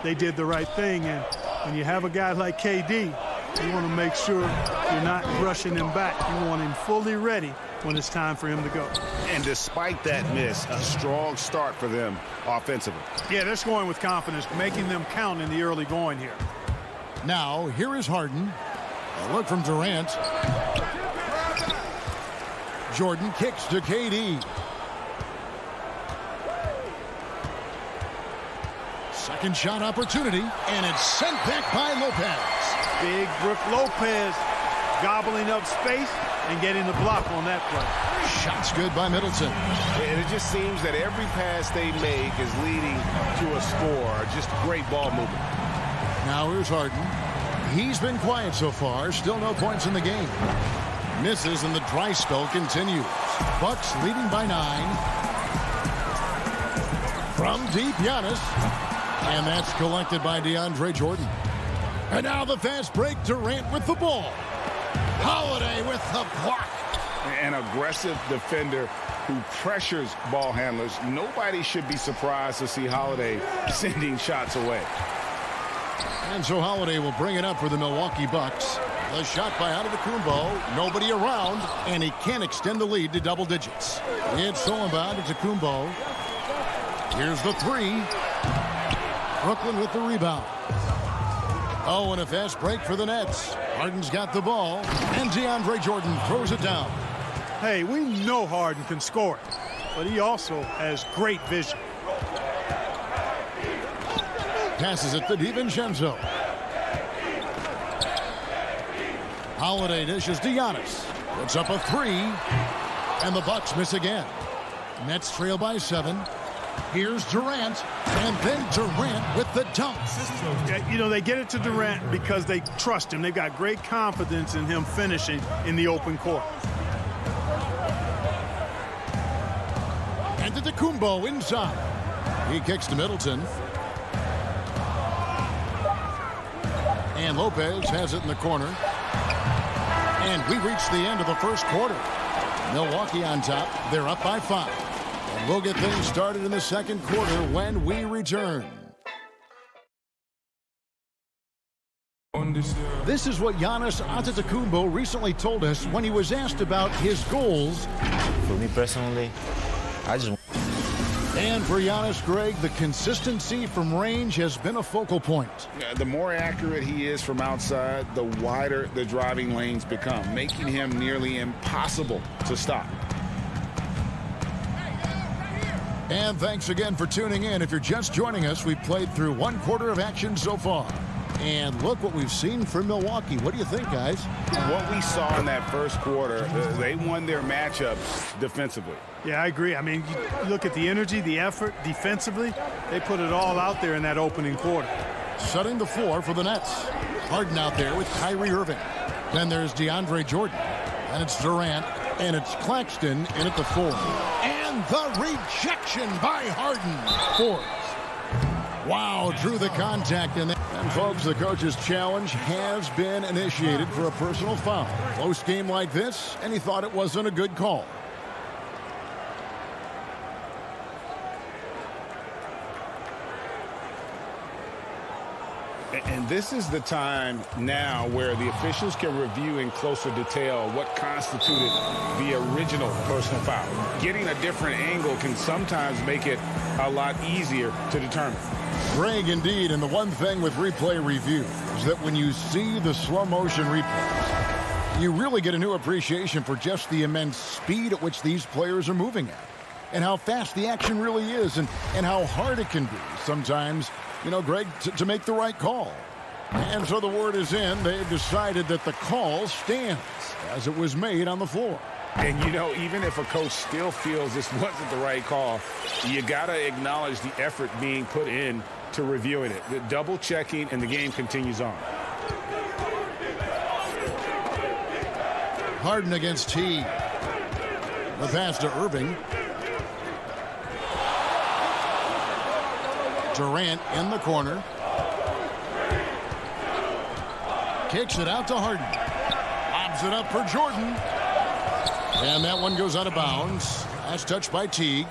they did the right thing, and when you have a guy like KD, you want to make sure you're not rushing him back. You want him fully ready when it's time for him to go. And despite that miss, a strong start for them offensively. Yeah, they're scoring with confidence, making them count in the early going here. Now, here is Harden. A look from Durant. Jordan kicks to KD. Second shot opportunity, and it's sent back by Lopez. Big Brook Lopez gobbling up space and getting the block on that play. Shot's good by Middleton. And it just seems that every pass they make is leading to a score. Just great ball movement. Now here's Harden. He's been quiet so far. Still no points in the game. Misses, and the dry spell continues. Bucks leading by 9. From deep, Giannis. And that's collected by DeAndre Jordan. And now the fast break. Durant with the ball. Holiday with the block. An aggressive defender who pressures ball handlers. Nobody should be surprised to see Holiday sending shots away. And so Holiday will bring it up for the Milwaukee Bucks. The shot by Antetokounmpo. Nobody around, and he can't extend the lead to double digits. It's all about Antetokounmpo. Here's the 3. Brooklyn with the rebound. Oh, and a fast break for the Nets. Harden's got the ball, and DeAndre Jordan throws it down. Hey, we know Harden can score it, but he also has great vision. Passes it to DiVincenzo. Holiday dishes to Giannis. Puts up a 3, and the Bucks miss again. Nets trail by 7. Here's Durant, and then Durant with the dunk. You know, they get it to Durant because they trust him. They've got great confidence in him finishing in the open court. And Antetokounmpo inside. He kicks to Middleton. And Lopez has it in the corner. And we reach the end of the first quarter. Milwaukee on top. They're up by 5. And we'll get things started in the second quarter when we return. This is what Giannis Antetokounmpo recently told us when he was asked about his goals. For me personally, I just... And for Giannis, Greg, the consistency from range has been a focal point. The more accurate he is from outside, the wider the driving lanes become, making him nearly impossible to stop. And thanks again for tuning in. If you're just joining us, we've played through one quarter of action so far. And look what we've seen from Milwaukee. What do you think, guys? What we saw in that first quarter, they won their matchups defensively. Yeah, I agree. I mean, you look at the energy, the effort defensively. They put it all out there in that opening quarter. Setting the floor for the Nets. Harden out there with Kyrie Irving. Then there's DeAndre Jordan. And it's Durant. And it's Claxton in at the 4. And the rejection by Harden. Forbes. Wow, drew the contact in there. And folks, the coach's challenge has been initiated for a personal foul. Close game like this, and he thought it wasn't a good call. And this is the time now where the officials can review in closer detail what constituted the original personal foul. Getting a different angle can sometimes make it a lot easier to determine. Greg, indeed, and the one thing with replay review is that when you see the slow motion replays, you really get a new appreciation for just the immense speed at which these players are moving at, and how fast the action really is, and how hard it can be sometimes, you know, Greg, to make the right call. And so the word is in. They've decided that the call stands as it was made on the floor. And, you know, even if a coach still feels this wasn't the right call, you got to acknowledge the effort being put in to reviewing it. The double checking, and the game continues on. Harden against T. The pass to Irving. Durant in the corner. Kicks it out to Harden. Lobs it up for Jordan. And that one goes out of bounds. That's touched by Teague.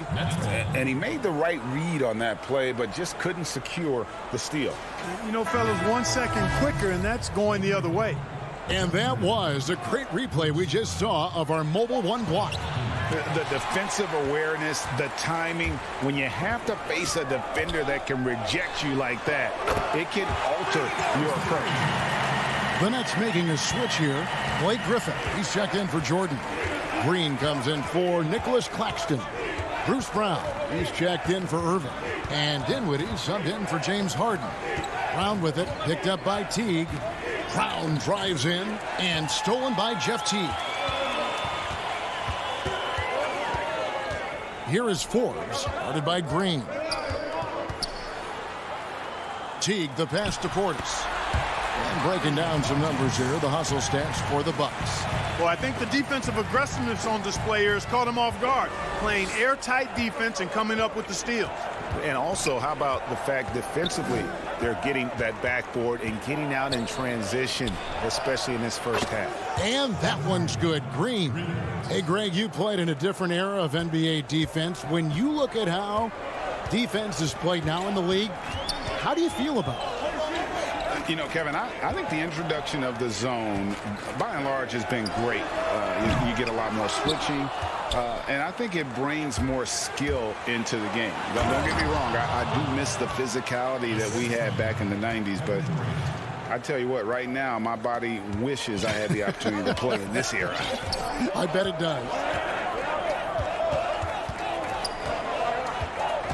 And he made the right read on that play, but just couldn't secure the steal. You know, fellas, 1 second quicker, and that's going the other way. And that was a great replay we just saw of our mobile one block. The defensive awareness, the timing, when you have to face a defender that can reject you like that, it can alter your approach. The Nets making a switch here. Blake Griffin, he's checked in for Jordan. Green comes in for Nicholas Claxton. Bruce Brown, he's checked in for Irving. And Dinwiddie subbed in for James Harden. Brown with it, picked up by Teague. Brown drives in and stolen by Jeff Teague. Here is Forbes, guarded by Green. Teague, the pass to Portis. And breaking down some numbers here, the hustle stats for the Bucks. Well, I think the defensive aggressiveness on display here has caught him off guard. Playing airtight defense and coming up with the steals. And also, how about the fact defensively, they're getting that backboard and getting out in transition, especially in this first half. And that one's good. Green. Hey, Greg, you played in a different era of NBA defense. When you look at how defense is played now in the league, how do you feel about it? You know, Kevin, I think the introduction of the zone, by and large, has been great. You get a lot more switching, and I think it brings more skill into the game. Don't get me wrong, I do miss the physicality that we had back in the 90s, but I tell you what, right now, my body wishes I had the opportunity to play in this era. I bet it does.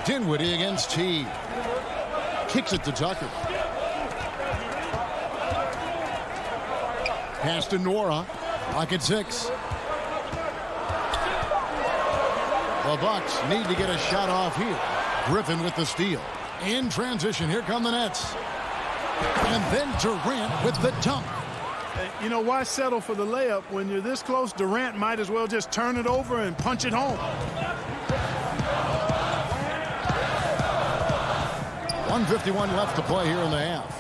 Dinwiddie against T. Kicks it to Tucker. Pass to Nora. Clock at 6. The Bucks need to get a shot off here. Griffin with the steal. In transition, here come the Nets. And then Durant with the dunk. You know, why settle for the layup when you're this close? Durant might as well just turn it over and punch it home. 1:51 left to play here in the half.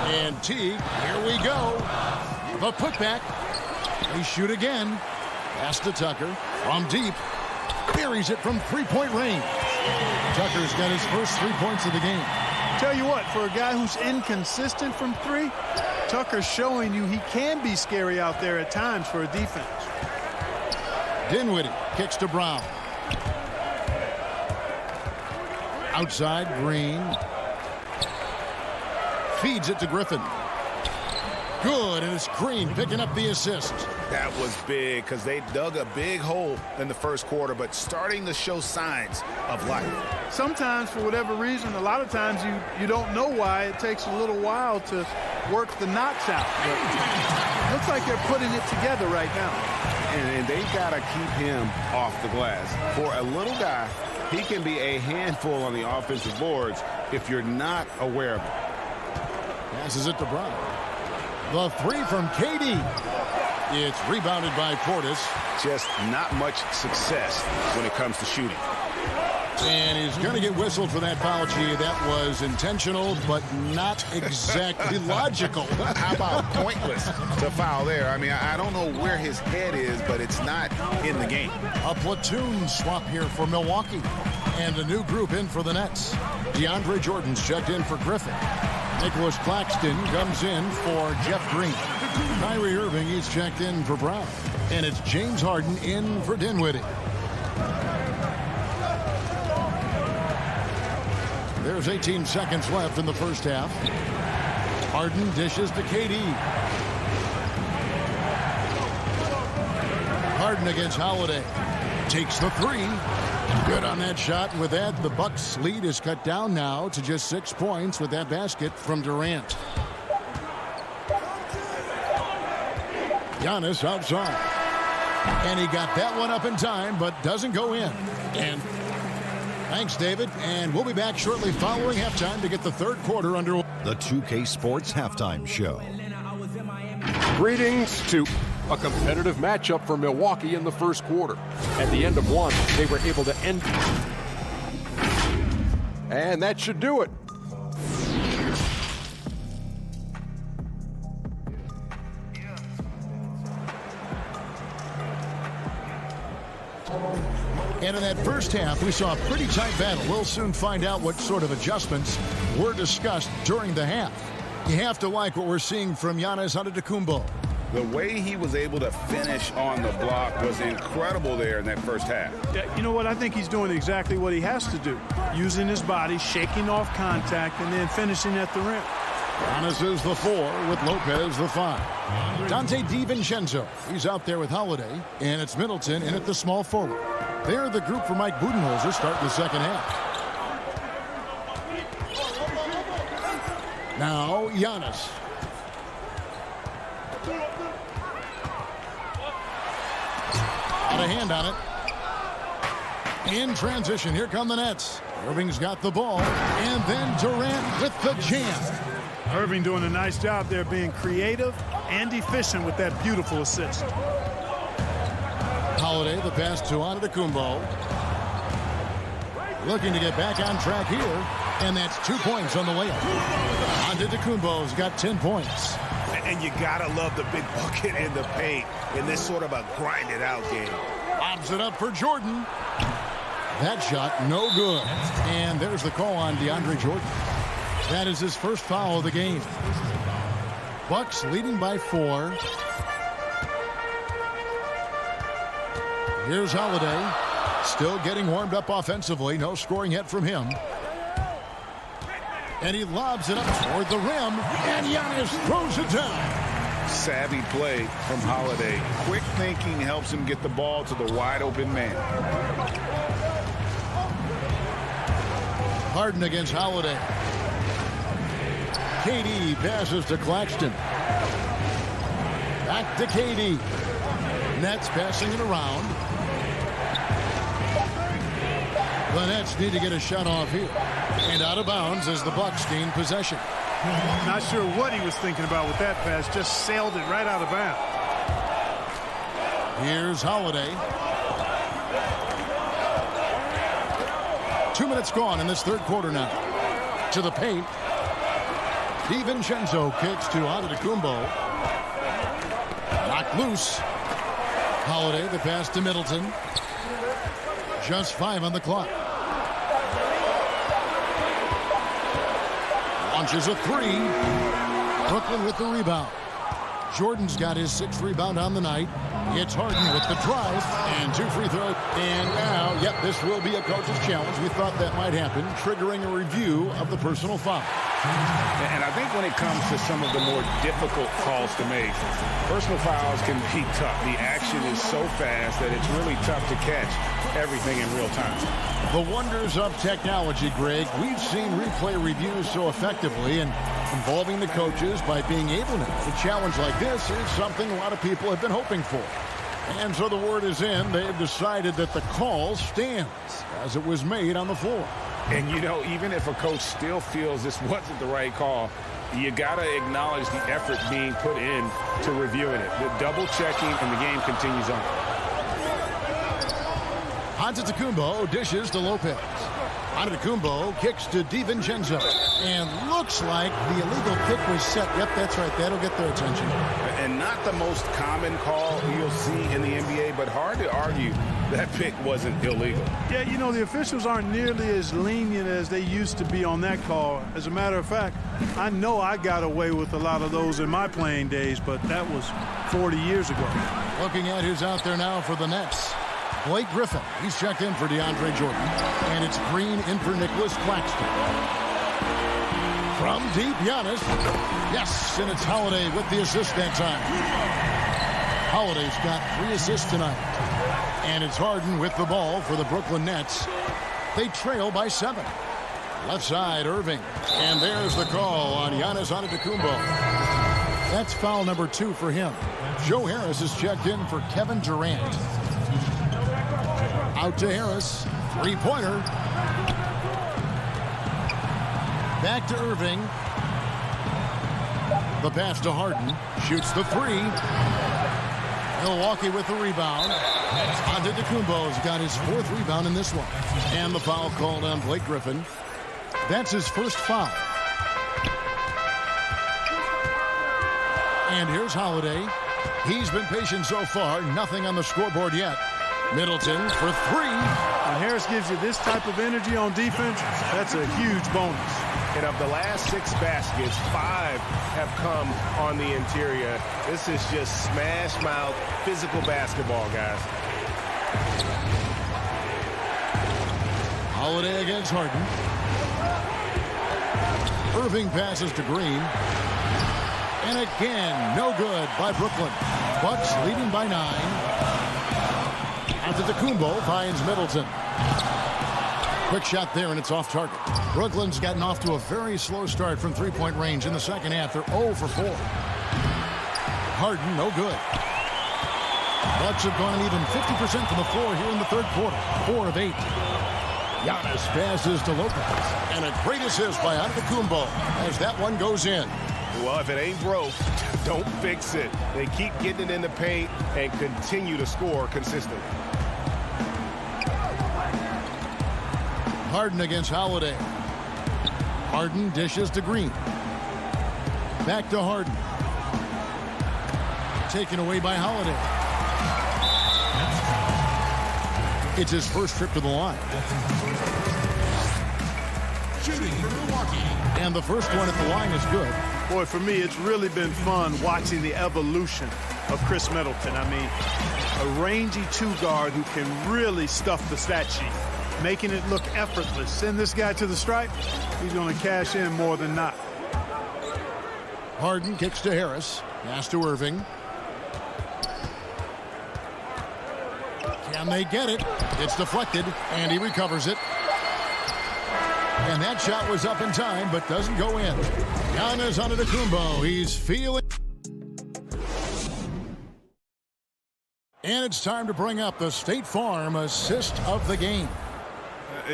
And Teague, here we go. The putback. They shoot again. Pass to Tucker from deep. Buries it from three-point range. Tucker's got his first 3 points of the game. Tell you what, for a guy who's inconsistent from three, Tucker's showing you he can be scary out there at times for a defense. Dinwiddie kicks to Brown. Outside, Green. Feeds it to Griffin. Good, and it's Green picking up the assist. That was big because they dug a big hole in the first quarter, but starting to show signs of life. Sometimes, for whatever reason, a lot of times you don't know why. It takes a little while to work the knots out. But it looks like they're putting it together right now. And they've got to keep him off the glass. For a little guy, he can be a handful on the offensive boards if you're not aware of it. Passes it to Brown. The three from KD. It's rebounded by Portis. Just not much success when it comes to shooting. And he's going to get whistled for that foul, G. That was intentional, but not exactly logical. How about pointless to foul there? I mean, I don't know where his head is, but it's not in the game. A platoon swap here for Milwaukee. And a new group in for the Nets. DeAndre Jordan's checked in for Griffin. Nicholas Claxton comes in for Jeff Green. Kyrie Irving is checked in for Brown. And it's James Harden in for Dinwiddie. There's 18 seconds left in the first half. Harden dishes to KD. Harden against Holiday. Takes the three. Good on that shot. And with that, the Bucks' lead is cut down now to just 6 points with that basket from Durant. Giannis outside. And he got that one up in time, but doesn't go in. And thanks, David. And we'll be back shortly following halftime to get the third quarter underway. The 2K Sports Halftime Show. Greetings to a competitive matchup for Milwaukee in the first quarter. At the end of one, they were able to end. And that should do it. And in that first half, we saw a pretty tight battle. We'll soon find out what sort of adjustments were discussed during the half. You have to like what we're seeing from Giannis Antetokounmpo. The way he was able to finish on the block was incredible there in that first half. Yeah, you know what? I think he's doing exactly what he has to do. Using his body, shaking off contact, and then finishing at the rim. Giannis is the 4 with Lopez the 5. Dante DiVincenzo, he's out there with Holiday, and it's Middleton in at the small forward. They're the group for Mike Budenholzer starting the second half. Now Giannis. Got a hand on it. In transition, here come the Nets. Irving's got the ball, and then Durant with the jam. Irving doing a nice job there being creative and efficient with that beautiful assist. Holiday, the pass to Antetokounmpo. Looking to get back on track here, and that's 2 points on the layup. Antetokounmpo's got 10 points. And you gotta love the big bucket in the paint in this sort of a grinded-out game. Lobs it up for Jordan. That shot, no good. And there's the call on DeAndre Jordan. That is his first foul of the game. Bucks leading by 4. Here's Holiday. Still getting warmed up offensively. No scoring yet from him. And he lobs it up toward the rim. And Giannis throws it down. Savvy play from Holiday. Quick thinking helps him get the ball to the wide open man. Harden against Holiday. KD passes to Claxton. Back to KD. Nets passing it around. The Nets need to get a shot off here. And out of bounds as the Bucks gain possession. Not sure what he was thinking about with that pass. Just sailed it right out of bounds. Here's Holiday. 2 minutes gone in this third quarter now. To the paint. DiVincenzo kicks to Antetokounmpo. Knocked loose. Holiday, the pass to Middleton. Just 5 on the clock. Launches a 3. Brooklyn with the rebound. Jordan's got his 6th rebound on the night. It's Harden with the drive and 2 free throws. And now, yep, this will be a coach's challenge. We thought that might happen, triggering a review of the personal foul. And I think when it comes to some of the more difficult calls to make, personal fouls can be tough. The action is so fast that it's really tough to catch everything in real time. The wonders of technology, Greg. We've seen replay reviews so effectively, and involving the coaches by being able to challenge like this is something a lot of people have been hoping for. And so the word is in. They've decided that the call stands as it was made on the floor. And, you know, even if a coach still feels this wasn't the right call, you got to acknowledge the effort being put in to reviewing it. The double-checking, and the game continues on. Antetokounmpo dishes to Lopez. Antetokounmpo kicks to DiVincenzo. And looks like the illegal kick was set. Yep, that's right. That'll get their attention. And not the most common call you'll see in the NBA, but hard to argue that pick wasn't illegal. Yeah, you know, the officials aren't nearly as lenient as they used to be on that call. As a matter of fact, I know I got away with a lot of those in my playing days, but that was 40 years ago. Looking at who's out there now for the Nets. Blake Griffin. He's checked in for DeAndre Jordan. And it's Green in for Nicholas Claxton. From deep, Giannis. Yes, and it's Holiday with the assist that time. Holiday's got 3 assists tonight. And it's Harden with the ball for the Brooklyn Nets. They trail by 7. Left side, Irving. And there's the call on Giannis Antetokounmpo. That's foul number 2 for him. Joe Harris is checked in for Kevin Durant. Out to Harris. 3-pointer. Back to Irving. The pass to Harden. Shoots the 3. Milwaukee with the rebound. Antetokounmpo's got his 4th rebound in this one. And the foul called on Blake Griffin. That's his first foul. And here's Holiday. He's been patient so far. Nothing on the scoreboard yet. Middleton for 3. When Harris gives you this type of energy on defense, that's a huge bonus. And of the last 6 baskets, 5 have come on the interior. This is just smash mouth physical basketball, guys. Holiday against Harden. Irving passes to Green. And again, no good by Brooklyn. Bucks leading by 9. Antetokounmpo finds Middleton. Quick shot there, and it's off target. Brooklyn's gotten off to a very slow start from 3-point range in the second half. They're 0 for 4. Harden, no good. Bucks have gone even 50% from the floor here in the third quarter. 4 of 8. Giannis passes to Lopez. And a great assist by Antetokounmpo as that one goes in. Well, if it ain't broke, don't fix it. They keep getting it in the paint and continue to score consistently. Harden against Holiday. Harden dishes to Green. Back to Harden. Taken away by Holiday. It's his first trip to the line. Shooting for Milwaukee. And the first one at the line is good. Boy, for me, it's really been fun watching the evolution of Chris Middleton. I mean, a rangy 2-guard who can really stuff the stat sheet, making it look effortless. Send this guy to the stripe, he's going to cash in more than not. Harden kicks to Harris. Pass to Irving. Can they get it? It's deflected, and he recovers it. And that shot was up in time, but doesn't go in. Giannis Antetokounmpo, he's feeling. And it's time to bring up the State Farm assist of the game.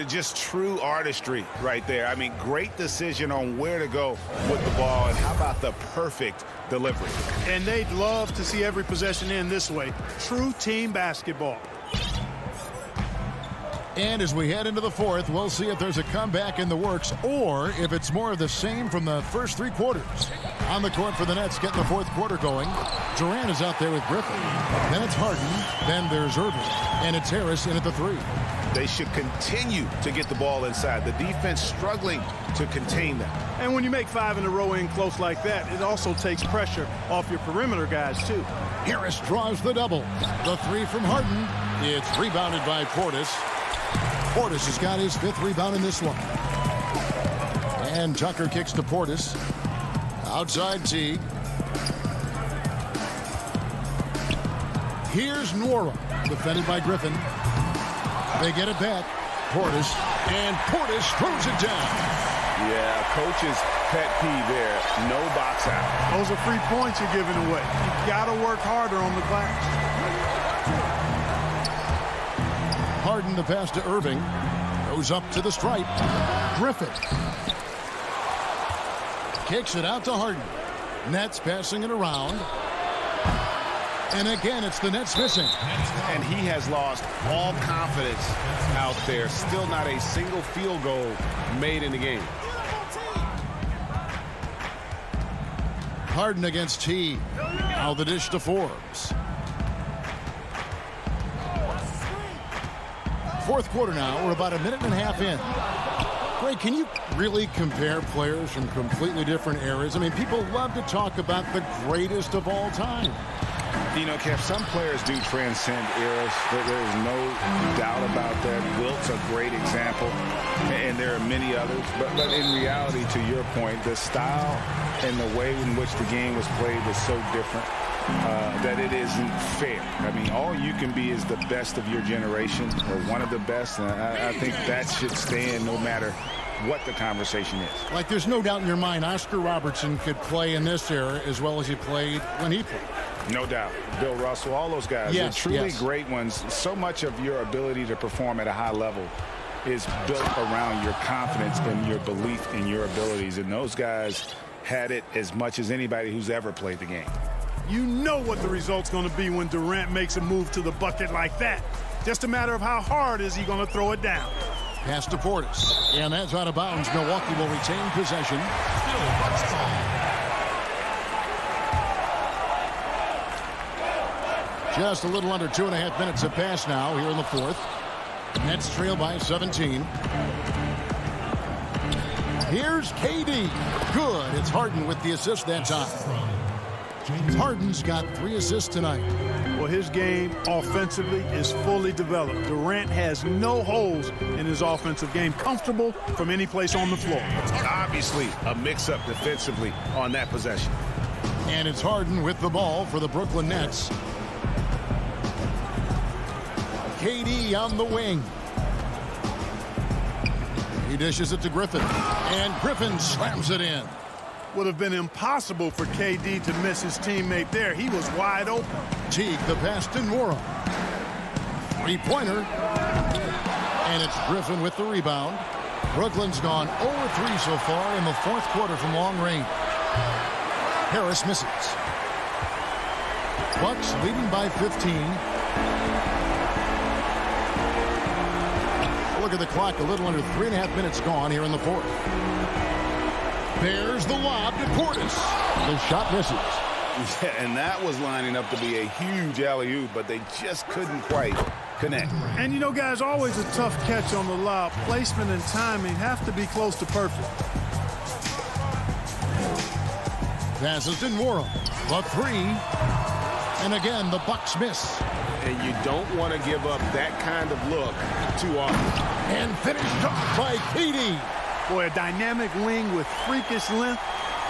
Just true artistry right there. I mean, great decision on where to go with the ball, and how about the perfect delivery? And they'd love to see every possession end this way. True team basketball. And as we head into the fourth, we'll see if there's a comeback in the works or if it's more of the same from the first 3 quarters. On the court for the Nets, getting the fourth quarter going. Durant is out there with Griffin. Then it's Harden. Then there's Irving. And it's Harris in at the 3. They should continue to get the ball inside. The defense struggling to contain them. And when you make 5 in a row in close like that, it also takes pressure off your perimeter guys, too. Harris draws the double. The 3 from Harden. It's rebounded by Portis. Portis has got his 5th rebound in this one. And Tucker kicks to Portis. Outside Teague. Here's Nwora, defended by Griffin. They get it back. Portis, and Portis throws it down. Yeah, coach's pet peeve there. No box out. Those are free points you're giving away. You've got to work harder on the glass. Harden the pass to Irving. Goes up to the stripe. Griffin. Kicks it out to Harden. Nets passing it around. And again, it's the Nets missing. And he has lost all confidence out there. Still not a single field goal made in the game. Harden against T. Now the dish to Forbes. Fourth quarter now. We're about a minute and a half in. Greg, can you really compare players from completely different eras? I mean, people love to talk about the greatest of all time. You know, Kev, some players do transcend eras. There's no doubt about that. Wilt's a great example, and there are many others. But in reality, to your point, the style and the way in which the game was played was so different that it isn't fair. I mean, all you can be is the best of your generation, or one of the best, and I think that should stand no matter what the conversation is. Like, there's no doubt in your mind Oscar Robertson could play in this era as well as he played when he played. No doubt. Bill Russell, all those guys. Yes, they're truly yes. great ones. So much of your ability to perform at a high level is built around your confidence and your belief in your abilities. And those guys had it as much as anybody who's ever played the game. You know what the result's going to be when Durant makes a move to the bucket like that. Just a matter of how hard is he going to throw it down. Pass to Portis. And that's out of bounds. Milwaukee will retain possession. Just a little under 2.5 minutes have passed now here in the fourth. Nets trail by 17. Here's KD. Good. It's Harden with the assist that time. Harden's got 3 assists tonight. Well, his game offensively is fully developed. Durant has no holes in his offensive game. Comfortable from any place on the floor. Obviously, a mix-up defensively on that possession. And it's Harden with the ball for the Brooklyn Nets. KD on the wing. He dishes it to Griffin. And Griffin slams it in. Would have been impossible for KD to miss his teammate there. He was wide open. Teague the pass to Nwora. Three-pointer. And it's Griffin with the rebound. Brooklyn's gone 0-3 so far in the fourth quarter from long range. Harris misses. Bucks leading by 15. Look at the clock, a little under 3.5 minutes gone here in the fourth. There's the lob to Portis. The shot misses. Yeah, and that was lining up to be a huge alley-oop, but they just couldn't quite connect. And you know, guys, always a tough catch on the lob. Placement and timing have to be close to perfect. Passes to Nwora. The three. And again, the Bucks miss. And you don't want to give up that kind of look too often. And finished off by KD. Boy, a dynamic wing with freakish length.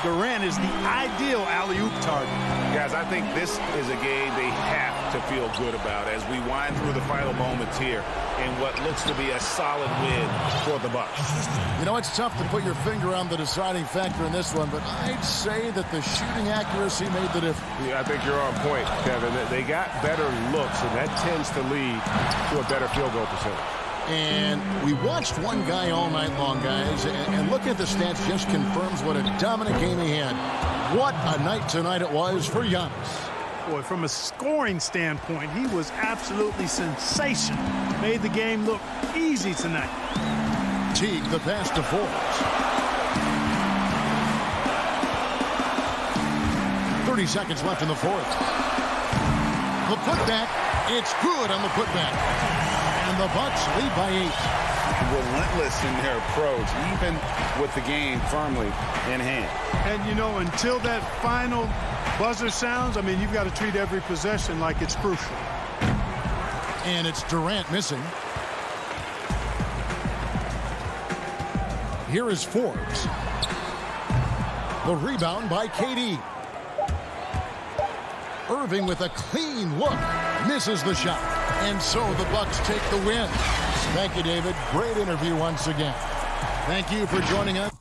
Durant is the ideal alley-oop target. Guys, I think this is a game they have to feel good about as we wind through the final moments here in what looks to be a solid win for the Bucks. You know, it's tough to put your finger on the deciding factor in this one, but I'd say that the shooting accuracy made the difference. Yeah, I think you're on point, Kevin. They got better looks, and that tends to lead to a better field goal percentage. And we watched one guy all night long, guys, and looking at the stats just confirms what a dominant game he had. What a night tonight it was for Giannis. Boy, from a scoring standpoint, he was absolutely sensational. Made the game look easy tonight. Teague the pass to Forbes. 30 seconds left in the fourth. The putback, it's good on the putback. And the Bucks lead by 8. Relentless in their approach, even with the game firmly in hand. And, you know, until that final buzzer sounds, I mean, you've got to treat every possession like it's crucial. And it's Durant missing. Here is Forbes. The rebound by KD. Irving with a clean look. Misses the shot. And so the Bucks take the win. Thank you, David. Great interview once again. Thank you for joining us.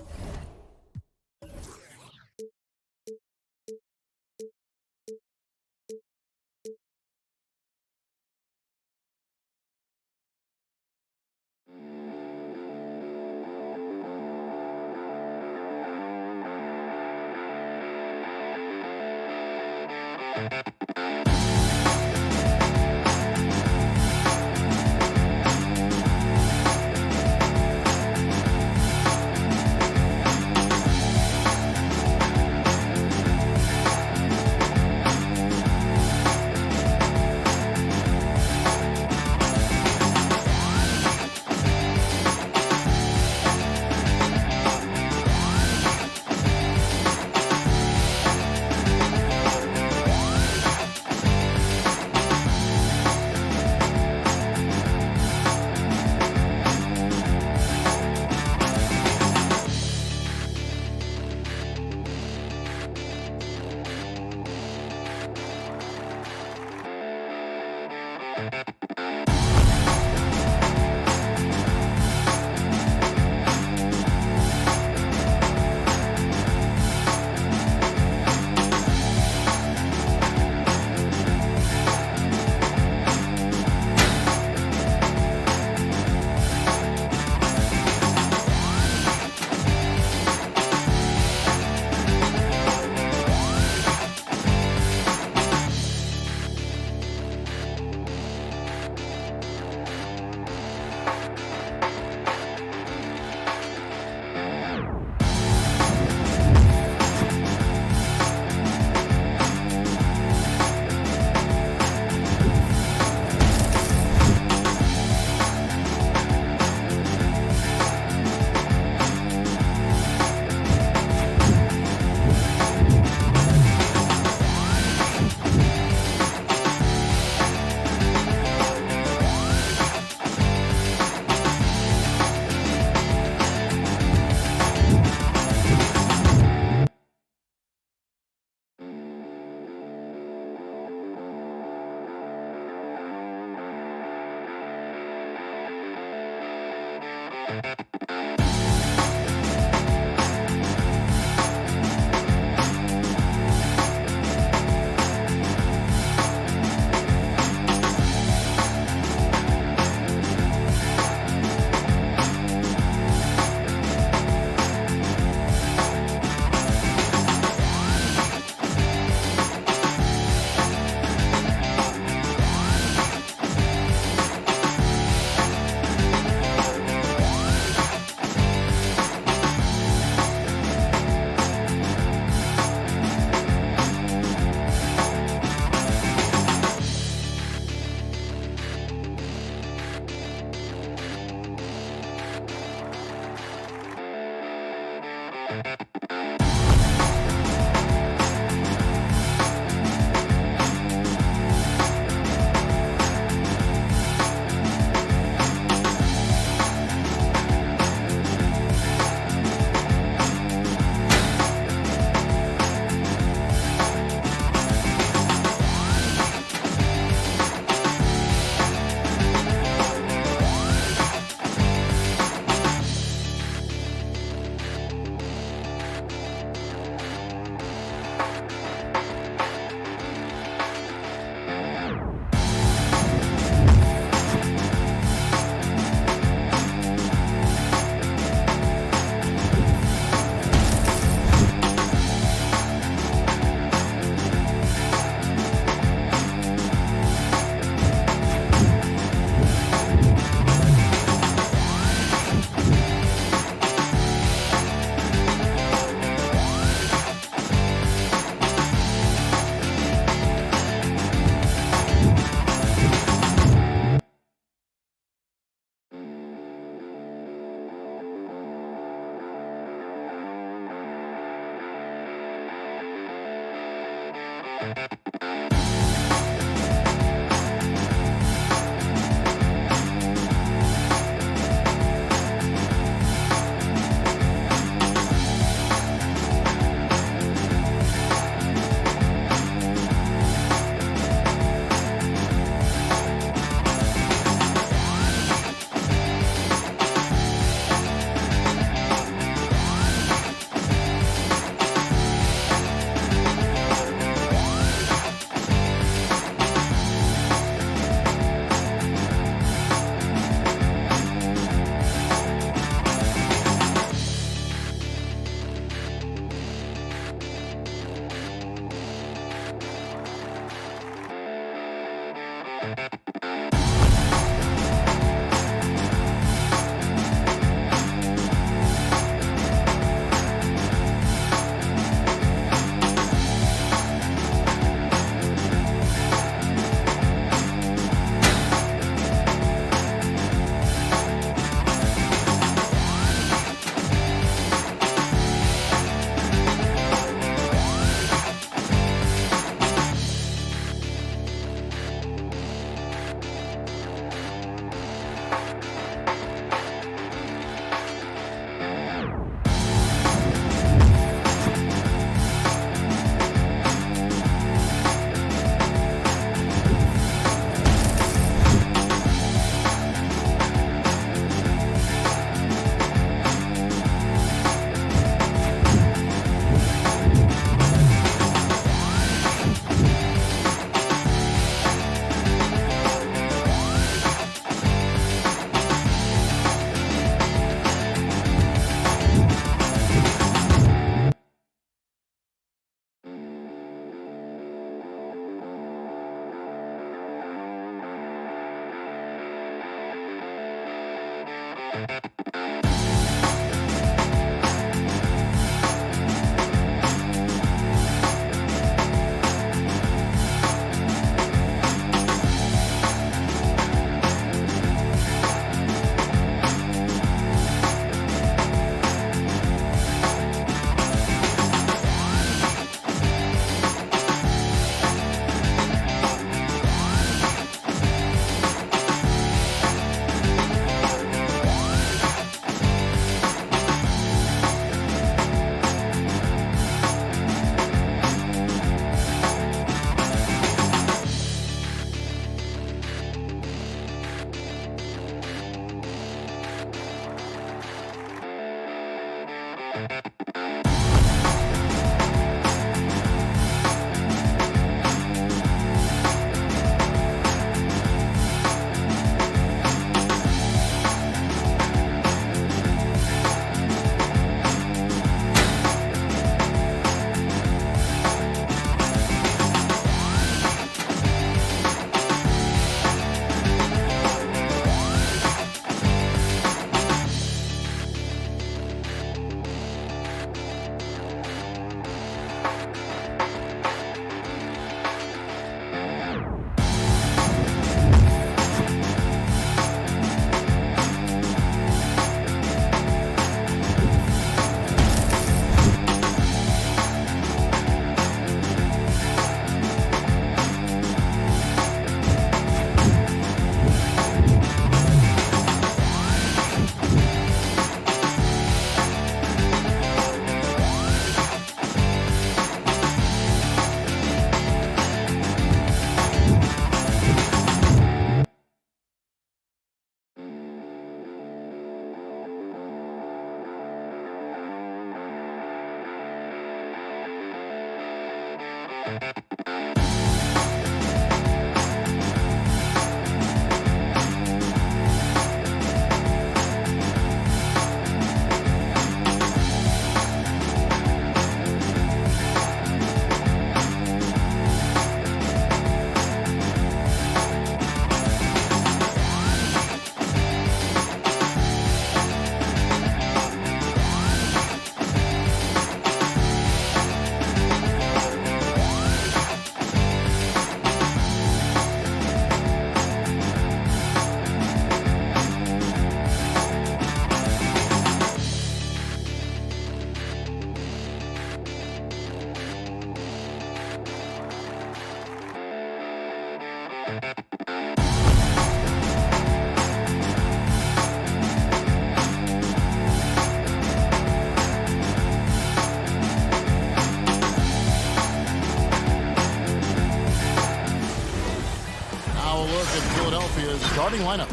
Philadelphia's starting lineup.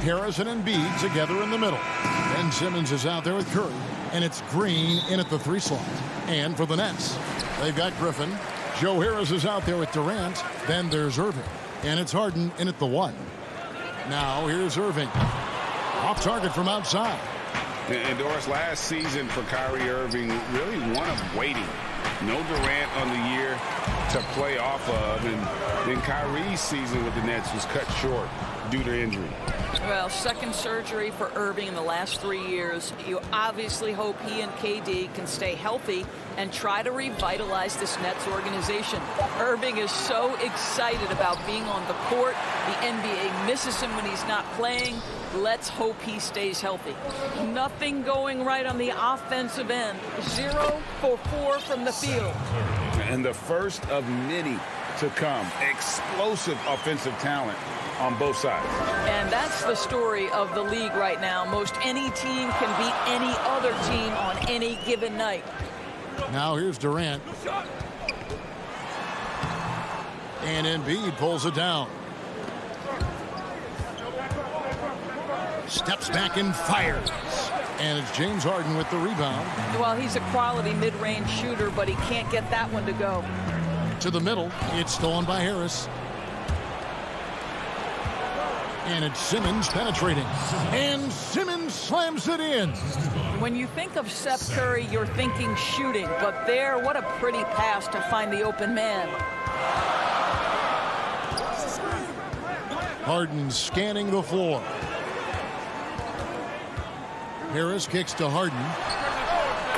Harrison and Embiid together in the middle. Ben Simmons is out there with Curry, and it's Green in at the 3 slot. And for the Nets, they've got Griffin. Joe Harris is out there with Durant. Then there's Irving, and it's Harden in at the 1. Now here's Irving. Off target from outside. And Doris, last season for Kyrie Irving, really one of waiting. No Durant on the year to play off of, and then Kyrie's season with the Nets was cut short due to injury. Well, second surgery for Irving in the last 3 years. You obviously hope he and KD can stay healthy and try to revitalize this Nets organization. Irving is so excited about being on the court. The NBA misses him when he's not playing. Let's hope he stays healthy. Nothing going right on the offensive end. 0 for 4 from the field. And the first of many to come. Explosive offensive talent on both sides. And that's the story of the league right now. Most any team can beat any other team on any given night. Now here's Durant. And Embiid pulls it down. Steps back and fires. And it's James Harden with the rebound. Well, he's a quality mid-range shooter, but he can't get that one to go. To the middle. It's stolen by Harris. And it's Simmons penetrating. And Simmons slams it in. When you think of Seth Curry, you're thinking shooting. But there, what a pretty pass to find the open man. Harden scanning the floor. Harris kicks to Harden.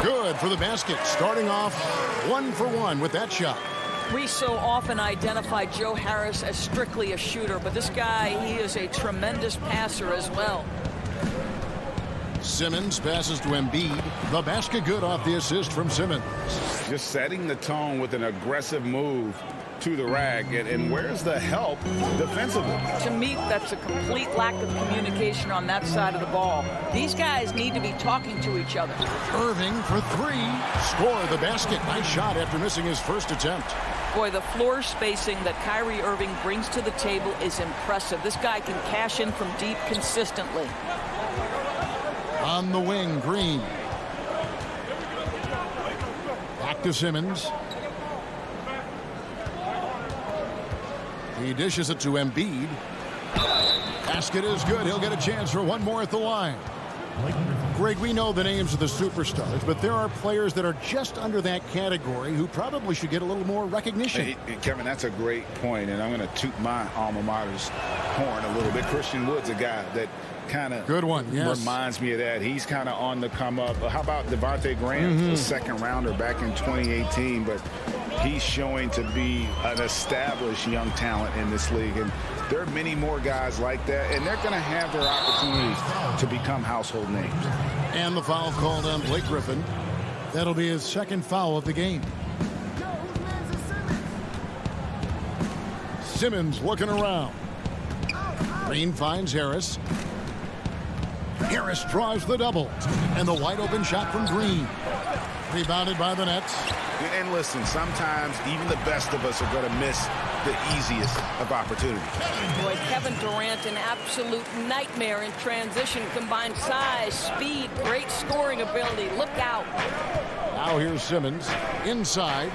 Good for the basket. Starting off 1 for 1 with that shot. We so often identify Joe Harris as strictly a shooter, but this guy, he is a tremendous passer as well. Simmons passes to Embiid. The basket good off the assist from Simmons. Just setting the tone with an aggressive move to the rack. And where's the help defensively? To me, that's a complete lack of communication on that side of the ball. These guys need to be talking to each other. Irving for 3. Score the basket. Nice shot after missing his first attempt. Boy, the floor spacing that Kyrie Irving brings to the table is impressive. This guy can cash in from deep consistently. On the wing, Green. Back to Simmons. He dishes it to Embiid. Basket is good. He'll get a chance for one more at the line. Greg, we know the names of the superstars, but there are players that are just under that category who probably should get a little more recognition. Hey, Kevin, that's a great point, and I'm going to toot my alma mater's horn a little bit. Christian Wood's a guy that kind of reminds me of that. He's kind of on the come up. How about Devontae Graham, the second rounder back in 2018, but he's showing to be an established young talent in this league, and there are many more guys like that, and they're going to have their opportunities to become household names. And the foul called on Blake Griffin. That'll be his second foul of the game. Simmons looking around. Green finds Harris. Harris draws the double. And the wide open shot from Green. Rebounded by the Nets. And listen, sometimes even the best of us are going to miss the easiest of opportunities. Boy, Kevin Durant, an absolute nightmare in transition. Combined size, speed, great scoring ability. Look out. Now here's Simmons inside.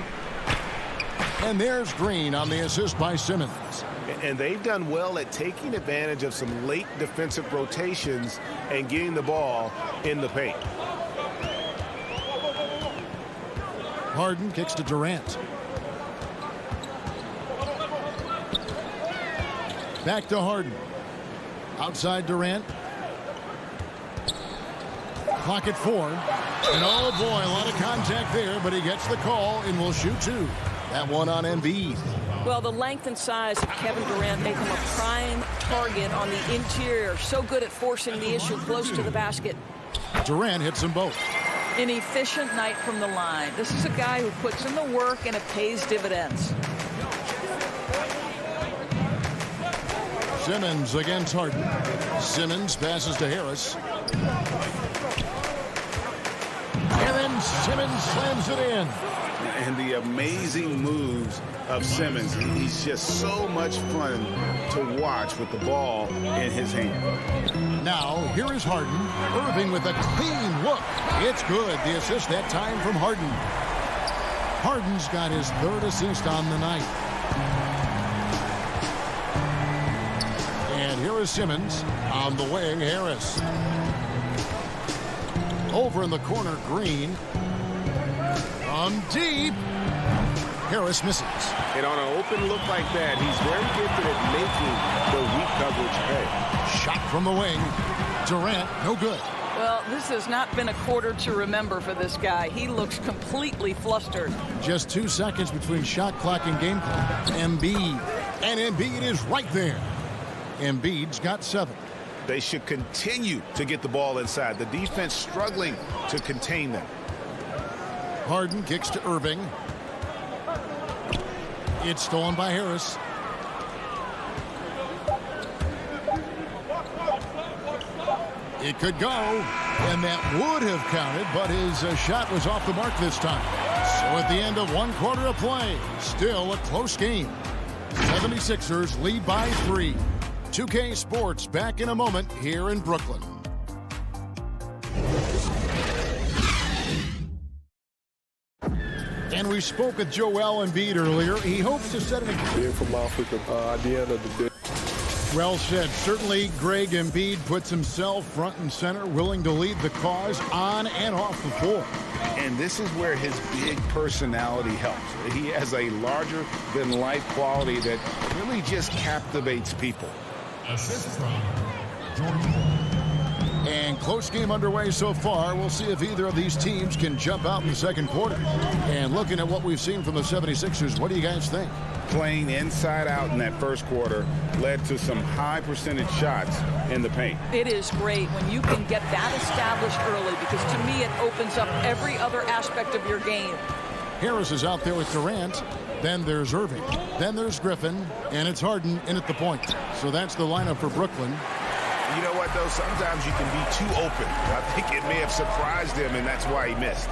And there's Green on the assist by Simmons. And they've done well at taking advantage of some late defensive rotations and getting the ball in the paint. Harden kicks to Durant. Back to Harden. Outside Durant. Clock at 4. And oh boy, a lot of contact there, but he gets the call and will shoot 2. That one on Embiid. Well, the length and size of Kevin Durant make him a prime target on the interior. So good at forcing the issue close to the basket. Durant hits them both. An efficient night from the line. This is a guy who puts in the work and it pays dividends. Simmons against Harden. Simmons passes to Harris. And then Simmons slams it in. And the amazing moves of Simmons. He's just so much fun to watch with the ball in his hand. Now, here is Harden. Irving with a clean look. It's good. The assist that time from Harden. Harden's got his third assist on the night. And here is Simmons. On the wing, Harris. Over in the corner, Green. From deep. Harris misses. And on an open look like that, he's very gifted at making the weak coverage pay. Shot from the wing. Durant, no good. Well, this has not been a quarter to remember for this guy. He looks completely flustered. Just 2 seconds between shot clock and game clock. Embiid. And Embiid is right there. Embiid's got 7. They should continue to get the ball inside. The defense struggling to contain them. Harden kicks to Irving. It's stolen by Harris. It could go, and that would have counted, but his shot was off the mark this time. So at the end of 1 quarter of play, still a close game. 76ers lead by 3. 2K Sports back in a moment here in Brooklyn. And we spoke with Joel Embiid earlier. He hopes to set an Being from Africa, at the end of the day. Well said. Certainly, Greg Embiid puts himself front and center, willing to lead the cause on and off the floor. And this is where his big personality helps. He has a larger-than-life quality that really just captivates people. And close game underway so far. We'll see if either of these teams can jump out in the second quarter. And looking at what we've seen from the 76ers, what do you guys think? Playing inside out in that first quarter led to some high percentage shots in the paint. It is great when you can get that established early, because to me it opens up every other aspect of your game. Harris is out there with Durant. Then there's Irving. Then there's Griffin. And it's Harden in at the point. So that's the lineup for Brooklyn. You know what, though? Sometimes you can be too open. I think it may have surprised him, and that's why he missed.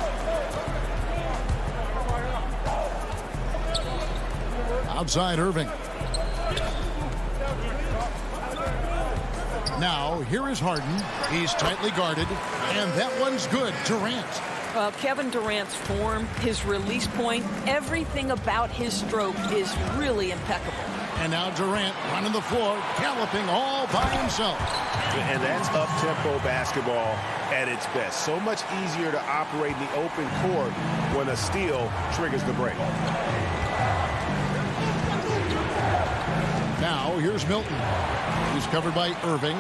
Outside Irving. Now, here is Harden. He's tightly guarded. And that one's good. Durant. Kevin Durant's form, his release point, everything about his stroke is really impeccable. And now Durant running the floor, galloping all by himself. And that's up-tempo basketball at its best. So much easier to operate in the open court when a steal triggers the break. Now here's Milton. He's covered by Irving.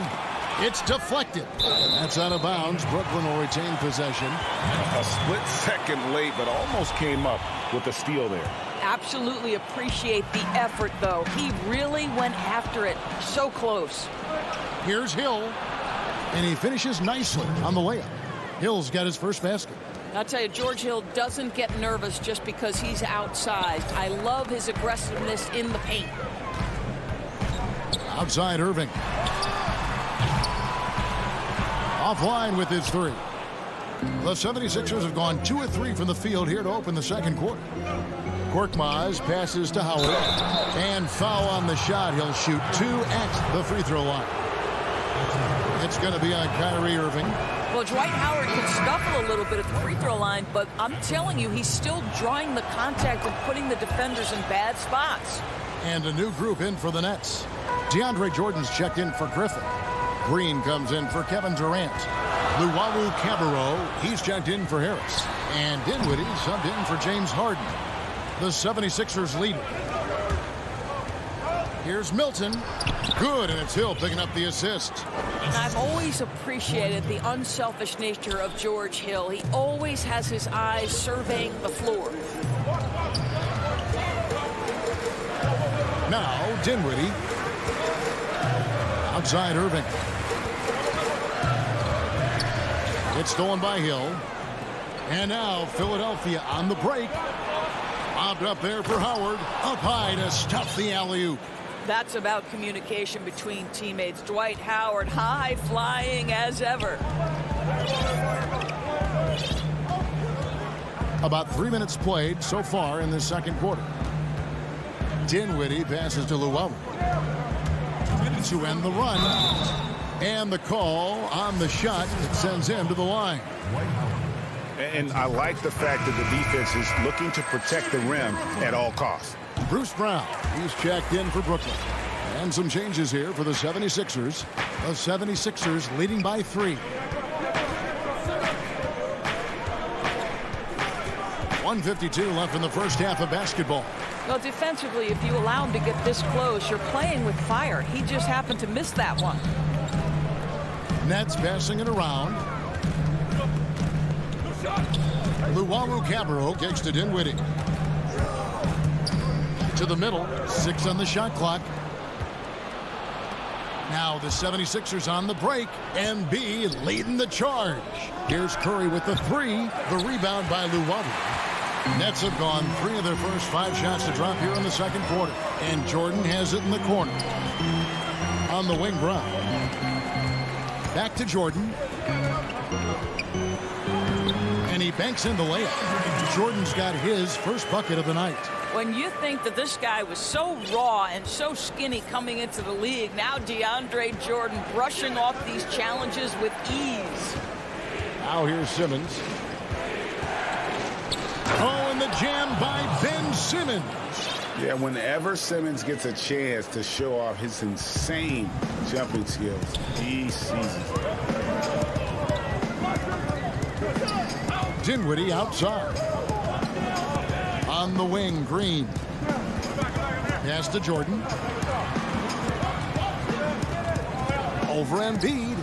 It's deflected. That's out of bounds. Brooklyn will retain possession. A split second late, but almost came up with a steal there. Absolutely appreciate the effort, though. He really went after it. So close. Here's Hill, and he finishes nicely on the layup. Hill's got his first basket. I'll tell you, George Hill doesn't get nervous just because he's outsized. I love his aggressiveness in the paint. Outside Irving. Offline with his three. The 76ers have gone 2 of 3 from the field here to open the second quarter. Korkmaz passes to Howard. And foul on the shot. He'll shoot 2 at the free throw line. It's going to be on Kyrie Irving. Well, Dwight Howard can scuffle a little bit at the free throw line, but I'm telling you, he's still drawing the contact and putting the defenders in bad spots. And a new group in for the Nets. DeAndre Jordan's checked in for Griffin. Green comes in for Kevin Durant. Luwawu Cabarrot, he's checked in for Harris. And Dinwiddie subbed in for James Harden. The 76ers leader. Here's Milton. Good, and it's Hill picking up the assist. And I've always appreciated the unselfish nature of George Hill. He always has his eyes surveying the floor. Now, Dinwiddie. Outside Irving. It's stolen by Hill. And now Philadelphia on the break. Bobbed up there for Howard. Up high to stuff the alley-oop. That's about communication between teammates. Dwight Howard high flying as ever. About 3 minutes played so far in this second quarter. Dinwiddie passes to Luwawu to end the run. And the call on the shot that sends him to the line. And I like the fact that the defense is looking to protect the rim at all costs. Bruce Brown, he's checked in for Brooklyn. And some changes here for the 76ers. The 76ers leading by 3. 1:52 left in the first half of basketball. Well, defensively, if you allow him to get this close, you're playing with fire. He just happened to miss that one. Nets passing it around. Luwawu Cabarrot kicks to Dinwiddie. To the middle. 6 on the shot clock. Now the 76ers on the break. NB leading the charge. Here's Curry with the 3. The rebound by Luwawu. Nets have gone 3 of their first 5 shots to drop here in the second quarter. And Jordan has it in the corner. On the wing, Brown. Back to Jordan. And he banks in the layup. Jordan's got his first bucket of the night. When you think that this guy was so raw and so skinny coming into the league, now DeAndre Jordan brushing off these challenges with ease. Now here's Simmons. Oh, and the jam by Ben Simmons. Yeah, whenever Simmons gets a chance to show off his insane jumping skills, he seizes it. Dinwiddie outside. On the wing, Green. Pass to Jordan. Over Embiid.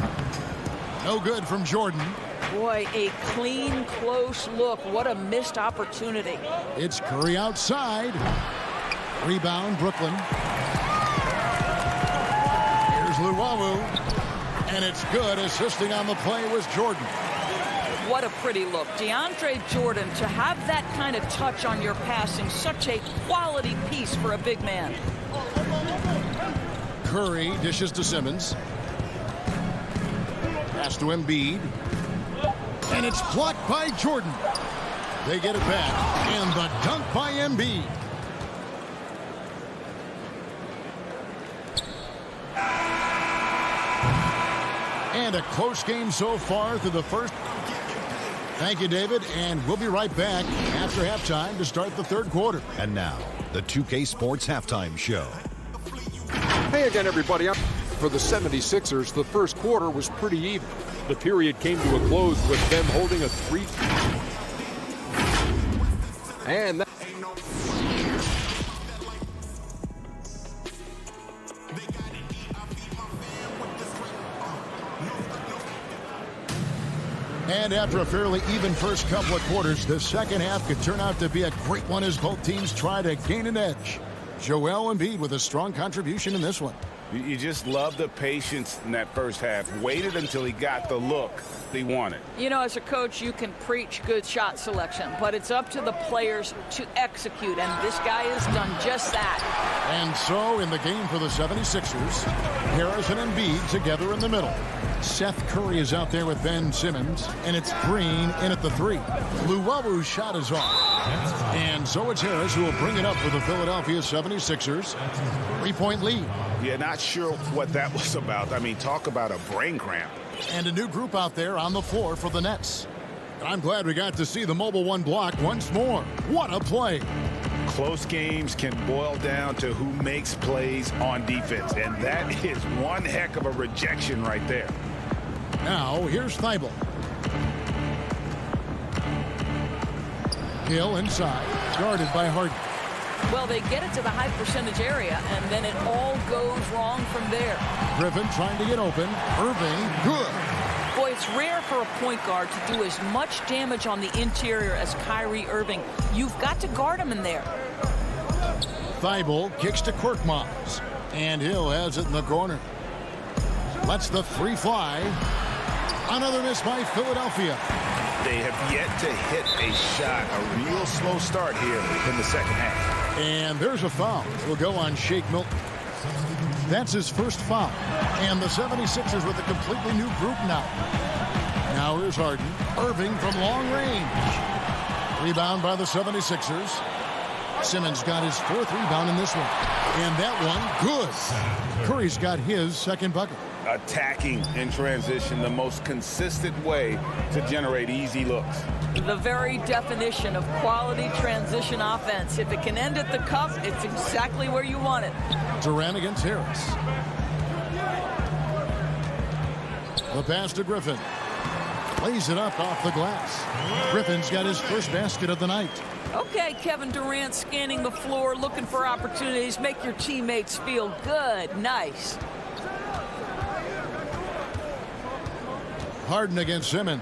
No good from Jordan. Boy, a clean, close look. What a missed opportunity. It's Curry outside. Rebound, Brooklyn. Here's Luwawu. And it's good. Assisting on the play was Jordan. What a pretty look. DeAndre Jordan, to have that kind of touch on your passing, such a quality piece for a big man. Curry dishes to Simmons. Pass to Embiid. And it's blocked by Jordan. They get it back. And the dunk by Embiid. And a close game so far through the first. Thank you, David. And we'll be right back after halftime to start the third quarter. And now, the 2K Sports Halftime Show. Hey again, everybody. For the 76ers, the first quarter was pretty even. The period came to a close with them holding a 3. And that And after a fairly even first couple of quarters, the second half could turn out to be a great one as both teams try to gain an edge. Joel Embiid with a strong contribution in this one. You just love the patience in that first half. Waited until he got the look he wanted. You know, as a coach, you can preach good shot selection, but it's up to the players to execute, and this guy has done just that. And so, in the game for the 76ers, Harris and Embiid together in the middle. Seth Curry is out there with Ben Simmons, and it's Green in at the 3. Luwabu's shot is off. And so it's Harris who will bring it up for the Philadelphia 76ers. 3-point lead. Yeah, not sure what that was about. I mean, talk about a brain cramp. And a new group out there on the floor for the Nets. I'm glad we got to see the Mobile One block once more. What a play. Close games can boil down to who makes plays on defense, and that is one heck of a rejection right there. Now, here's Thibault. Hill inside, guarded by Harden. Well, they get it to the high percentage area, and then it all goes wrong from there. Griffin trying to get open. Irving, good. Boy, it's rare for a point guard to do as much damage on the interior as Kyrie Irving. You've got to guard him in there. Thibault kicks to Korkmaz, and Hill has it in the corner. Lets the 3 fly. Another miss by Philadelphia. They have yet to hit a shot. A real slow start here in the second half. And there's a foul. It'll go on Shake Milton. That's his first foul. And the 76ers with a completely new group now. Now here's Harden. Irving from long range. Rebound by the 76ers. Simmons got his 4th rebound in this one. And that one, good. Curry's got his second bucket. Attacking in transition, the most consistent way to generate easy looks. The very definition of quality transition offense. If it can end at the cup, it's exactly where you want it. Durant against Harris. The pass to Griffin. Lays it up off the glass. Griffin's got his first basket of the night. Okay, Kevin Durant scanning the floor, looking for opportunities. Make your teammates feel good. Nice. Harden against Simmons.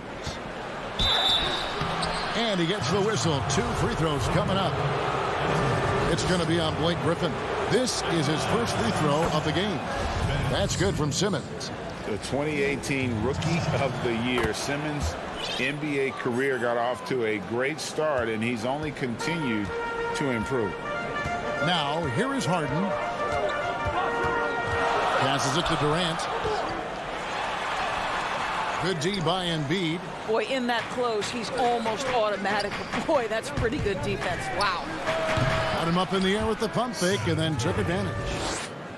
And he gets the whistle. 2 free throws coming up. It's going to be on Blake Griffin. This is his first free throw of the game. That's good from Simmons. The 2018 Rookie of the Year. Simmons' NBA career got off to a great start, and he's only continued to improve. Now, here is Harden. Passes it to Durant. Good D by Embiid. Boy, in that close, he's almost automatic. Boy, that's pretty good defense. Wow. Got him up in the air with the pump fake and then took advantage.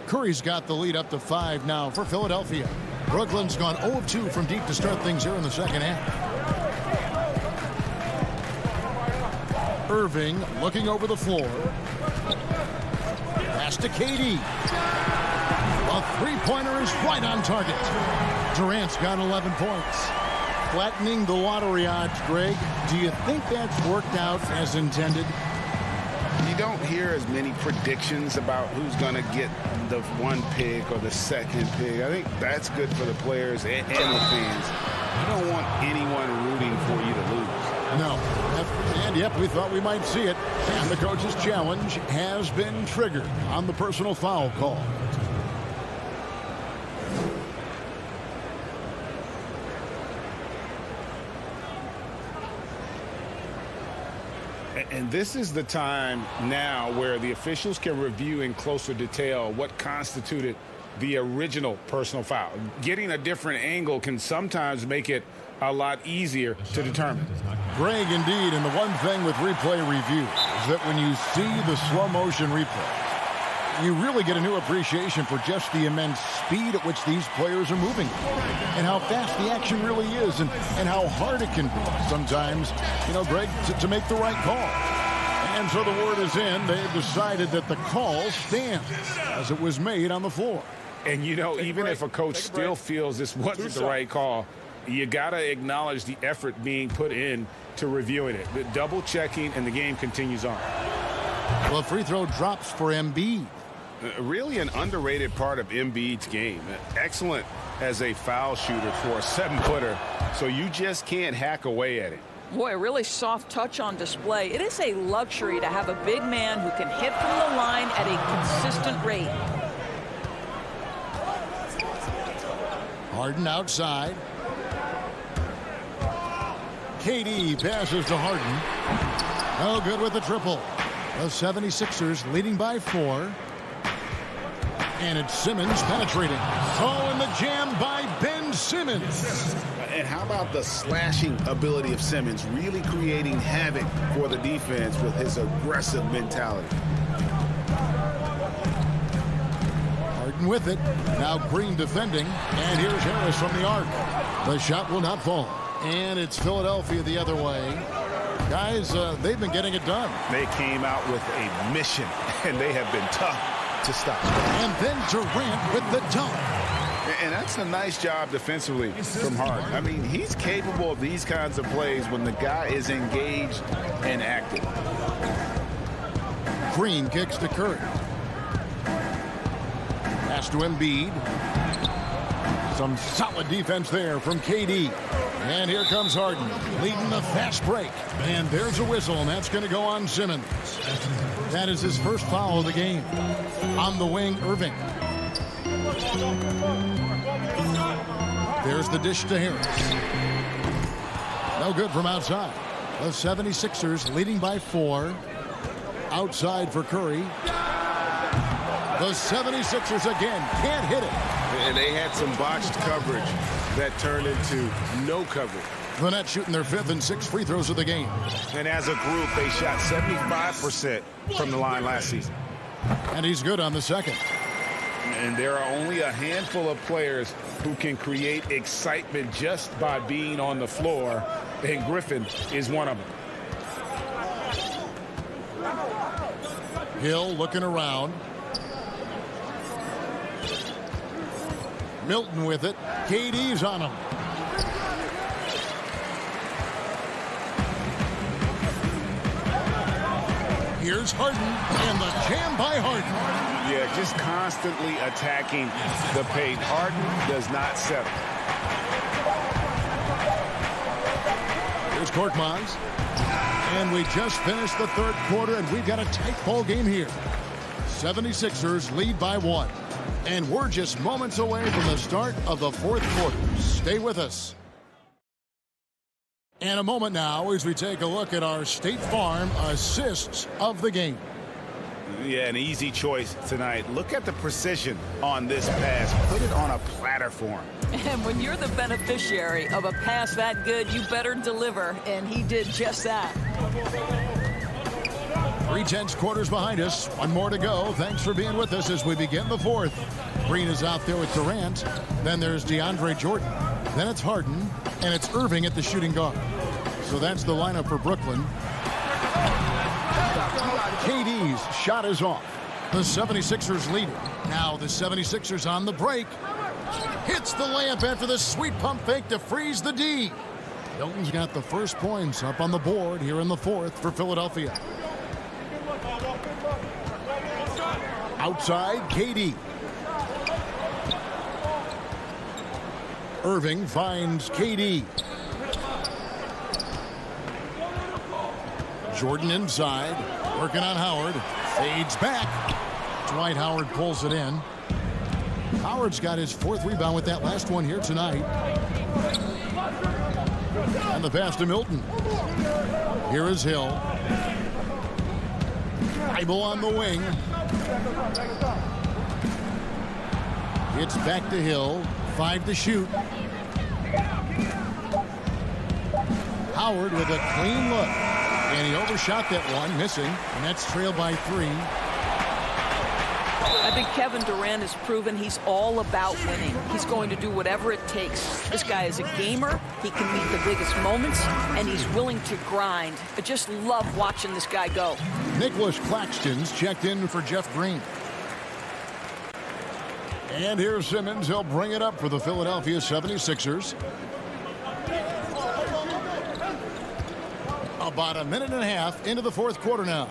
Curry's got the lead up to 5 now for Philadelphia. Brooklyn's gone 0 of 2 from deep to start things here in the second half. Irving looking over the floor. Pass to KD. A 3-pointer is right on target. Durant's got 11 points. Flattening the lottery odds, Greg. Do you think that's worked out as intended? you don't hear as many predictions about who's going to get the one pick or the second pick. I think that's good for the players and the fans. You don't want anyone rooting for you to lose. No. And yep, we thought we might see it. And the coach's challenge has been triggered on the personal foul call. And this is the time now where the officials can review in closer detail what constituted the original personal foul. Getting a different angle can sometimes make it a lot easier to determine. Greg, indeed, and the one thing with replay review is that when you see the slow motion replay, you really get a new appreciation for just the immense speed at which these players are moving and how fast the action really is and how hard it can be sometimes, Greg, to make the right call. And so the word is in. They've decided that the call stands as it was made on the floor. And, even if a coach still feels this wasn't the right call, you got to acknowledge the effort being put in to reviewing it. The double checking, and the game continues on. Well, a free throw drops for Embiid. Really an underrated part of Embiid's game. Excellent as a foul shooter for a 7-footer, so you just can't hack away at it. Boy, a really soft touch on display. It is a luxury to have a big man who can hit from the line at a consistent rate. Harden outside. KD passes to Harden. No good with the triple. The 76ers leading by 4. And it's Simmons penetrating. Oh, and the jam by Ben Simmons. And how about the slashing ability of Simmons, really creating havoc for the defense with his aggressive mentality. Harden with it. Now Green defending. And here's Harris from the arc. The shot will not fall. And it's Philadelphia the other way. Guys, they've been getting it done. They came out with a mission, and they have been tough to stop. And then Durant with the dunk. And that's a nice job defensively from Harden. I mean, he's capable of these kinds of plays when the guy is engaged and active. Green kicks to Curry. Pass to Embiid. Some solid defense there from KD. And here comes Harden, leading the fast break. And there's a whistle, and that's going to go on Simmons. That is his first foul of the game. On the wing, Irving. There's the dish to Harris. No good from outside. The 76ers leading by 4. Outside for Curry. The 76ers again can't hit it. And they had some botched coverage that turned into no coverage. The Nets shooting their 5th and 6th free throws of the game. And as a group, they shot 75% from the line last season. And he's good on the second. And there are only a handful of players who can create excitement just by being on the floor, and Griffin is one of them. Hill looking around. Milton with it. KD's on him. Here's Harden, and the jam by Harden. Yeah, just constantly attacking the paint. Harden does not settle. Here's Korkmaz. And we just finished the third quarter, and we've got a tight ball game here. 76ers lead by 1. And we're just moments away from the start of the fourth quarter. Stay with us. And a moment now as we take a look at our State Farm assists of the game. Yeah, an easy choice tonight. Look at the precision on this pass. Put it on a platter for him. And when you're the beneficiary of a pass that good, you better deliver. And he did just that. 3/10 quarters behind us. One more to go. Thanks for being with us as we begin the fourth. Green is out there with Durant. Then there's DeAndre Jordan. Then it's Harden. And it's Irving at the shooting guard. So that's the lineup for Brooklyn. KD's shot is off. The 76ers lead it. Now the 76ers on the break. Hits the layup after the sweet pump fake to freeze the D. Hilton's got the first points up on the board here in the fourth for Philadelphia. Outside, KD. Irving finds KD. Jordan inside, working on Howard. Fades back. Dwight Howard pulls it in. Howard's got his 4th rebound with that last one here tonight. And the pass to Milton. Here is Hill. Bible on the wing. It's back to Hill. 5 to shoot. Howard with a clean look. And he overshot that one, missing. And that's trailed by 3. I think Kevin Durant has proven he's all about winning. He's going to do whatever it takes. This guy is a gamer. He can meet the biggest moments, and he's willing to grind. I just love watching this guy go. Nicholas Claxton's checked in for Jeff Green. And here's Simmons. He'll bring it up for the Philadelphia 76ers. About a minute and a half into the 4th quarter now.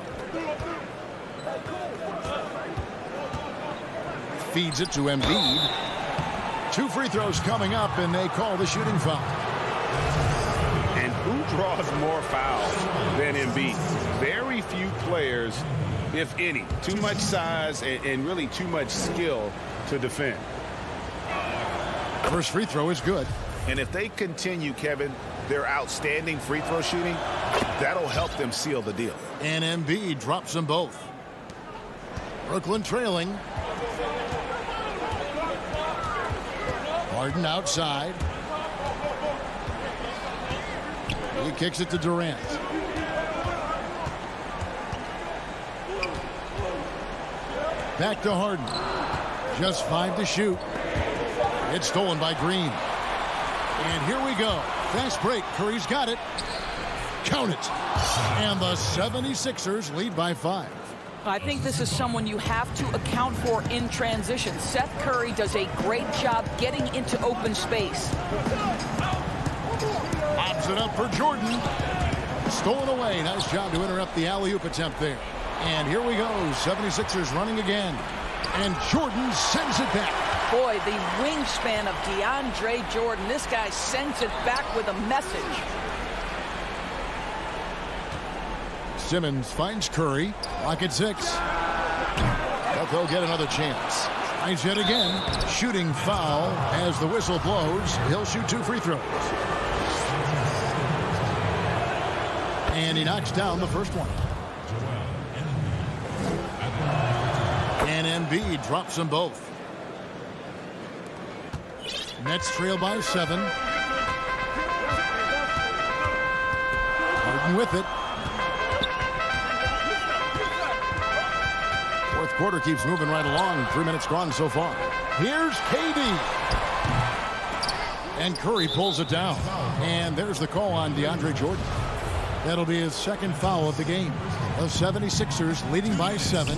Feeds it to Embiid. 2 free throws coming up, and they call the shooting foul. And who draws more fouls than Embiid? Very few players, if any. Too much size and really too much skill to defend. First free throw is good. And if they continue, Kevin, their outstanding free throw shooting, that'll help them seal the deal. And Embiid drops them both. Brooklyn trailing. Harden outside. He kicks it to Durant. Back to Harden. Just 5 to shoot. It's stolen by Green. And here we go. Fast break. Curry's got it. Count it. And the 76ers lead by 5. I think this is someone you have to account for in transition. Seth Curry does a great job getting into open space. Pops it up for Jordan. Stolen away. Nice job to interrupt the alley-oop attempt there. And here we go. 76ers running again. And Jordan sends it back. Boy, the wingspan of DeAndre Jordan. This guy sends it back with a message. Simmons finds Curry. Lock at 6. But they'll get another chance. Tries yet again. Shooting foul as the whistle blows. He'll shoot 2 free throws. And he knocks down the first one. And Embiid drops them both. Nets trail by 7. Harden with it. Fourth quarter keeps moving right along. 3 minutes gone so far. Here's KD. And Curry pulls it down. And there's the call on DeAndre Jordan. That'll be his 2nd foul of the game. The 76ers leading by 7.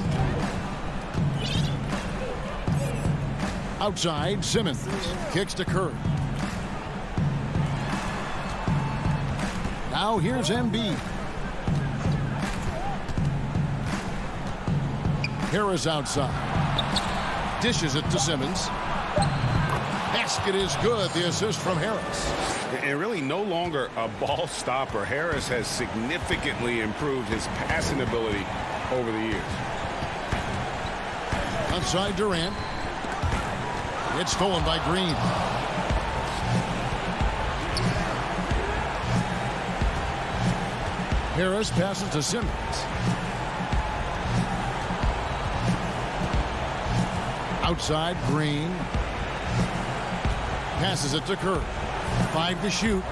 Outside, Simmons kicks to Curry. Now here's Embiid. Harris outside. Dishes it to Simmons. Basket is good. The assist from Harris. And really no longer a ball stopper. Harris has significantly improved his passing ability over the years. Outside Durant. It's stolen by Green. Harris passes to Simmons. Outside Green. Passes it to Curry. 5 to shoot.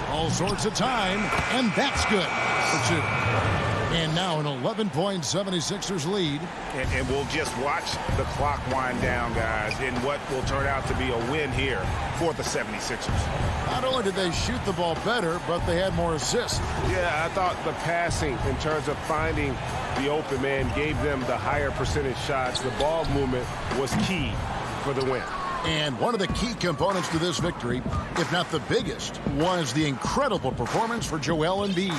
All sorts of time, and that's good for 2. And now an 11-point 76ers lead. And we'll just watch the clock wind down, guys, in what will turn out to be a win here for the 76ers. Not only did they shoot the ball better, but they had more assists. Yeah, I thought the passing in terms of finding the open man gave them the higher percentage shots. The ball movement was key for the win. And one of the key components to this victory, if not the biggest, was the incredible performance for Joel Embiid.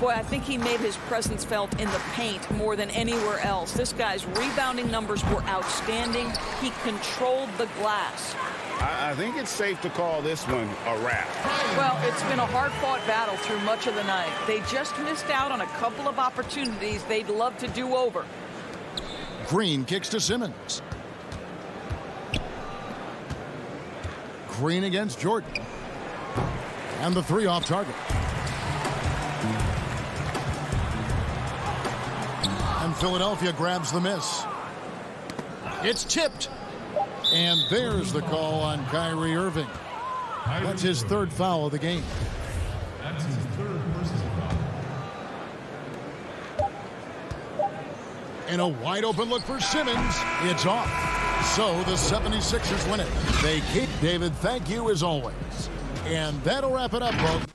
Boy, I think he made his presence felt in the paint more than anywhere else. This guy's rebounding numbers were outstanding. He controlled the glass. I think it's safe to call this one a wrap. Well, it's been a hard-fought battle through much of the night. They just missed out on a couple of opportunities they'd love to do over. Green kicks to Simmons. Green against Jordan. And the three off target. And Philadelphia grabs the miss. It's tipped. And there's the call on Kyrie Irving. That's his third foul of the game. That's his third personal foul. And a wide open look for Simmons. It's off. So the 76ers win it. They keep. David, thank you as always. And that'll wrap it up, folks.